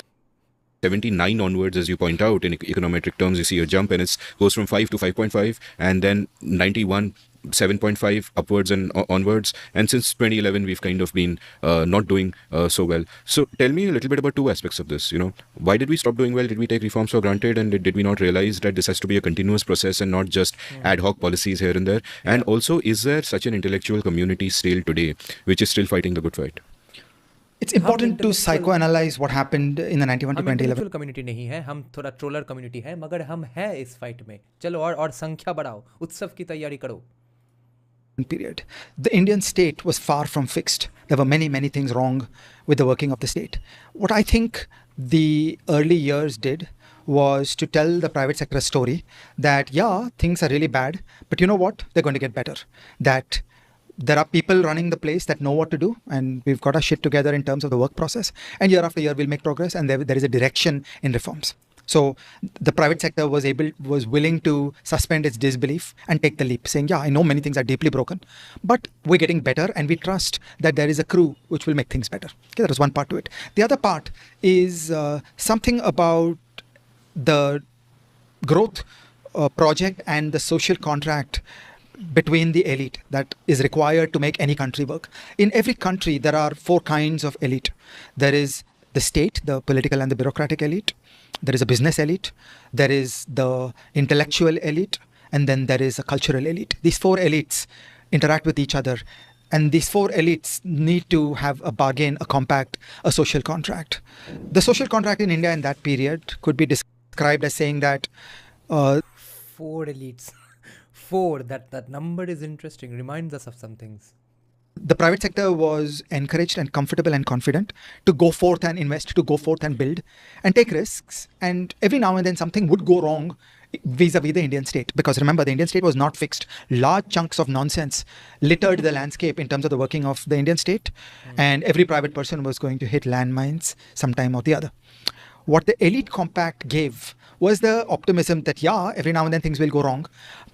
79 onwards, as you point out, in econometric terms, you see a jump, and it goes from 5 to 5.5, and then 91, 7.5 upwards and onwards. And since 2011, we've kind of been not doing so well. So tell me a little bit about two aspects of this. Why did we stop doing well? Did we take reforms for granted, and did we not realize that this has to be a continuous process and not just ad hoc policies here and there? And also, is there such an intellectual community still today which is still fighting the good fight? It's important to psychoanalyze what happened in the 91 to हम 2011 intellectual community नहीं है, हम थोड़ा troller community है, मगर हम है इस फाइट में. चलो और संख्या बढ़ाओ, उत्सव की तैयारी करो. period. The Indian state was far from fixed. There were many, many things wrong with the working of the state. What I think the early years did was to tell the private sector story that, yeah, things are really bad, but you know what? They're going to get better. That there are people running the place that know what to do, and we've got our shit together in terms of the work process, and year after year we'll make progress, and there is a direction in reforms. So the private sector was willing to suspend its disbelief and take the leap, saying, yeah, I know many things are deeply broken, but we're getting better, and we trust that there is a crew which will make things better. Okay, that was one part to it. The other part is something about the growth project and the social contract between the elite that is required to make any country work. In every country, there are four kinds of elite. There is the state, the political and the bureaucratic elite. There is a business elite. There is the intellectual elite. And then there is a cultural elite. These four elites interact with each other. And these four elites need to have a bargain, a compact, a social contract. The social contract in India in that period could be described as saying that... four elites. Four. That number is interesting. Reminds us of some things. The private sector was encouraged and comfortable and confident to go forth and invest, to go forth and build and take risks. And every now and then something would go wrong vis-a-vis the Indian state. Because remember, the Indian state was not fixed. Large chunks of nonsense littered the landscape in terms of the working of the Indian state. And every private person was going to hit landmines sometime or the other. What the elite compact gave was the optimism that, yeah, every now and then things will go wrong,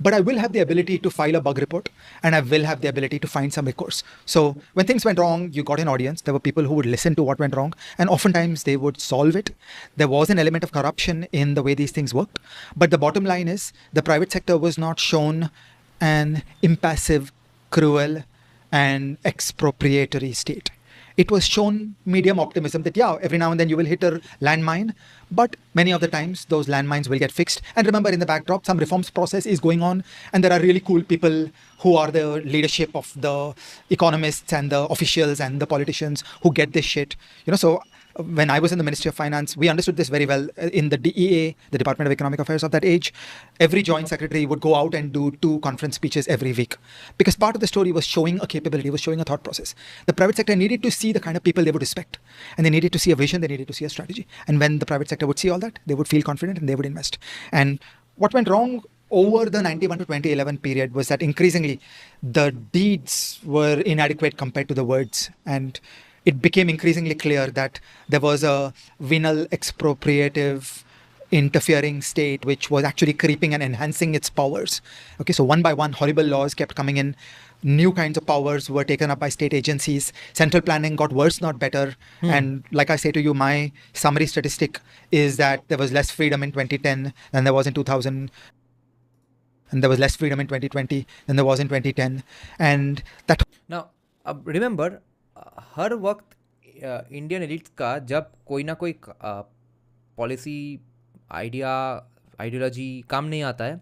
but I will have the ability to file a bug report, and I will have the ability to find some recourse. So when things went wrong, you got an audience. There were people who would listen to what went wrong, and oftentimes they would solve it. There was an element of corruption in the way these things worked. But the bottom line is the private sector was not shown an impassive, cruel, and expropriatory state. It was shown medium optimism that, yeah, every now and then you will hit a landmine, but many of the times those landmines will get fixed. And remember, in the backdrop, some reforms process is going on, and there are really cool people who are the leadership of the economists and the officials and the politicians who get this shit. So when I was in the Ministry of Finance, we understood this very well. In the DEA, the Department of Economic Affairs of that age, every joint secretary would go out and do 2 conference speeches every week. Because part of the story was showing a capability, was showing a thought process. The private sector needed to see the kind of people they would respect. And they needed to see a vision, they needed to see a strategy. And when the private sector would see all that, they would feel confident and they would invest. And what went wrong over the 91 to 2011 period was that increasingly the deeds were inadequate compared to the words. And it became increasingly clear that there was a venal, expropriative, interfering state which was actually creeping and enhancing its powers. Okay, so one by one, horrible laws kept coming in. New kinds of powers were taken up by state agencies. Central planning got worse, not better. And like I say to you, my summary statistic is that there was less freedom in 2010 than there was in 2000. and there was less freedom in 2020 than there was in 2010. And that Now, अब remember, हर वक्त Indian elites का जब कोई ना कोई policy idea ideology काम नहीं आता है,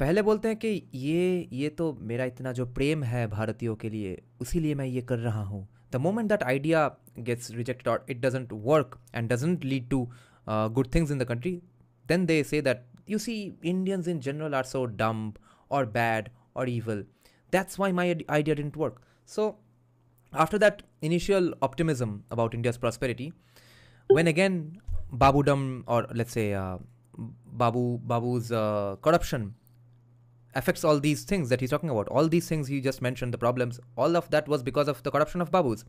पहले बोलते हैं कि ये तो मेरा इतना जो प्रेम है भारतीयों के लिए, उसीलिए मैं ये कर रहा हूँ. The moment that idea gets rejected और it doesn't work and doesn't lead to good things in the country, then they say that, you see, Indians in general are so dumb or bad or evil. That's why my idea didn't work. So, after that initial optimism about India's prosperity, when again Babudam, or let's say Babu's corruption affects all these things that he's talking about, all these things he just mentioned, the problems, all of that was because of the corruption of Babu's.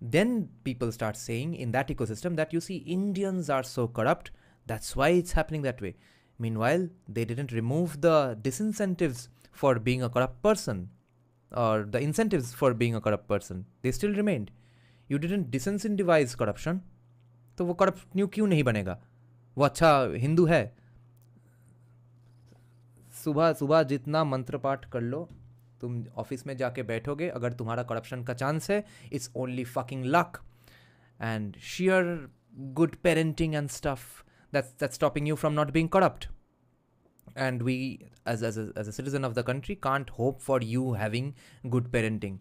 Then people start saying in that ecosystem that, you see, Indians are so corrupt, that's why it's happening that way. Meanwhile, they didn't remove the disincentives for being a corrupt person, or the incentives for being a corrupt person. They still remained. You didn't disincentivize corruption, तो वो corrupt क्यों नहीं बनेगा? वो अच्छा हिंदू है. सुबह सुबह जितना मंत्र पाठ कर लो, तुम ऑफिस में जाके बैठोगे, अगर तुम्हारा करप्शन का चांस है, it's only fucking luck and sheer good parenting and stuff that's stopping you from not being corrupt. And we as a citizen of the country can't hope for you having good parenting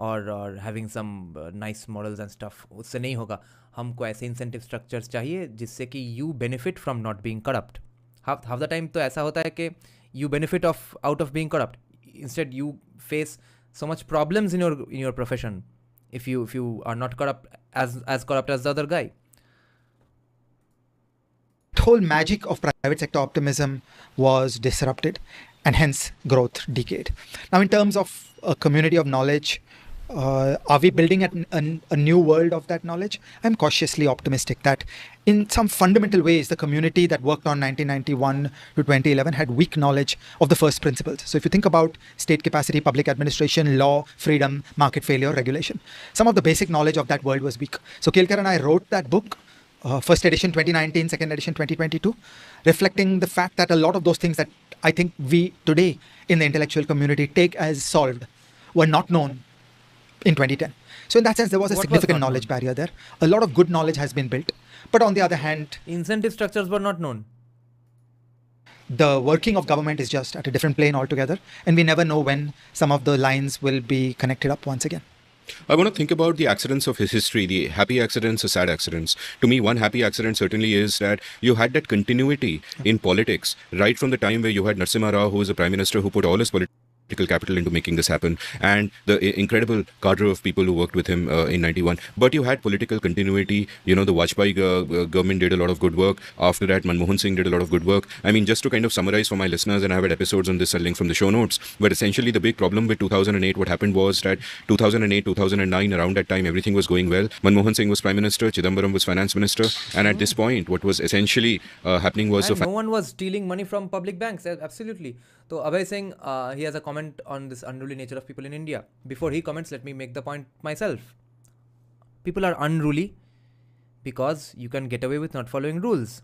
or having some nice morals and stuff. उससे नहीं होगा. हमको ऐसे incentive structures चाहिए जिससे कि you benefit from not being corrupt. half the time तो ऐसा होता है कि you benefit out of being corrupt. Instead you face so much problems in your profession if you are not corrupt as corrupt as the other guy. whole magic of private sector optimism was disrupted, and hence growth decayed. Now, in terms of a community of knowledge, are we building a new world of that knowledge? I'm cautiously optimistic that in some fundamental ways, the community that worked on 1991 to 2011 had weak knowledge of the first principles. So if you think about state capacity, public administration, law, freedom, market failure, regulation, some of the basic knowledge of that world was weak. So Kelkar and I wrote that book, first edition 2019, second edition 2022, reflecting the fact that a lot of those things that I think we today in the intellectual community take as solved were not known in 2010. So in that sense, there was a significant knowledge barrier there. A lot of good knowledge has been built. But on the other hand, incentive structures were not known. The working of government is just at a different plane altogether. And we never know when some of the lines will be connected up once again. I want to think about the accidents of his history, the happy accidents, the sad accidents. To me, one happy accident certainly is that you had that continuity in politics right from the time where you had Narasimha Rao, who was the Prime Minister, who put all his political capital into making this happen, and the incredible cadre of people who worked with him in 91. But you had political continuity. You know, the Vajpayee government did a lot of good work. After that, Manmohan Singh did a lot of good work. I mean, just to kind of summarize for my listeners, and I have had episodes on this, I'll link from the show notes, but essentially the big problem with 2008, what happened was that 2008, 2009, around that time, everything was going well. Manmohan Singh was Prime Minister, Chidambaram was Finance Minister, and at this point, what was essentially happening was... And no one was stealing money from public banks, absolutely. So Abhay Singh, he has a comment on this unruly nature of people in India. Before he comments, let me make the point myself. People are unruly because you can get away with not following rules.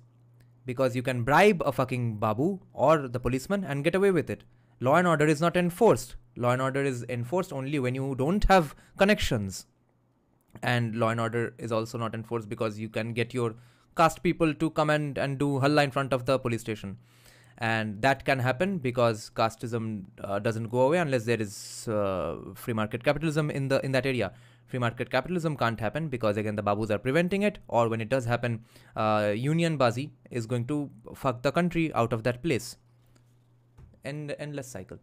Because you can bribe a fucking babu or the policeman and get away with it. Law and order is not enforced. Law and order is enforced only when you don't have connections. And law and order is also not enforced because you can get your caste people to come and do halla in front of the police station. And that can happen because casteism doesn't go away unless there is free market capitalism in that area. Free market capitalism can't happen because again the babus are preventing it, or when it does happen, union bazi is going to fuck the country out of that place. Endless cycle.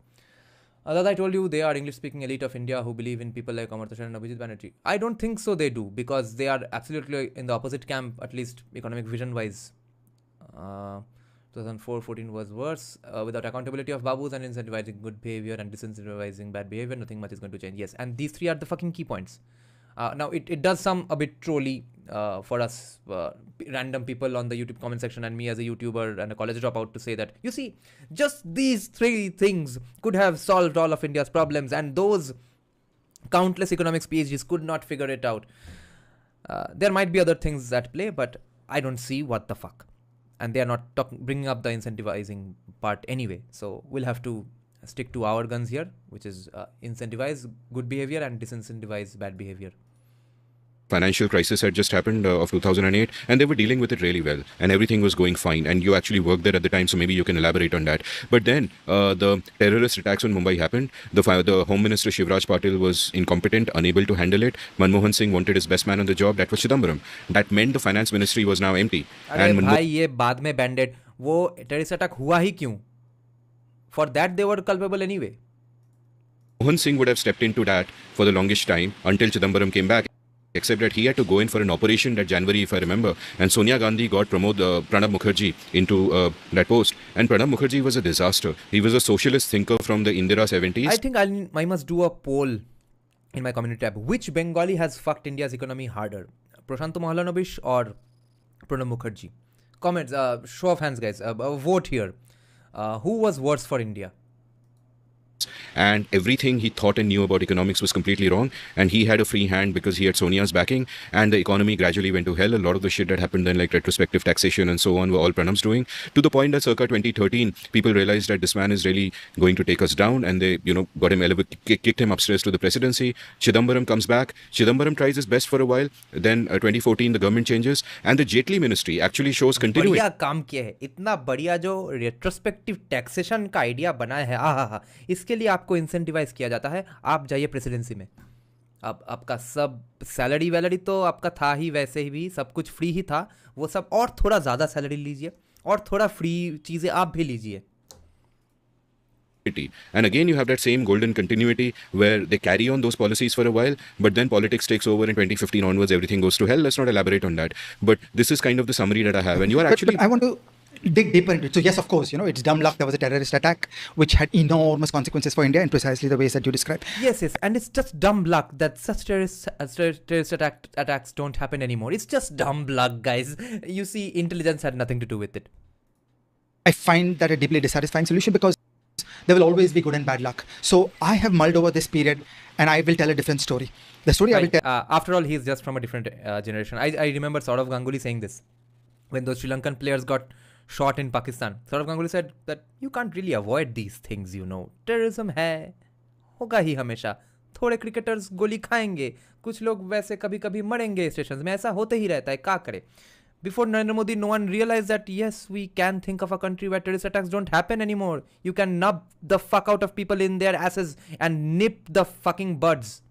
As I told you, they are English-speaking elite of India who believe in people like Amartya Sen and Abhijit Banerjee. I don't think so they do, because they are absolutely in the opposite camp, at least economic vision-wise. 2004-14 was worse. Without accountability of babus and incentivizing good behavior and disincentivizing bad behavior, nothing much is going to change. Yes, and these three are the fucking key points. Now, it does sound a bit trolly for us random people on the YouTube comment section and me as a YouTuber and a college dropout to say that, you see, just these three things could have solved all of India's problems, and those countless economics PhDs could not figure it out. There might be other things at play, but I don't see what the fuck. and they are not bringing up the incentivizing part anyway. So we'll have to stick to our guns here, which is incentivize good behavior and disincentivize bad behavior. Financial crisis had just happened of 2008, and they were dealing with it really well, and everything was going fine. And you actually worked there at the time, so maybe you can elaborate on that. But then the terrorist attacks on Mumbai happened. The Home Minister Shivraj Patil was incompetent, unable to handle it. Manmohan Singh wanted his best man on the job. That was Chidambaram. That meant the finance ministry was now empty. अरे भाई ये बाद में बैंडेड वो terrorist attack हुआ ही क्यों? For that they were culpable anyway. Manmohan Singh would have stepped into that for the longest time until Chidambaram came back. Except that he had to go in for an operation that January, if I remember. And Sonia Gandhi got Pranab Mukherjee into that post. And Pranab Mukherjee was a disaster. He was a socialist thinker from the Indira 70s. I think I must do a poll in my community tab. Which Bengali has fucked India's economy harder? Prashanto Mahalanobish or Pranab Mukherjee? Comments, show of hands, guys. Vote here. Who was worse for India? And everything he thought and knew about economics was completely wrong, and he had a free hand because he had Sonia's backing, and the economy gradually went to hell. A lot of the shit that happened then, like retrospective taxation and so on, were all Pranab's doing, to the point that circa 2013 people realized that this man is really going to take us down, and they got him kicked him upstairs to the presidency. Chidambaram comes back. Chidambaram tries his best for a while, then 2014 the government changes, and the Jaitley ministry actually shows continuing. बढ़िया काम किया है, इतना बढ़िया जो retrospective taxation का idea बनाया है, आहा, इसके लिए आपको इंसेंटिवाइज किया जाता है. आप जाइए प्रेसिडेंसी में, अब आपका सब सैलरी वैलरी तो आपका था ही, वैसे ही भी सब कुछ फ्री ही था, वो सब और थोड़ा ज़्यादा सैलरी लीजिए और थोड़ा फ्री चीज़ें आप भी लीजिए. And again, you have that same golden continuity where they carry on those policies for a while, but then politics takes over in 2015 onwards, everything goes to hell. Let's not elaborate on that. But this is kind of the summary that I have. And you are actually... But I want to dig deeper into it. So yes, of course, it's dumb luck. There was a terrorist attack which had enormous consequences for India in precisely the ways that you described. Yes, and it's just dumb luck that such terrorist attacks don't happen anymore. It's just dumb luck, guys. You see, intelligence had nothing to do with it. I find that a deeply dissatisfying solution because there will always be good and bad luck. So I have mulled over this period and I will tell a different story. The story I will tell... after all, he's just from a different generation. I remember Saurav Ganguly saying this. When those Sri Lankan players got shot in Pakistan, Saurav Ganguly said that you can't really avoid these things, Terrorism है, होगा ही हमेशा. थोड़े cricketers गोली खाएंगे, कुछ लोग वैसे कभी कभी मरेंगे स्टेशंस में, ऐसा होते ही रहता है, क्या करे. Before Narendra Modi, no one realized that yes, we can think of a country where terrorist attacks don't happen anymore. You can nub the fuck out of people in their asses and nip the fucking buds.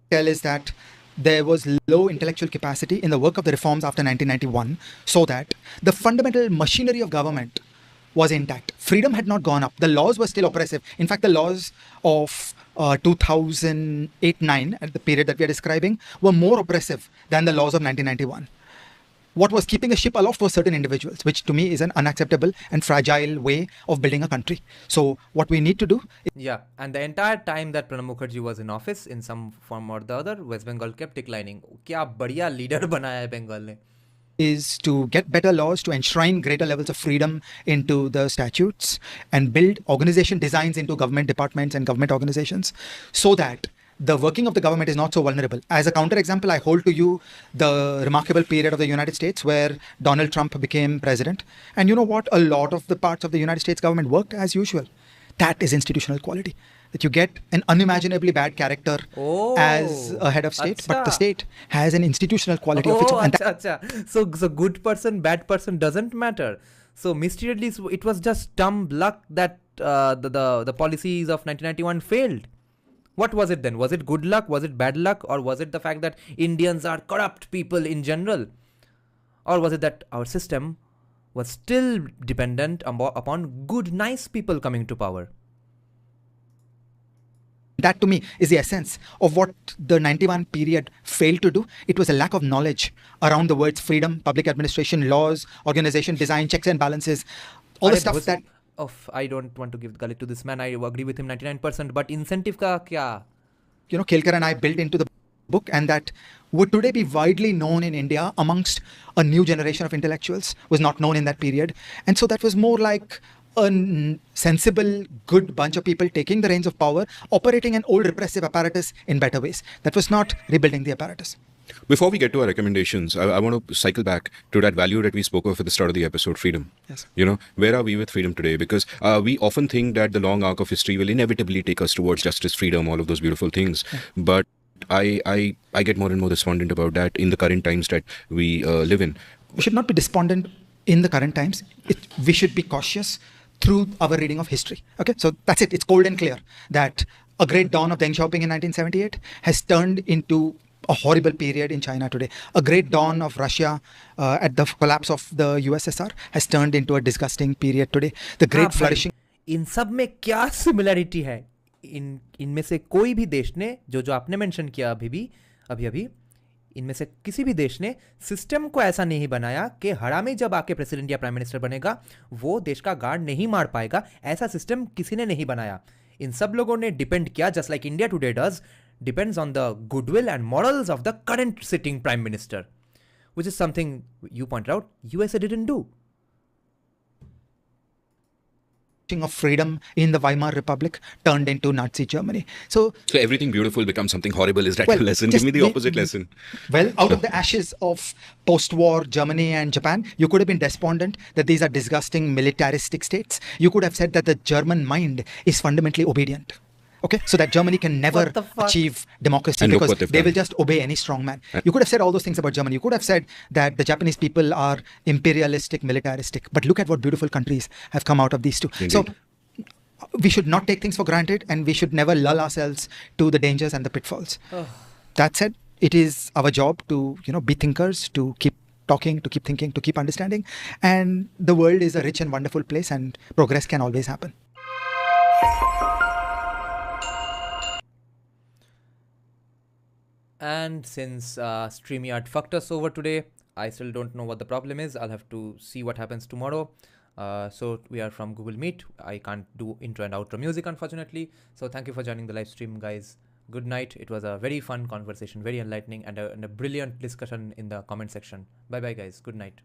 Tell is that there was low intellectual capacity in the work of the reforms after 1991, so that the fundamental machinery of government was intact. Freedom had not gone up. The laws were still oppressive. In fact, the laws of 2008-9, at the period that we are describing, were more oppressive than the laws of 1991. What was keeping the ship aloft was certain individuals, which to me is an unacceptable and fragile way of building a country. So what we need to do... Yeah, and the entire time that Pranab Mukherjee was in office, in some form or the other, West Bengal kept declining. Kya badhiya leader banaya hai Bengal ne. Is to get better laws, to enshrine greater levels of freedom into the statutes and build organization designs into government departments and government organizations so that the working of the government is not so vulnerable. As a counterexample, I hold to you the remarkable period of the United States where Donald Trump became president. And you know what? A lot of the parts of the United States government worked as usual. That is institutional quality. That you get an unimaginably bad character as a head of state, but the state has an institutional quality of its own. So good person, bad person doesn't matter. So mysteriously, it was just dumb luck that the policies of 1991 failed. What was it then? Was it good luck? Was it bad luck? Or was it the fact that Indians are corrupt people in general? Or was it that our system was still dependent upon good, nice people coming to power? That to me is the essence of what the 91 period failed to do. It was a lack of knowledge around the words freedom, public administration, laws, organization, design, checks and balances. All the stuff that... I don't want to give galit to this man. I agree with him 99%. But incentive ka kya? Kelkar and I built into the book, and that would today be widely known in India amongst a new generation of intellectuals, was not known in that period. And so that was more like a sensible, good bunch of people taking the reins of power, operating an old repressive apparatus in better ways. That was not rebuilding the apparatus. Before we get to our recommendations, I want to cycle back to that value that we spoke of at the start of the episode, freedom. Yes. Where are we with freedom today? Because we often think that the long arc of history will inevitably take us towards justice, freedom, all of those beautiful things. Yeah. But I get more and more despondent about that in the current times that we live in. We should not be despondent in the current times. We should be cautious through our reading of history. Okay, so that's it. It's cold and clear that a great dawn of Deng Xiaoping in 1978 has turned into a horrible period in China today. A great dawn of Russia at the collapse of the USSR has turned into a disgusting period today. The great flourishing. इन सब में क्या similarity है? इनमें से कोई भी देश ने जो आपने मेंशन किया अभी इनमें से किसी भी देश ने सिस्टम को ऐसा नहीं बनाया कि हरामी जब आके प्रेसिडेंट या प्राइम मिनिस्टर बनेगा वो देश का गार्ड नहीं मार पाएगा. ऐसा सिस्टम किसी ने नहीं बनाया. इन सब लोगों ने डिपेंड किया, just like India today does, depends on the goodwill and morals of the current sitting prime minister, which is something you pointed out USA didn't do. Of freedom in the Weimar Republic turned into Nazi Germany. So everything beautiful becomes something horrible. Is that your lesson? Give me the opposite lesson. Well, out of the ashes of post-war Germany and Japan, you could have been despondent that these are disgusting militaristic states. You could have said that the German mind is fundamentally obedient. Okay, so that Germany can never achieve democracy because they will just obey any strong man. You could have said all those things about Germany. You could have said that the Japanese people are imperialistic, militaristic. But look at what beautiful countries have come out of these two. Indeed. So we should not take things for granted, and we should never lull ourselves to the dangers and the pitfalls. That said, it is our job to be thinkers, to keep talking, to keep thinking, to keep understanding. And the world is a rich and wonderful place, and progress can always happen. And since StreamYard fucked us over today, I still don't know what the problem is. I'll have to see what happens tomorrow. So we are from Google Meet. I can't do intro and outro music, unfortunately. So thank you for joining the live stream, guys. Good night. It was a very fun conversation, very enlightening, and a brilliant discussion in the comment section. Bye-bye, guys. Good night.